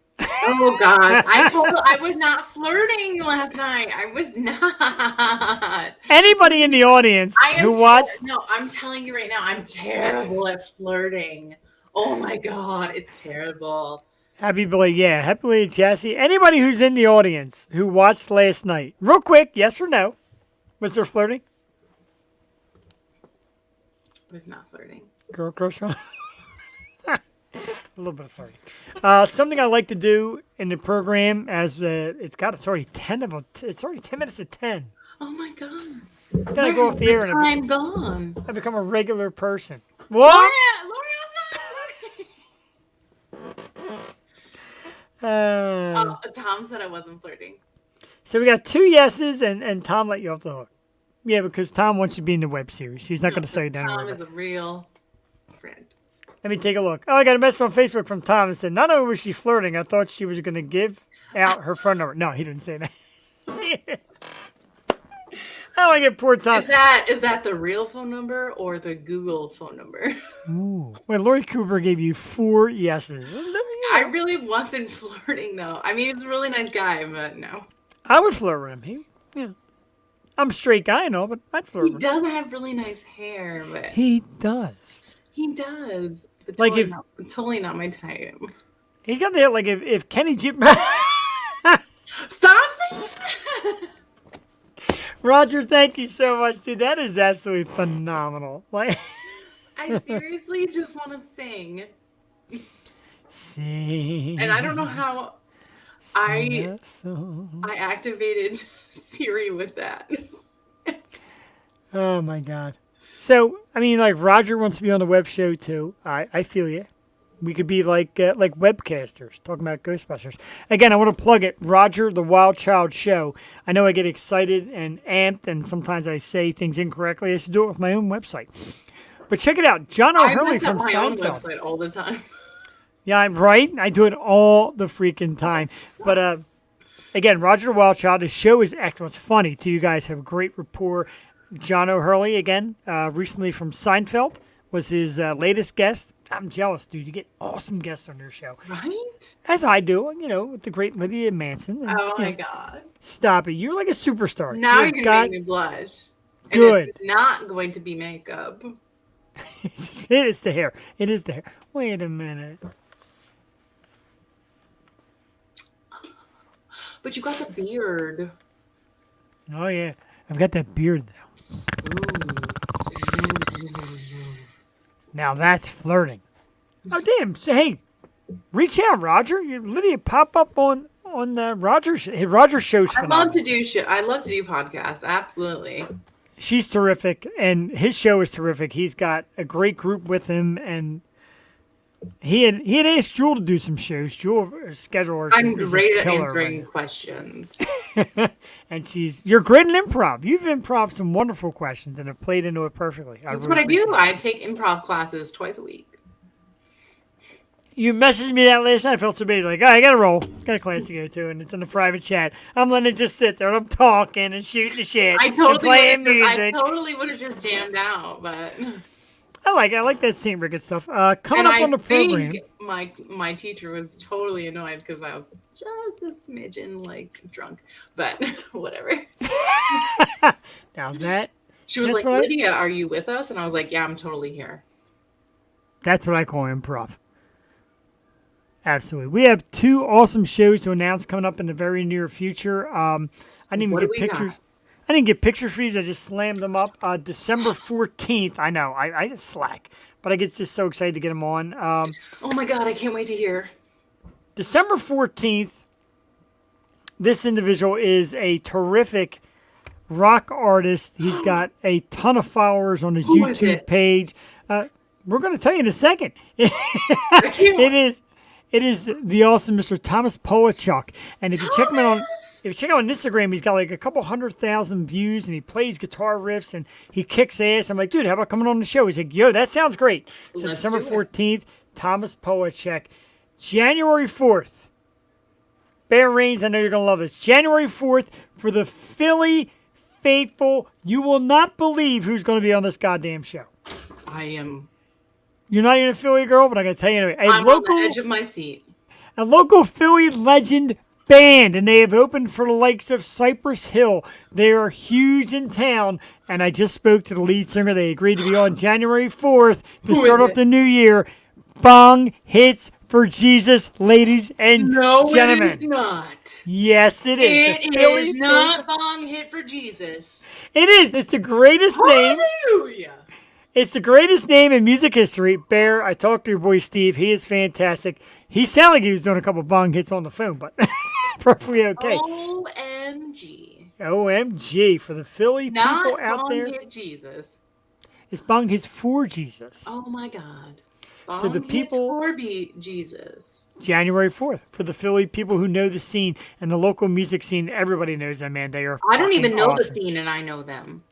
Oh gosh, I was not flirting last night. I was not. Anybody in the audience who watched? No, I'm telling you right now, I'm terrible at flirting. Oh my God, it's terrible. Happy belated Jassy. Anybody who's in the audience who watched last night, real quick, yes or no, was there flirting? I was not flirting. Girl crush on? A little bit of flirting. Something I like to do in the program, as it's already 10 of them. It's already 10 minutes to 10. Oh my God! Then I go off the air and I'm gone. I become a regular person. What? Tom said I wasn't flirting. So we got 2 yeses, and Tom let you off the hook. Yeah, because Tom wants you to be in the web series. He's not going to say that. Tom is a real friend. Let me take a look. Oh, I got a message on Facebook from Tom and said, not only was she flirting, I thought she was going to give out her phone number. No, he didn't say that. I like it, poor Tom. Is that the real phone number or the Google phone number? Ooh. Well, Lori Cooper gave you 4 yeses. I really wasn't flirting, though. I mean, he's a really nice guy, but no. I would flirt with him. I'm a straight guy and all, but I'd flirt with him. He does have really nice hair, but... He does. He does. But like totally not my type. He's got the hair, like if Kenny G... Stop saying that! Roger, thank you so much, dude. That is absolutely phenomenal. Like, I seriously just want to sing. Sing. And I don't know how I activated Siri with that. Oh my God. So, I mean, like Roger wants to be on the web show too. I feel you. We could be like webcasters talking about Ghostbusters. Again, I want to plug it. Roger, the Wild Child Show. I know I get excited and amped, and sometimes I say things incorrectly. I should do it with my own website. But check it out. John O'Hurley from Seinfeld. I mess up my own website all the time. Yeah, I'm right. I do it all the freaking time. But again, Roger the Wild Child. His show is excellent. It's funny too. You guys have a great rapport. John O'Hurley again, recently from Seinfeld, was his latest guest. I'm jealous, dude. You get awesome guests on your show, right? As I do, with the great Lydia Manson. And, oh my God! Stop it! You're like a superstar. Now you're gonna make me blush. Good. And it's not going to be makeup. It is the hair. It is the hair. Wait a minute. But you got the beard. Oh, yeah. I've got that beard, though. Now that's flirting. Oh, damn. So, hey, reach out, Roger. Lydia, pop up on Roger's show's phenomenal. I love to do podcasts. Absolutely. She's terrific, and his show is terrific. He's got a great group with him, and he had asked Jewel to do some shows. Jewel schedule. I'm great at answering questions. And you're great at improv. You've improv some wonderful questions and have played into it perfectly. That's what I do. I take improv classes twice a week. You messaged me that last night. I felt so bad. Like, I got to roll. Got a class to go to, and it's in a private chat. I'm letting it just sit there, and I'm talking and shooting the shit and playing music. I totally would have just jammed out, but... I like that St. Ricketts stuff. Coming up on the program. My teacher was totally annoyed because I was just a smidgen like drunk, but whatever. Now that She was like, Lydia, are you with us? And I was like, yeah, I'm totally here. That's what I call improv. Absolutely. We have 2 awesome shows to announce coming up in the very near future. I didn't even get pictures. I didn't get pictures for these. I just slammed them up. December 14th. I know. I get slack. But I get just so excited to get them on. Oh my God. I can't wait to hear. December 14th. This individual is a terrific rock artist. He's got a ton of followers on his YouTube page. We're going to tell you in a second. It is the awesome Mr. Thomas Polachuk. And if you check him out on Instagram, he's got like a couple 100,000 views, and he plays guitar riffs and he kicks ass. I'm like, dude, how about coming on the show? He's like, yo, that sounds great. So December 14th, Thomas Polachuk. January 4th, Bear Rains, I know you're going to love this. January 4th, for the Philly faithful, you will not believe who's going to be on this goddamn show. I am. You're not even a Philly girl, but I got to tell you anyway. I'm on the edge of my seat. A local Philly legend band, and they have opened for the likes of Cypress Hill. They are huge in town, and I just spoke to the lead singer. They agreed to be on January 4th to start off the new year. Bong Hits for Jesus, ladies and gentlemen. No, it is not. Yes, it is. It is not Bong Hit for Jesus. It is. It's the greatest name. Hallelujah. It's the greatest name in music history. Bear, I talked to your boy Steve. He is fantastic. He sounded like he was doing a couple bong hits on the phone, but perfectly okay. OMG. OMG for the Philly people out there. Not Bong Hit Jesus. It's bong hits for Jesus. Oh my God. So the people for Jesus. January 4th for the Philly people who know the scene and the local music scene. Everybody knows them, man. They are. I don't even know awesome. the scene, and I know them.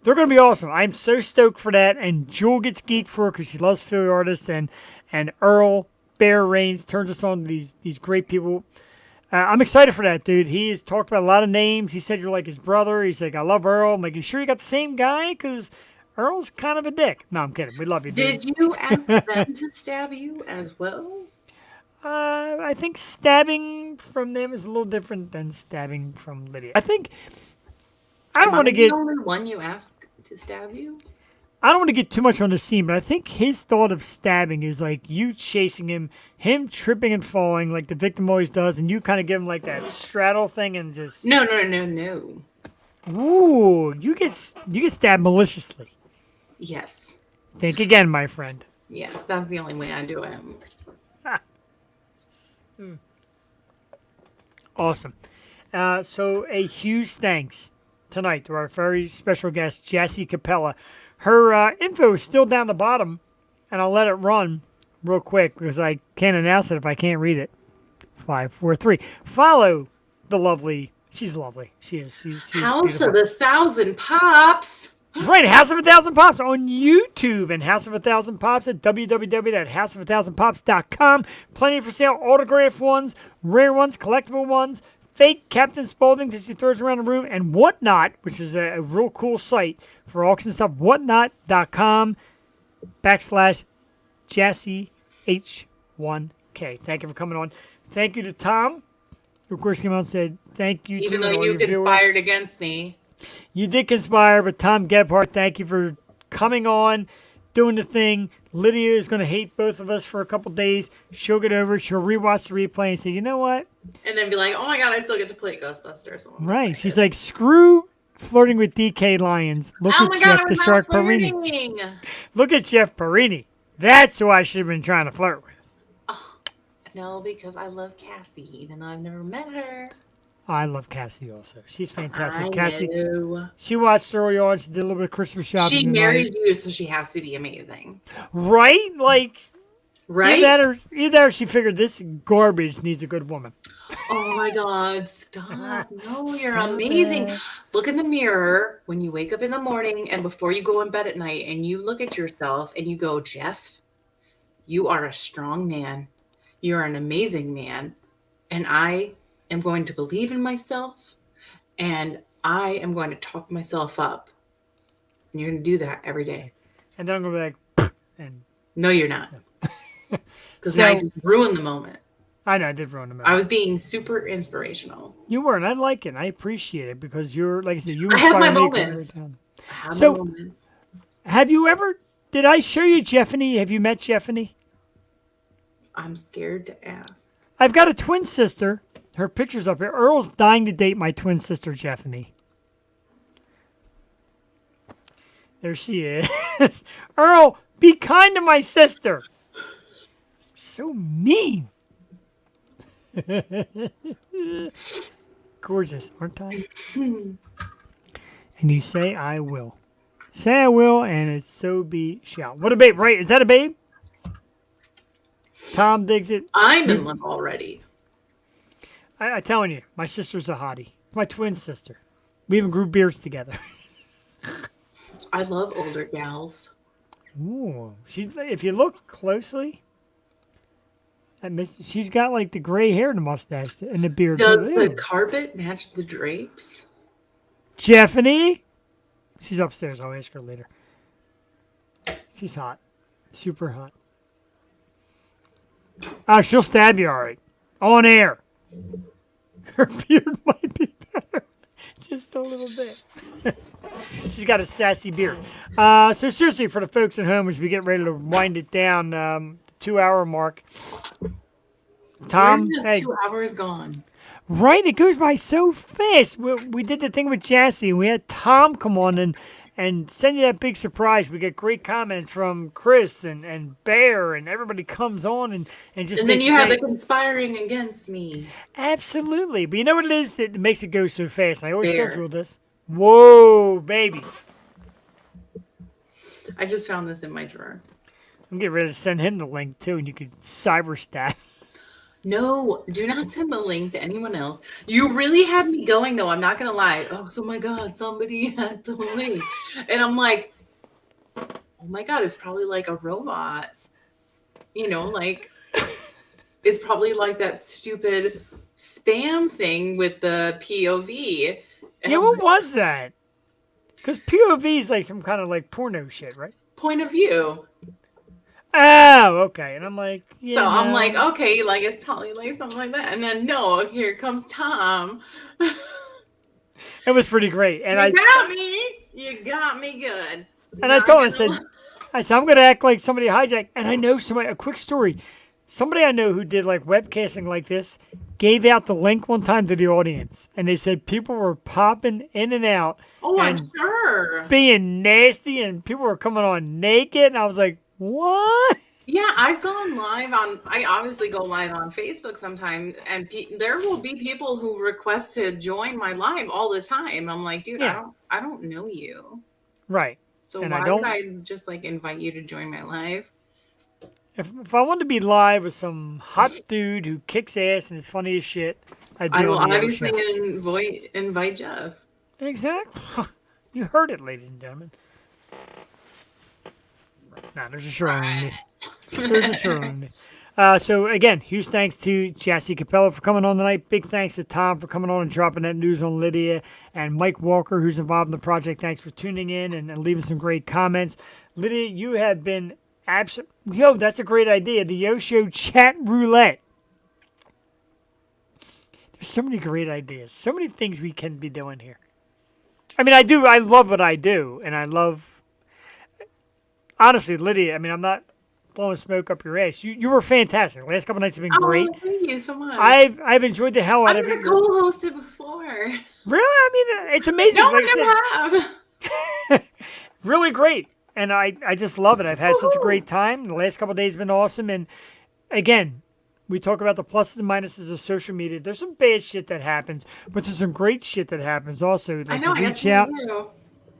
They're going to be awesome. I'm so stoked for that. And Jewel gets geeked for it because she loves Philly artists. And Earl Bear Rains turns us on to these great people. I'm excited for that, dude. He has talked about a lot of names. He said you're like his brother. He's like, I love Earl. I'm like, you sure you got the same guy? Because Earl's kind of a dick. No, I'm kidding. We love you, dude. Did you ask them to stab you as well? I think stabbing from them is a little different than stabbing from Lydia. I think I don't want to get the only one you asked to stab you. I don't want to get too much on the scene, but I think his thought of stabbing is like you chasing him tripping and falling like the victim always does, and you kind of give him like that straddle thing and just no. Ooh, you get stabbed maliciously. Yes. Think again, my friend. Yes, that's the only way I do it. Awesome. So a huge thanks tonight to our very special guest, Jassy Cappella. Her info is still down the bottom, and I'll let it run real quick because I can't announce it if I can't read it. 5, 4, 3. Follow the lovely. She's lovely. She is. She's House beautiful. of 1,000 Pops. Right, House of 1,000 Pops on YouTube and House of 1,000 Pops at www.houseof1000pops.com. Plenty for sale, autographed ones, rare ones, collectible ones, fake Captain Spauldings as he throws around the room, and Whatnot, which is a real cool site for auction stuff, whatnot.com/JassyH1K. Thank you for coming on. Thank you to Tom, who of course came on and said thank you Even to though all you your conspired viewers. against me. You did conspire, but Tom Gebhardt, thank you for coming on, doing the thing. Lydia is going to hate both of us for a couple days. She'll get over it. She'll rewatch the replay and say, you know what? And then be like, oh my God, I still get to play Ghostbusters. Right. She's like, screw flirting with DK Lions. Look at Jeff the Shark Perini. Look at Jeff Perini. That's who I should have been trying to flirt with. Oh, no, because I love Cassie, even though I've never met her. I love Cassie also. She's fantastic. I Cassie, know. she watched early on. She did a little bit of Christmas shopping. She tonight. married you, so she has to be amazing. Right? Like, right? Either that or she figured this garbage needs a good woman. Oh my God, stop. No, you're amazing. Look in the mirror when you wake up in the morning and before you go in bed at night and you look at yourself and you go, Jeff, you are a strong man. You're an amazing man. And I am going to believe in myself and I am going to talk myself up. And you're going to do that every day. And then I'm going to be like, And no, you're not. Because now I just ruined the moment. I know I did ruin the moment. I was being super inspirational. You were, and I like it. And I appreciate it because you're, like I said, you I have my inspire me. moments. I have my moments. Have you ever? Did I show you Jeffany? Have you met Jeffany? I'm scared to ask. I've got a twin sister. Her picture's up here. Earl's dying to date my twin sister, Jeffany. There she is. Earl, be kind to my sister. So mean. Gorgeous, aren't I? And you say I will. Say I will, and it so be shall. What a babe, right? Is that a babe? Tom digs it. I'm in love already. I'm telling you, my sister's a hottie. My twin sister. We even grew beards together. I love older gals. Ooh, if you look closely, she's got like the gray hair and the mustache and the beard. Does the carpet match the drapes? Jeffany? She's upstairs. I'll ask her later. She's hot. Super hot. She'll stab you all right. On air. Her beard might be better. Just a little bit. She's got a sassy beard. So seriously, for the folks at home, as we get ready to wind it down, the 2-hour mark. Tom, where has 2 hours gone? Right, it goes by so fast. We did the thing with Jassy, and we had Tom come on and send you that big surprise. We get great comments from Chris and Bear, and everybody comes on and just. And then you have the conspiring against me. Absolutely, but you know what it is that makes it go so fast. I always tell you this. Whoa, baby! I just found this in my drawer. I'm getting ready to send him the link too, and you could cyber stat. No, do not send the link to anyone else. You really had me going, though. I'm not going to lie. Oh, my God, somebody had the link. And I'm like, oh, my God, it's probably like a robot. You know, like, it's probably like that stupid spam thing with the POV. And yeah, what was that? Because POV is like some kind of like porno shit, right? Point of view. Oh, okay. And I'm like, yeah. So I'm like, okay, like it's probably like something like that. And then no, here comes Tom. It was pretty great. And You got me good. And I told him, I said, I'm going to act like somebody hijacked. And I know a quick story. Somebody I know who did like webcasting like this gave out the link one time to the audience. And they said people were popping in and out. Oh, I'm sure. Being nasty, and people were coming on naked. And I was like, what? Yeah, I've gone live I obviously go live on Facebook sometimes, and there will be people who request to join my live all the time. I'm like, dude, I don't know you. Right. So and why would I just like invite you to join my live? If I wanted to be live with some hot dude who kicks ass and is funny as shit, I will obviously invite Jeff. Exactly. You heard it, ladies and gentlemen. Nah, there's a shirt underneath. There's a shirt underneath. So, again, huge thanks to Jassy Cappella for coming on tonight. Big thanks to Tom for coming on and dropping that news on Lydia. And Mike Walker, who's involved in the project, thanks for tuning in and leaving some great comments. Lydia, you have been absolute. Yo, that's a great idea. The Yo Show chat roulette. There's so many great ideas. So many things we can be doing here. I mean, I love what I do. And I love... Honestly, Lydia, I mean, I'm not blowing smoke up your ass. You were fantastic. The last couple nights have been great. Thank you so much. I've enjoyed the hell out of it. I've co-hosted before. Really? I mean, it's amazing. No, I never have. Really great. And I just love it. I've had such a great time. The last couple of days have been awesome. And again, we talk about the pluses and minuses of social media. There's some bad shit that happens, but there's some great shit that happens also. Like I know. Reach out.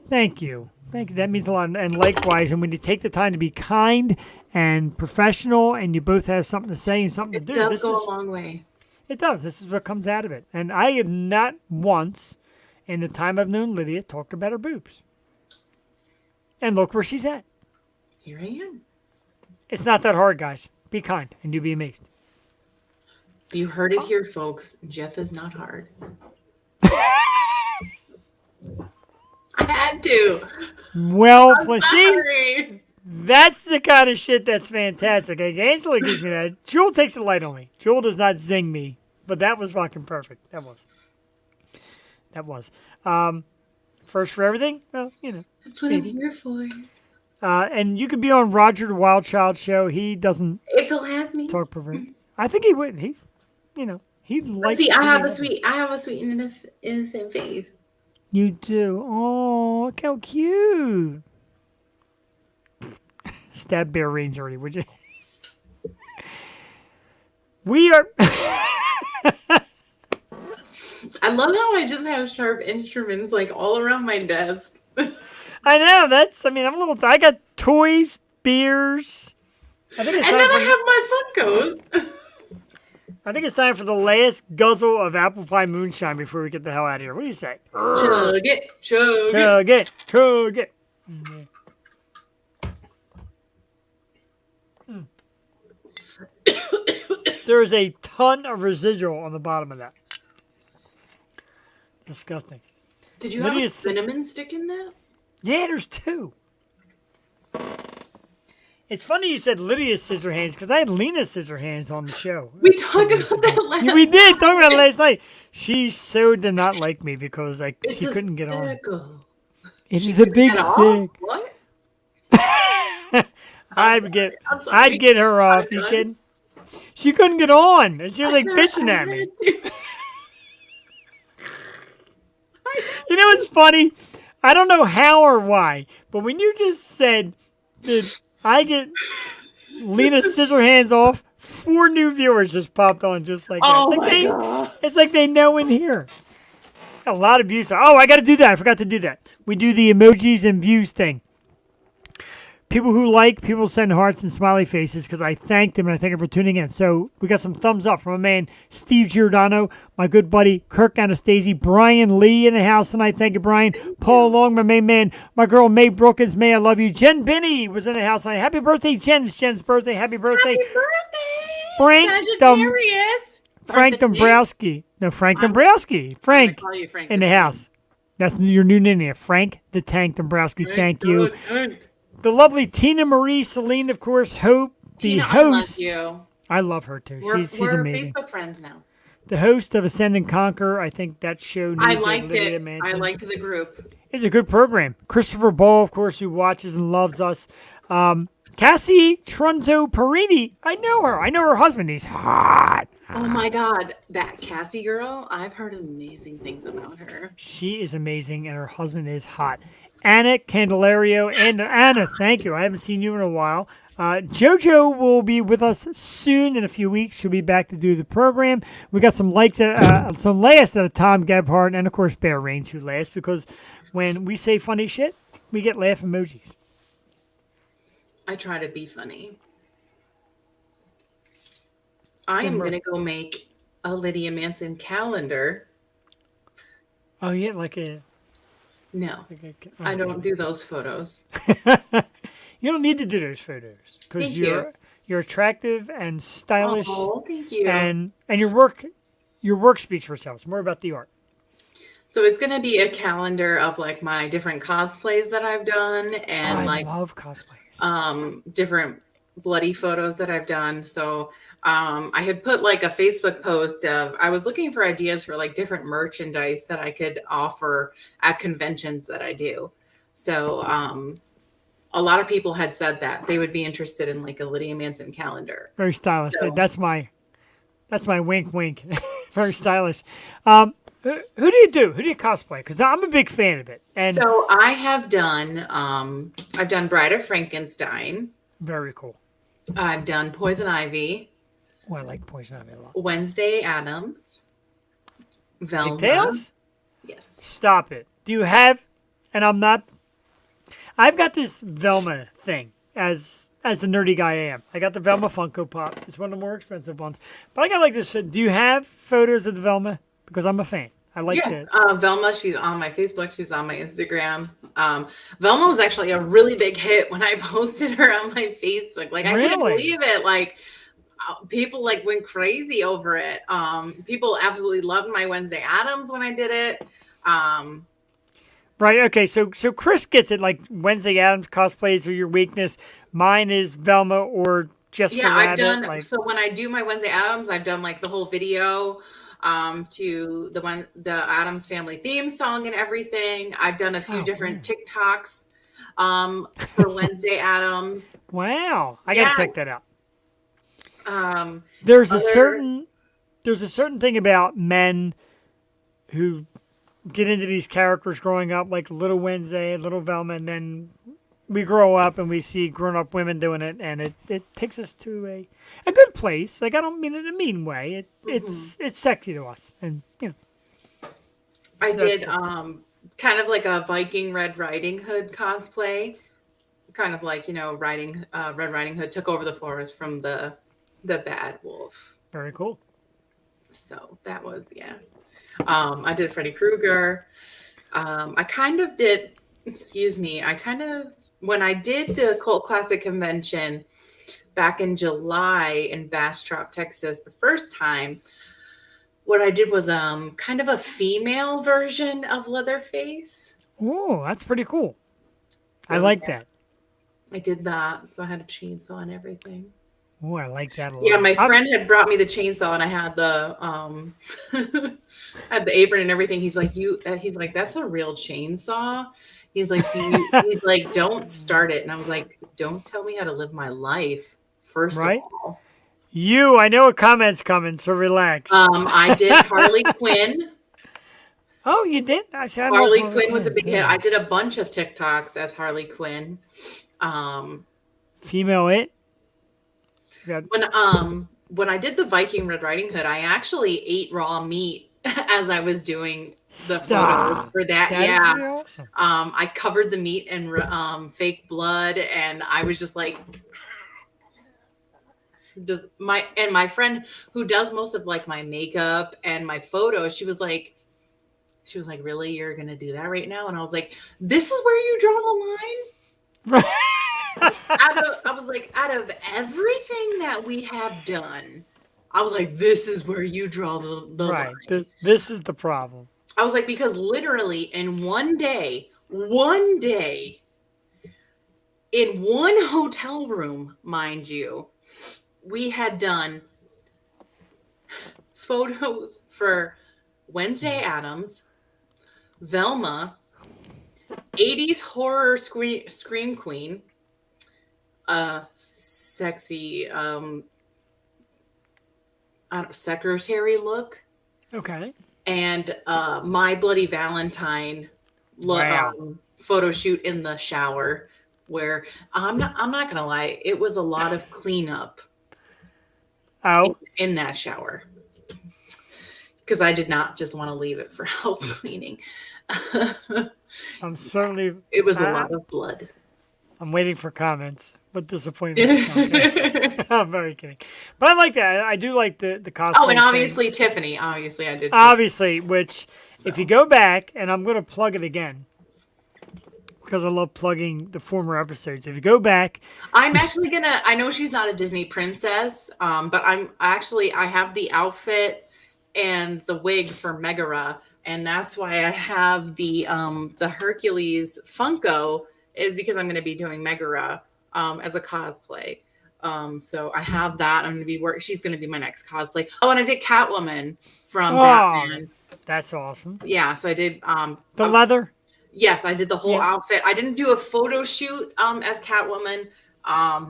Thank you. Thank you. That means a lot. And likewise, and when you take the time to be kind and professional, and you both have something to say and something to do, it does go a long way. It does. This is what comes out of it. And I have not once, in the time I've known Lydia, talked about her boobs. And look where she's at. Here I am. It's not that hard, guys. Be kind, and you'll be amazed. You heard it here, folks. Jeff is not hard. I had to. Well, see, That's the kind of shit that's fantastic. Like, Angela gives me that. Jewel takes a light on me. Jewel does not zing me, but that was fucking perfect. That was. First for everything? Well, That's what maybe. I'm here for. And you could be on Roger the Wild Child show. He doesn't If he'll have me. talk pervert. I think he would. He likes. See, I have a sweet and innocent face. You do. Oh, look how cute. Stab Bear Range already, would you? We are. I love how I just have sharp instruments like all around my desk. I know. I'm a little. I got toys, beers. And then I have my Funkos. I think it's time for the last guzzle of apple pie moonshine before we get the hell out of here. What do you say? Chug it, chug it. Chug it, chug it. There's a ton of residual on the bottom of that. Disgusting. Did you have a cinnamon stick in that? Yeah, there's 2. It's funny you said Lydia's scissor hands because I had Lena's scissor hands on the show. We talked about that last night. We did talk about it last night. She so did not like me because she couldn't get on. It is a big stick. What? I'd get her off. You kidding? She couldn't get on, and she was like bitching at me. You know what's funny? I don't know how or why, but when you just said, "Did I get Lena's scissor hands off?" 4 new viewers just popped on just like that. God. It's like they know in here. A lot of views. Oh, I got to do that. I forgot to do that. We do the emojis and views thing. People who like, people send hearts and smiley faces because I thank them and I thank them for tuning in. So we got some thumbs up from my man Steve Giordano, my good buddy Kirk Anastasi, Brian Lee in the house tonight. Thank you, Brian. Paul Long, my main man. My girl May Brookins, May I love you. Jen Binney was in the house tonight. Happy birthday, Jen. It's Jen's birthday. Happy birthday. Happy birthday. Frank Dombrowski. No, Frank Dombrowski. Frank in the house. That's your new name, Frank the Tank Dombrowski. Thank you. The lovely Tina Marie Celine, of course, Hope, the host. I love you. I love her too. She's amazing. Facebook friends now. The host of Ascend and Conquer. I think that show needs I liked Lydia it. Manson. I liked the group. It's a good program. Christopher Ball, of course, who watches and loves us. Cassie Trunzo Perini. I know her. I know her husband. He's hot. Oh my God, that Cassie girl! I've heard amazing things about her. She is amazing, and her husband is hot. Anna Candelario, and Anna, thank you. I haven't seen you in a while. JoJo will be with us soon in a few weeks. She'll be back to do the program. We got some laughs at a Tom Gebhardt, and of course Bear Rains who laughs because when we say funny shit, we get laugh emojis. I try to be funny. I am going to go make a Lydia Manson calendar. Oh, yeah, like a... No, I don't do those photos. You don't need to do those photos because you're attractive and stylish. Oh, thank you. And your work speaks for itself. It's more about the art. So it's going to be a calendar of like my different cosplays that I've done and I love cosplays. Different bloody photos that I've done. So I had put like a Facebook post of I was looking for ideas for like different merchandise that I could offer at conventions that I do. So a lot of people had said that they would be interested in like a Lydia Manson calendar. Very stylish. So, that's my wink wink. Very stylish. Who do you do? Who do you cosplay? Because I'm a big fan of it. And so I have done I've done Bride of Frankenstein. Very cool. I've done Poison Ivy. Oh, I like Poison Ivy a lot. Wednesday Addams. Velma. Pigtails? Yes. Stop it. Do you have, and I've got this Velma thing as the nerdy guy I am. I got the Velma Funko Pop. It's one of the more expensive ones. But I got like this. Do you have photos of the Velma? Because I'm a fan. I like that. Velma, she's on my Facebook. She's on my Instagram. Velma was actually a really big hit when I posted her on my Facebook. Like, I couldn't believe it. Like, people like went crazy over it. People absolutely loved my Wednesday Addams when I did it. Right. Okay. So Chris gets it. Like Wednesday Adams cosplays are your weakness. Mine is Velma or Jessica Yeah, I've Rabbit. done so when I do my Wednesday Addams, I've done like the whole video to the Addams Family theme song and everything. I've done a few different TikToks for Wednesday Addams. Wow. I gotta check that out. Um There's a certain thing about men who get into these characters growing up, like Little Wednesday, Little Velma, and then we grow up and we see grown-up women doing it, and it takes us to a good place. Like, I don't mean it in a mean way. It's sexy to us, and I did kind of like a Viking Red Riding Hood cosplay, kind of like Red Riding Hood took over the forest from the bad wolf. Very cool. So that was I did Freddy Krueger. I kind of did. When I did the Cult Classic Convention back in July in Bastrop, Texas, the first time, what I did was kind of a female version of Leatherface. Oh, that's pretty cool. So, I like that. I did that. So I had a chainsaw and everything. Oh, I like that a lot. Yeah, my friend had brought me the chainsaw, and I had the had the apron and everything. He's like, that's a real chainsaw. He's like, don't start it. And I was like, don't tell me how to live my life. First of all, I know a comment's coming, so relax. I did Harley Quinn. Oh, you did? Harley Quinn was a big hit. I did a bunch of TikToks as Harley Quinn. Female it. When I did the Viking Red Riding Hood, I actually ate raw meat as I was doing the photos for that. That is really awesome. I covered the meat in fake blood, and I was just like, my friend who does most of like my makeup and my photos, she was like, really, you're gonna do that right now? And I was like, this is where you draw the line. Out of everything that we have done, I was like, this is where you draw the line. This is the problem. I was like, because literally in one day, in one hotel room, mind you, we had done photos for Wednesday Addams, Velma, 80s horror scream queen, sexy secretary look. Okay. And My Bloody Valentine photo shoot in the shower, where I'm not gonna lie, it was a lot of cleanup. In that shower, because I did not just want to leave it for house cleaning. It was a lot of blood. I'm waiting for comments, but disappointment. I'm very kidding, but I like that. I do like the cosplay. Oh, and obviously thing. Tiffany. Obviously, I did. Obviously, which if you go back, and I'm going to plug it again because I love plugging the former episodes. If you go back, I'm actually gonna. I know she's not a Disney princess, but I have the outfit and the wig for Megara, and that's why I have the Hercules Funko. Is because I'm going to be doing Megara as a cosplay. So I have that. I'm going to be she's going to be my next cosplay. Oh, and I did Catwoman from Batman. That's awesome. Yeah, so I did the leather. Yes, I did the whole outfit. I didn't do a photo shoot as Catwoman.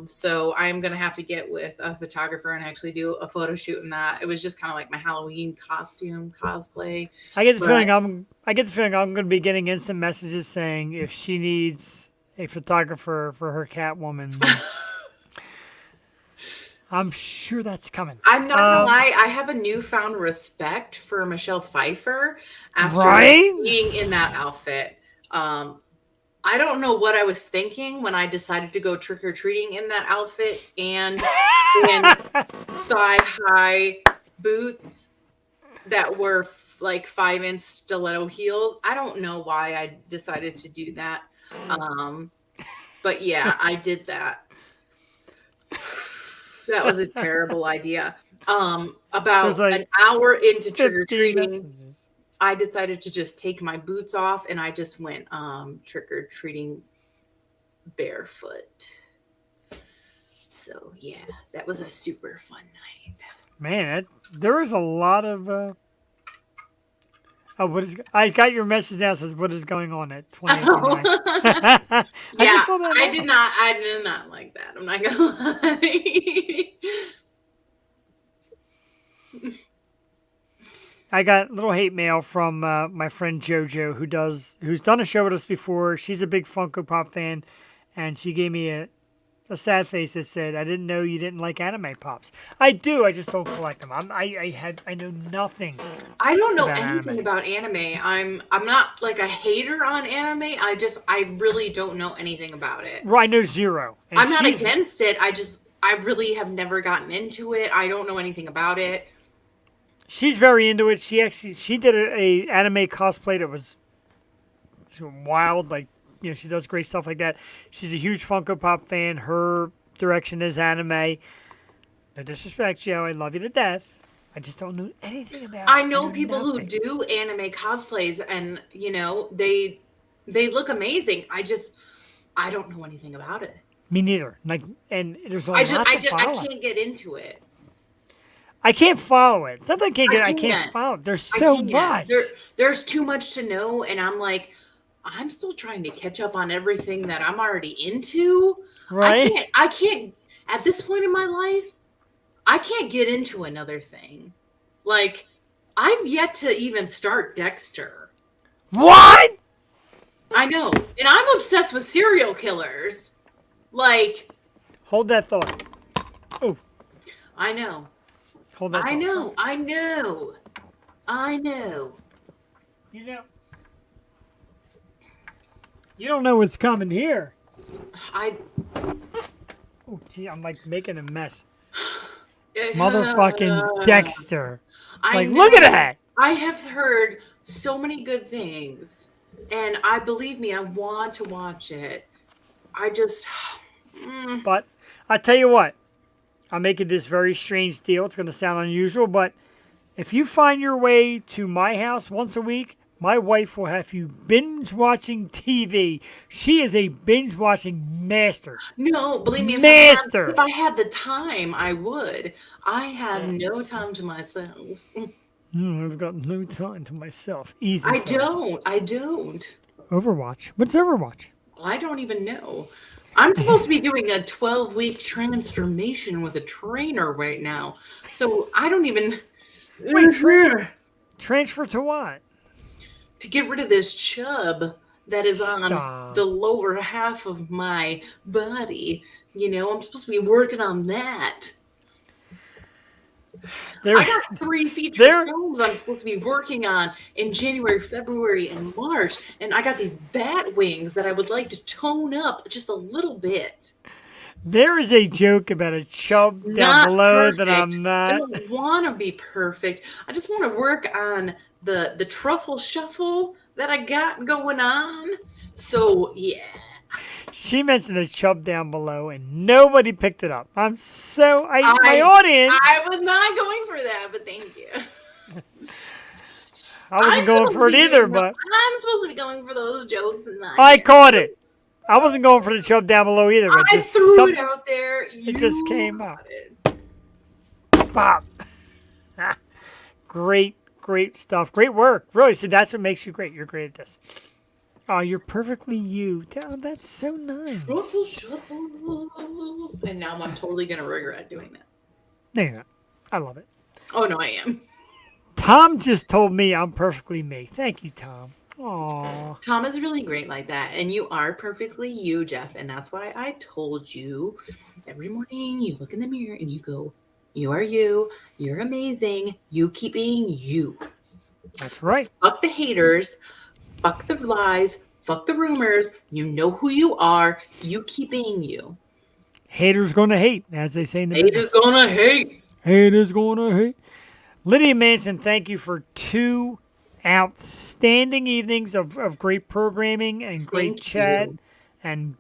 So I'm going to have to get with a photographer and actually do a photo shoot in that. It was just kind of like my Halloween costume cosplay. I get the feeling I'm going to be getting instant messages saying if she needs a photographer for her Catwoman. I'm sure that's coming. I'm not gonna lie, I have a newfound respect for Michelle Pfeiffer after being in that outfit. I don't know what I was thinking when I decided to go trick-or-treating in that outfit and in thigh-high boots that were like 5-inch stiletto heels. I don't know why I decided to do that. But yeah, I did that. That was a terrible idea. About an hour into trick-or-treating, I decided to just take my boots off and I just went trick-or-treating barefoot. So yeah, that was a super fun night. Man, there is a lot of. I got your message now. Says what is going on at 2089. Yeah, just saw that. I did not like that. I'm not gonna lie. I got a little hate mail from my friend JoJo, who's done a show with us before. She's a big Funko Pop fan, and she gave me a sad face that said, "I didn't know you didn't like anime pops." I do. I just don't collect them. I know nothing. I don't know anything about anime. I'm not like a hater on anime. I really don't know anything about it. Well, I know zero. And I'm not against it. I really have never gotten into it. I don't know anything about it. She's very into it. She did a anime cosplay that was wild. Like, you know, she does great stuff like that. She's a huge Funko Pop fan. Her direction is anime. No disrespect, Joe. I love you to death. I just don't know anything about it. I know people who do anime cosplays, and you know they look amazing. I don't know anything about it. Me neither. Like, and there's a lot to follow. I can't get into it. I can't follow it. It's not that I can't follow it. There's so much. There's too much to know, and I'm like, I'm still trying to catch up on everything that I'm already into. Right? I can't at this point in my life, I can't get into another thing. Like, I've yet to even start Dexter. What? I know. And I'm obsessed with serial killers. Like, hold that thought. Oh. I know. Hold that thought. I know. You don't know what's coming here. Oh, gee, I'm like making a mess. Motherfucking Dexter. Look at that. I have heard so many good things. And believe me, I want to watch it. But I tell you what, I'm making this very strange deal. It's going to sound unusual, but if you find your way to my house once a week, my wife will have you binge watching TV. She is a binge watching master. No, believe me, if I had the time, I would. I have no time to myself. I've got no time to myself. Easy. I don't. Overwatch. What's Overwatch? I don't even know. I'm supposed to be doing a 12-week transformation with a trainer right now. So I don't even... Wait, transfer to what? To get rid of this chub that is on the lower half of my body. You know, I'm supposed to be working on that. I got 3 feature films I'm supposed to be working on in January, February, and March. And I got these bat wings that I would like to tone up just a little bit. There is a joke about a chub down below that I'm not. I don't want to be perfect. I just want to work on the truffle shuffle that I got going on. So, yeah. She mentioned a chub down below, and nobody picked it up. My audience. I was not going for that, but thank you. I wasn't going for it either, but I'm supposed to be going for those jokes. I caught it. I wasn't going for the chub down below either. But I threw it out there. It just came up. Pop. Great stuff. Great work. Really, so that's what makes you great. You're great at this. Oh, you're perfectly you. Oh, that's so nice. Shuffle. And now I'm totally going to regret doing that. No, you're not. I love it. Oh, no, I am. Tom just told me I'm perfectly me. Thank you, Tom. Aww. Tom is really great like that. And you are perfectly you, Jeff. And that's why I told you every morning you look in the mirror and you go, you are you. You're amazing. You keep being you. That's right. Fuck the haters. Fuck the lies. Fuck the rumors. You know who you are. You keep being you. Haters gonna hate, as they say in the business. Haters gonna hate. Haters gonna hate. Lydia Manson, thank you for 2 outstanding evenings of great programming and great chat and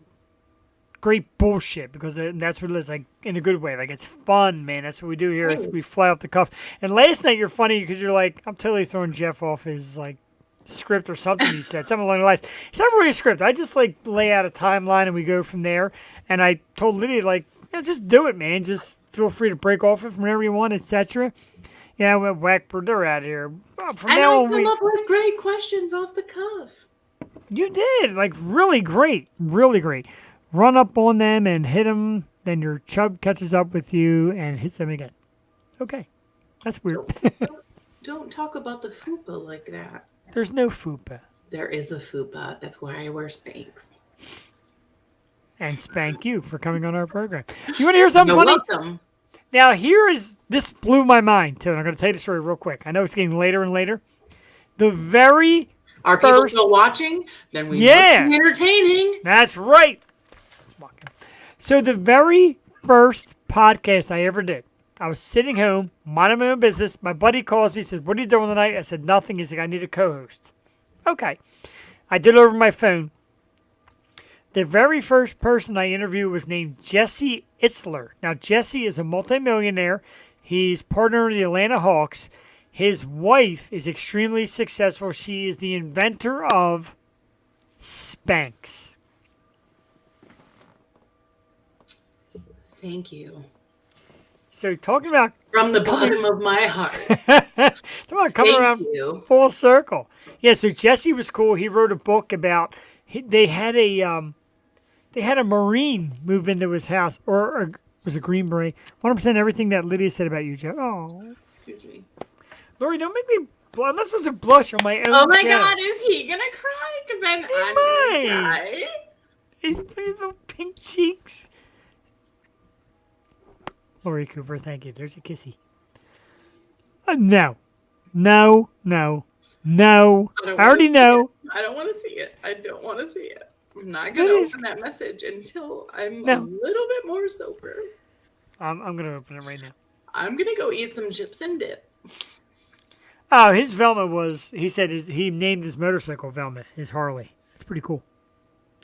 great bullshit because that's what it is, like in a good way. Like it's fun, man. That's what we do here. We fly off the cuff. And last night you're funny because you're like, I'm totally throwing Jeff off his like script or something you said, something along the lines. It's not really a script. I just like lay out a timeline and we go from there. And I told Lydia like, just do it, man. Just feel free to break off it from whenever you want, etc. Yeah, we're whack. They're out of here. From and now I on, come up with great questions off the cuff. You did like really great, really great. Run up on them and hit them. Then your chub catches up with you and hits them again. Okay, that's weird. Don't talk about the fupa like that. There's no fupa. There is a fupa. That's why I wear Spanx. And spank you for coming on our program. You want to hear something You're funny? welcome. Now, this blew my mind, too. And I'm going to tell you the story real quick. I know it's getting later and later. The very Are people still watching? Then we must be entertaining. That's right. So the very first podcast I ever did, I was sitting home, minding my own business. My buddy calls me, says, "What are you doing tonight?" I said, "Nothing." He's like, "I need a co-host." Okay. I did it over my phone. The very first person I interviewed was named Jassy Cappella. Now, Jesse is a multimillionaire. He's partner of the Atlanta Hawks. His wife is extremely successful. She is the inventor of Spanx. Thank you. So talking about from the bottom of my heart. Talking about coming around full circle. Yeah, so Jesse was cool. He wrote a book about they had a Marine move into his house, or it was a Green Beret. 100% everything that Lydia said about you, Joe. Oh, excuse me, Lori, don't make me. I'm not supposed to blush on my own. Oh my channel. God, is he gonna cry? Because then I'm gonna cry. He's little pink cheeks. Lori Cooper, thank you. There's a kissy. No. I already know. I don't want to see it. I don't want to see it. I'm not going to open that message until I'm a little bit more sober. I'm going to open it right now. I'm going to go eat some chips and dip. Oh, his Velma was, he said he named his motorcycle Velma, his Harley. That's pretty cool.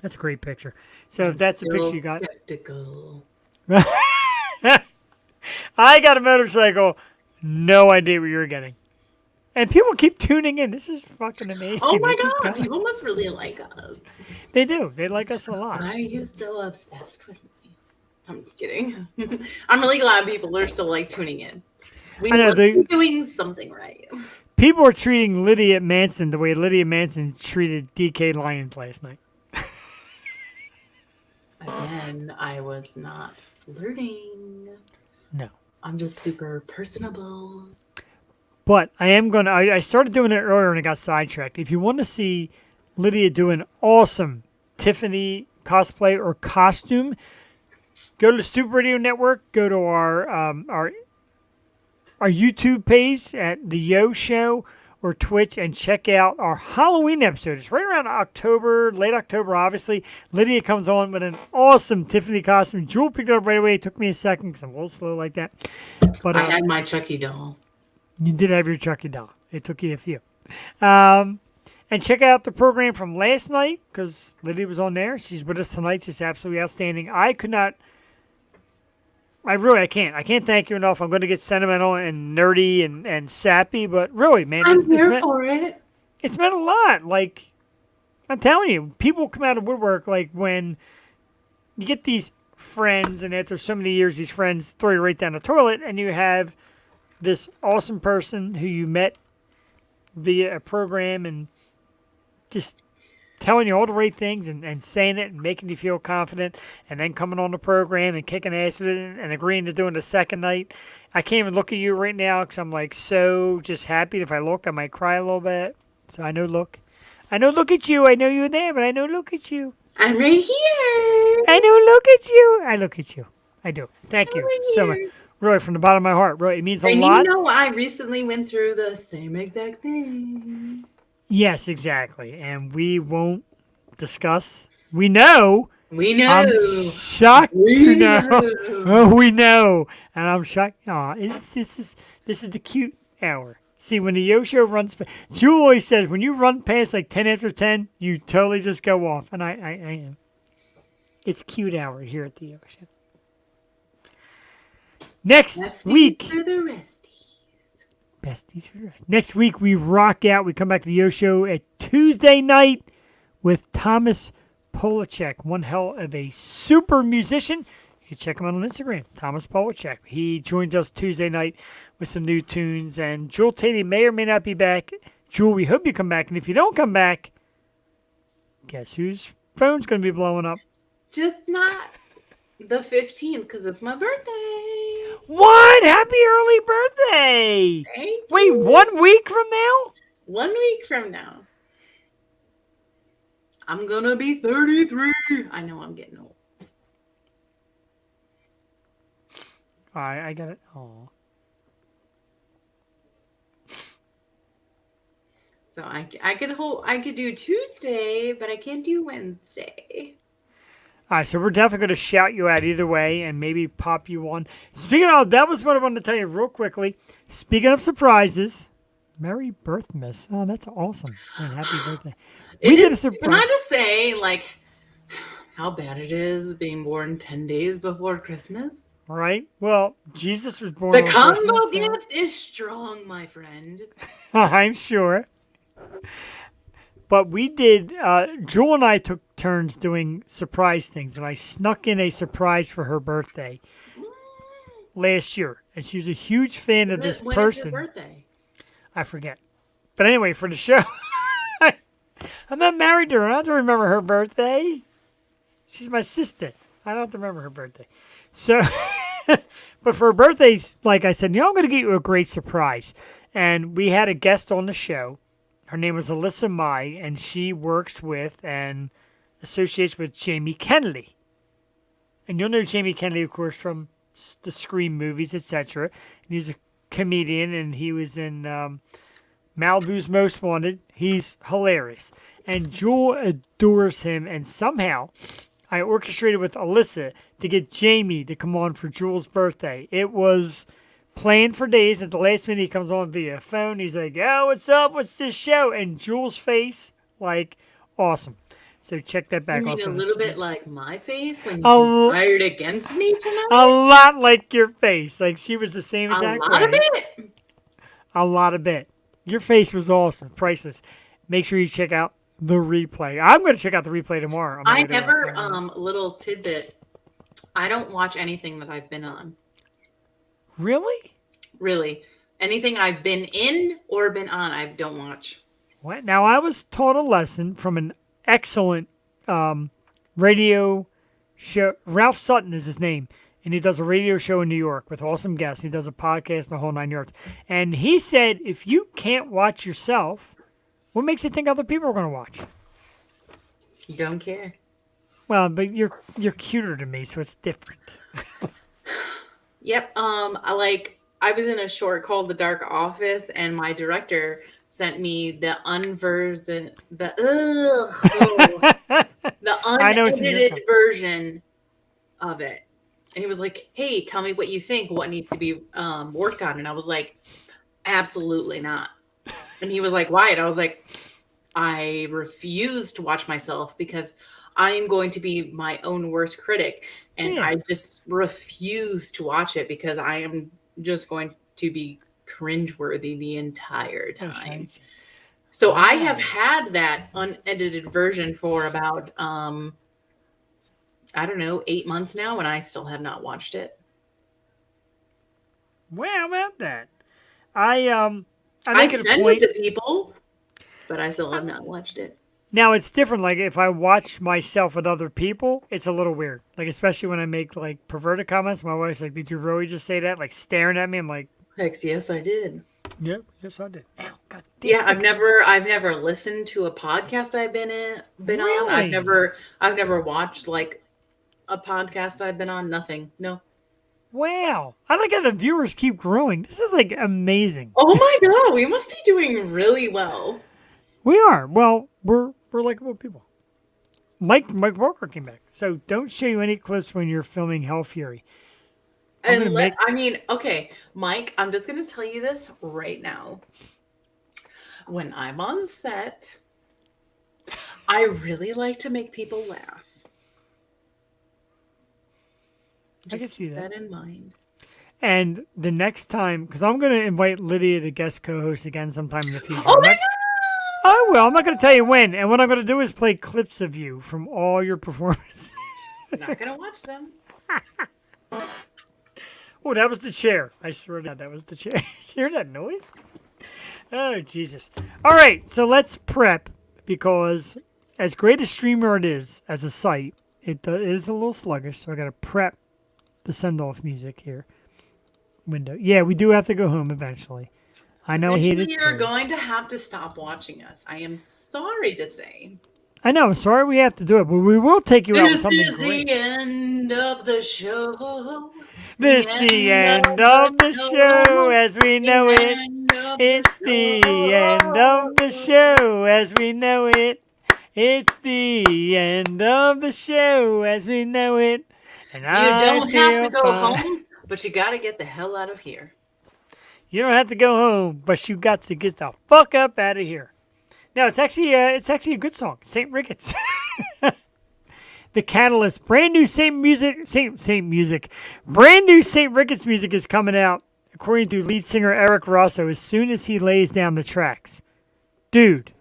That's a great picture. So if that's the picture you got. Skeptical. I got a motorcycle. No idea what you're getting. And people keep tuning in. This is fucking amazing. Oh my God. People must really like us. They do. They like us a lot. Why are you so obsessed with me? I'm just kidding. I'm really glad people are still like tuning in. We must be doing something right. People are treating Lydia Manson the way Lydia Manson treated DK Lyons last night. Again, I was not flirting. No. I'm just super personable. But I am going to, I started doing it earlier and I got sidetracked. If you want to see Lydia do an awesome Tiffany cosplay or costume, go to the Stupid Radio Network, go to our YouTube page at The Yo Show or Twitch and check out our Halloween episode. It's right around October, late October, obviously. Lydia comes on with an awesome Tiffany costume. Jewel picked it up right away. It took me a second because I'm a little slow like that. But I had my Chucky doll. You did have your Chucky doll. It took you a few. And check out the program from last night because Lydia was on there. She's with us tonight. She's absolutely outstanding. I can't. I can't thank you enough. I'm going to get sentimental and nerdy and sappy, but really, man. I'm here for it. It's meant a lot. Like, I'm telling you, people come out of woodwork, like when you get these friends, and after so many years, these friends throw you right down the toilet, and you have this awesome person who you met via a program and just telling you all the right things and saying it and making you feel confident and then coming on the program and kicking ass with it and agreeing to doing the second night. I can't even look at you right now because I'm like so just happy. If I look, I might cry a little bit. So I know look at you. I know you're there, but I know look at you. I'm right here. I know look at you. I look at you. I do. Thank you so much. Really, from the bottom of my heart. Really, it means a lot. And you know, I recently went through the same exact thing. Yes, exactly. And we won't discuss. We know. I'm shocked to know. Oh, we know. And I'm shocked. Oh, this is the cute hour. See, when the Yo Show runs, Jewel always says, when you run past like 10 after 10, you totally just go off. And I am. It's cute hour here at the ocean. Next Besties week. for the resties. Besties for the rest. Next week, we rock out. We come back to the Yo Show at Tuesday night with Thomas Polachek, one hell of a super musician. You can check him out on Instagram, Thomas Polachek. He joins us Tuesday night with some new tunes. And Jewel Tatey may or may not be back. Jewel, we hope you come back. And if you don't come back, guess whose phone's going to be blowing up? Just not the 15th because it's my birthday. What? Happy early birthday! Thank Wait, you. 1 week from now? 1 week from now. I'm going to be 33. I know I'm getting old. All right, I got it. Oh. So I could do Tuesday, but I can't do Wednesday. All right, so we're definitely going to shout you out either way and maybe pop you on. Speaking of, that was what I wanted to tell you real quickly. Speaking of surprises, Merry Birthmas. Oh, that's awesome. And happy birthday. We did a surprise. Can I just say, like, how bad it is being born 10 days before Christmas? Right? Well, Jesus was born The on combo Christmas, so- gift is strong, my friend. I'm sure. But we did, Jewel and I took turns doing surprise things, and I snuck in a surprise for her birthday last year. And she was a huge fan of this When person. is your birthday? I forget. But anyway, for the show, I'm not married to her. I don't have to remember her birthday. She's my sister. I don't have to remember her birthday. So, but for her birthday, like I said, I'm going to get you a great surprise. And we had a guest on the show. Her name was Alyssa Mai, and she works with and associates with Jamie Kennedy. And you'll know Jamie Kennedy, of course, from the Scream movies, etc. And he's a comedian, and he was in Malibu's Most Wanted. He's hilarious. And Jewel adores him, and somehow I orchestrated with Alyssa to get Jamie to come on for Jewel's birthday. It was planned for days. At the last minute, he comes on via phone. He's like, "Oh, what's up? What's this show?" And Jewel's face, like, awesome. So check that back. You mean also a little bit like my face when you Oh. conspired against me tonight? a lot like your face. Like she was the same A exact lot way. of it. A lot of bit. Your face was awesome, priceless. Make sure you check out the replay. I'm going to check out the replay tomorrow. I never, little tidbit. I don't watch anything that I've been on. Really? Really. Anything I've been in or been on, I don't watch. What? Now, I was taught a lesson from an excellent radio show. Ralph Sutton is his name, and he does a radio show in New York with awesome guests. He does a podcast and the whole 9 yards. And he said, if you can't watch yourself, what makes you think other people are going to watch? Don't care. Well, but you're cuter than me, so it's different. Yep. I was in a short called The Dark Office, and my director sent me the unedited version of it. And he was like, "Hey, tell me what you think. What needs to be worked on?" And I was like, "Absolutely not." And he was like, "Why?" And I was like, "I refuse to watch myself because I am going to be my own worst critic. And I just refuse to watch it because I am just going to be cringeworthy the entire time." So I have had that unedited version for about, I don't know, 8 months now, and I still have not watched it. Well, how about that? I sent it to people, but I still have not watched it. Now it's different. Like if I watch myself with other people, it's a little weird. Like especially when I make like perverted comments. My wife's like, "Did you really just say that?" Like staring at me. I'm like, Heck, yes, I did. "Yep, yes, I did." Ow, God damn. Yeah, I've never listened to a podcast I've been on. I've never watched like a podcast I've been on. Nothing. No. Wow, I like how the viewers keep growing. This is like amazing. Oh my god, we must be doing really well. We are. Well, we're likable people. Mike Walker came back. So don't show you any clips when you're filming Hell Fury. Okay, Mike, I'm just going to tell you this right now. When I'm on set, I really like to make people laugh. Just I can see keep that in mind. And the next time, because I'm going to invite Lydia to guest co-host again sometime in the future. Oh my God! I will. I'm not going to tell you when. And what I'm going to do is play clips of you from all your performances. Not gonna watch them. Oh, that was the chair. I swear to God, that was the chair. You hear that noise? Oh, Jesus. All right, so let's prep, because as great a streamer it is as a site, it is a little sluggish, so I got to prep the send-off music here. Window. Yeah, we do have to go home eventually. I know he hated You're going to have to stop watching us. I am sorry to say. I know. I'm sorry we have to do it, but we will take you out with something great. This is the end of the show. This is the end of the show as we know it. It's the end of the show as we know it. It's the end of the show as we know it. And you don't have to go home, but you got to get the hell out of here. You don't have to go home, but you got to get the fuck up out of here. No, it's actually a good song. St. Ricketts. The Catalyst. Brand new Brand new St. Ricketts music is coming out, according to lead singer Eric Rosso, as soon as he lays down the tracks. Dude,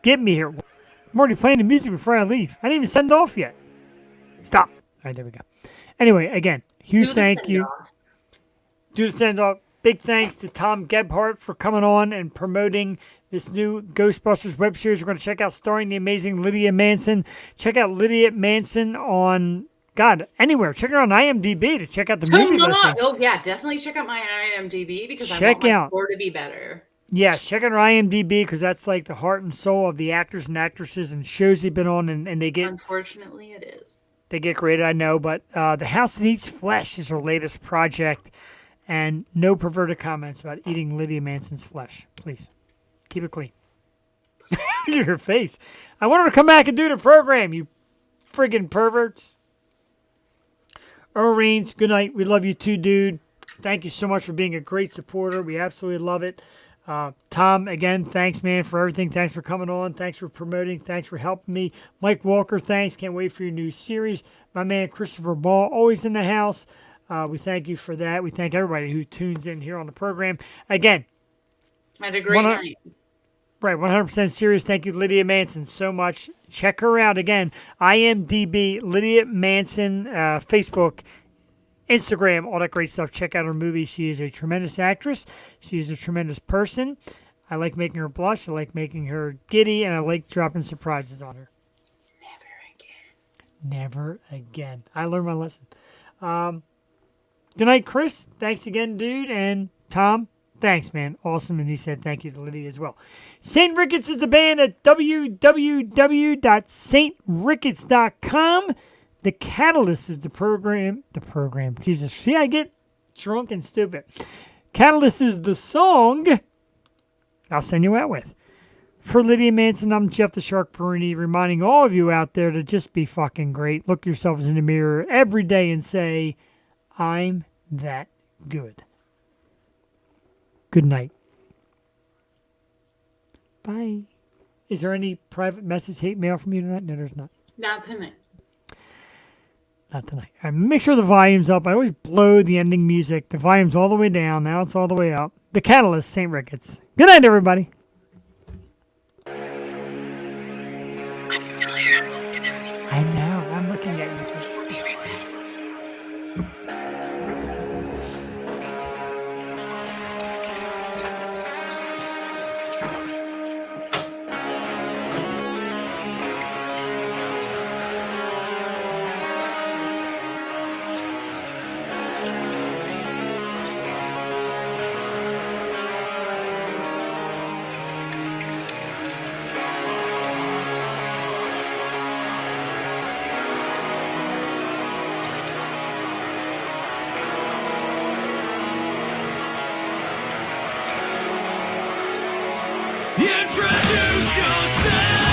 get me here. I'm already playing the music before I leave. I didn't even send off yet. Stop. All right, there we go. Anyway, again, huge thank you. Do the send off. Big thanks to Tom Gebhardt for coming on and promoting this new Ghostbusters web series we're going to check out, starring the amazing Lydia Manson. Check out Lydia Manson on, anywhere. Check her on IMDb to check out the movie listings. Oh, yeah, definitely check out my IMDb because I want my score to be better. Yes, check out her IMDb because that's like the heart and soul of the actors and actresses and shows they've been on, and they get... Unfortunately, it is. They get graded, I know, but The House That Eats Flesh is her latest project. And no perverted comments about eating Lydia Manson's flesh. Please. Keep it clean. Your face. I want her to come back and do the program, you friggin' perverts. Earl Raines, good night. We love you too, dude. Thank you so much for being a great supporter. We absolutely love it. Tom, again, thanks, man, for everything. Thanks for coming on. Thanks for promoting. Thanks for helping me. Mike Walker, thanks. Can't wait for your new series. My man, Christopher Ball, always in the house. We thank you for that. We thank everybody who tunes in here on the program. Again, I had a great night. Right, 100% serious. Thank you, Lydia Manson, so much. Check her out again. IMDb, Lydia Manson, Facebook, Instagram, all that great stuff. Check out her movies. She is a tremendous actress. She is a tremendous person. I like making her blush. I like making her giddy, and I like dropping surprises on her. Never again. I learned my lesson. Good night, Chris. Thanks again, dude. And Tom, thanks, man. Awesome. And he said thank you to Lydia as well. St. Ricketts is the band at www.saintricketts.com. The Catalyst is the program. Jesus. See, I get drunk and stupid. Catalyst is the song I'll send you out with. For Lydia Manson, I'm Jeff the Shark Perini, reminding all of you out there to just be fucking great. Look yourselves in the mirror every day and say, I'm that good. Good night. Bye. Is there any private message, hate mail from you tonight? No, there's not. Not tonight. Not tonight. All right, make sure the volume's up. I always blow the ending music. The volume's all the way down. Now it's all the way up. The Catalyst, St. Ricketts. Good night, everybody. I'm still here. I'm just gonna... I know. I'm looking at you too. Introduce yourself.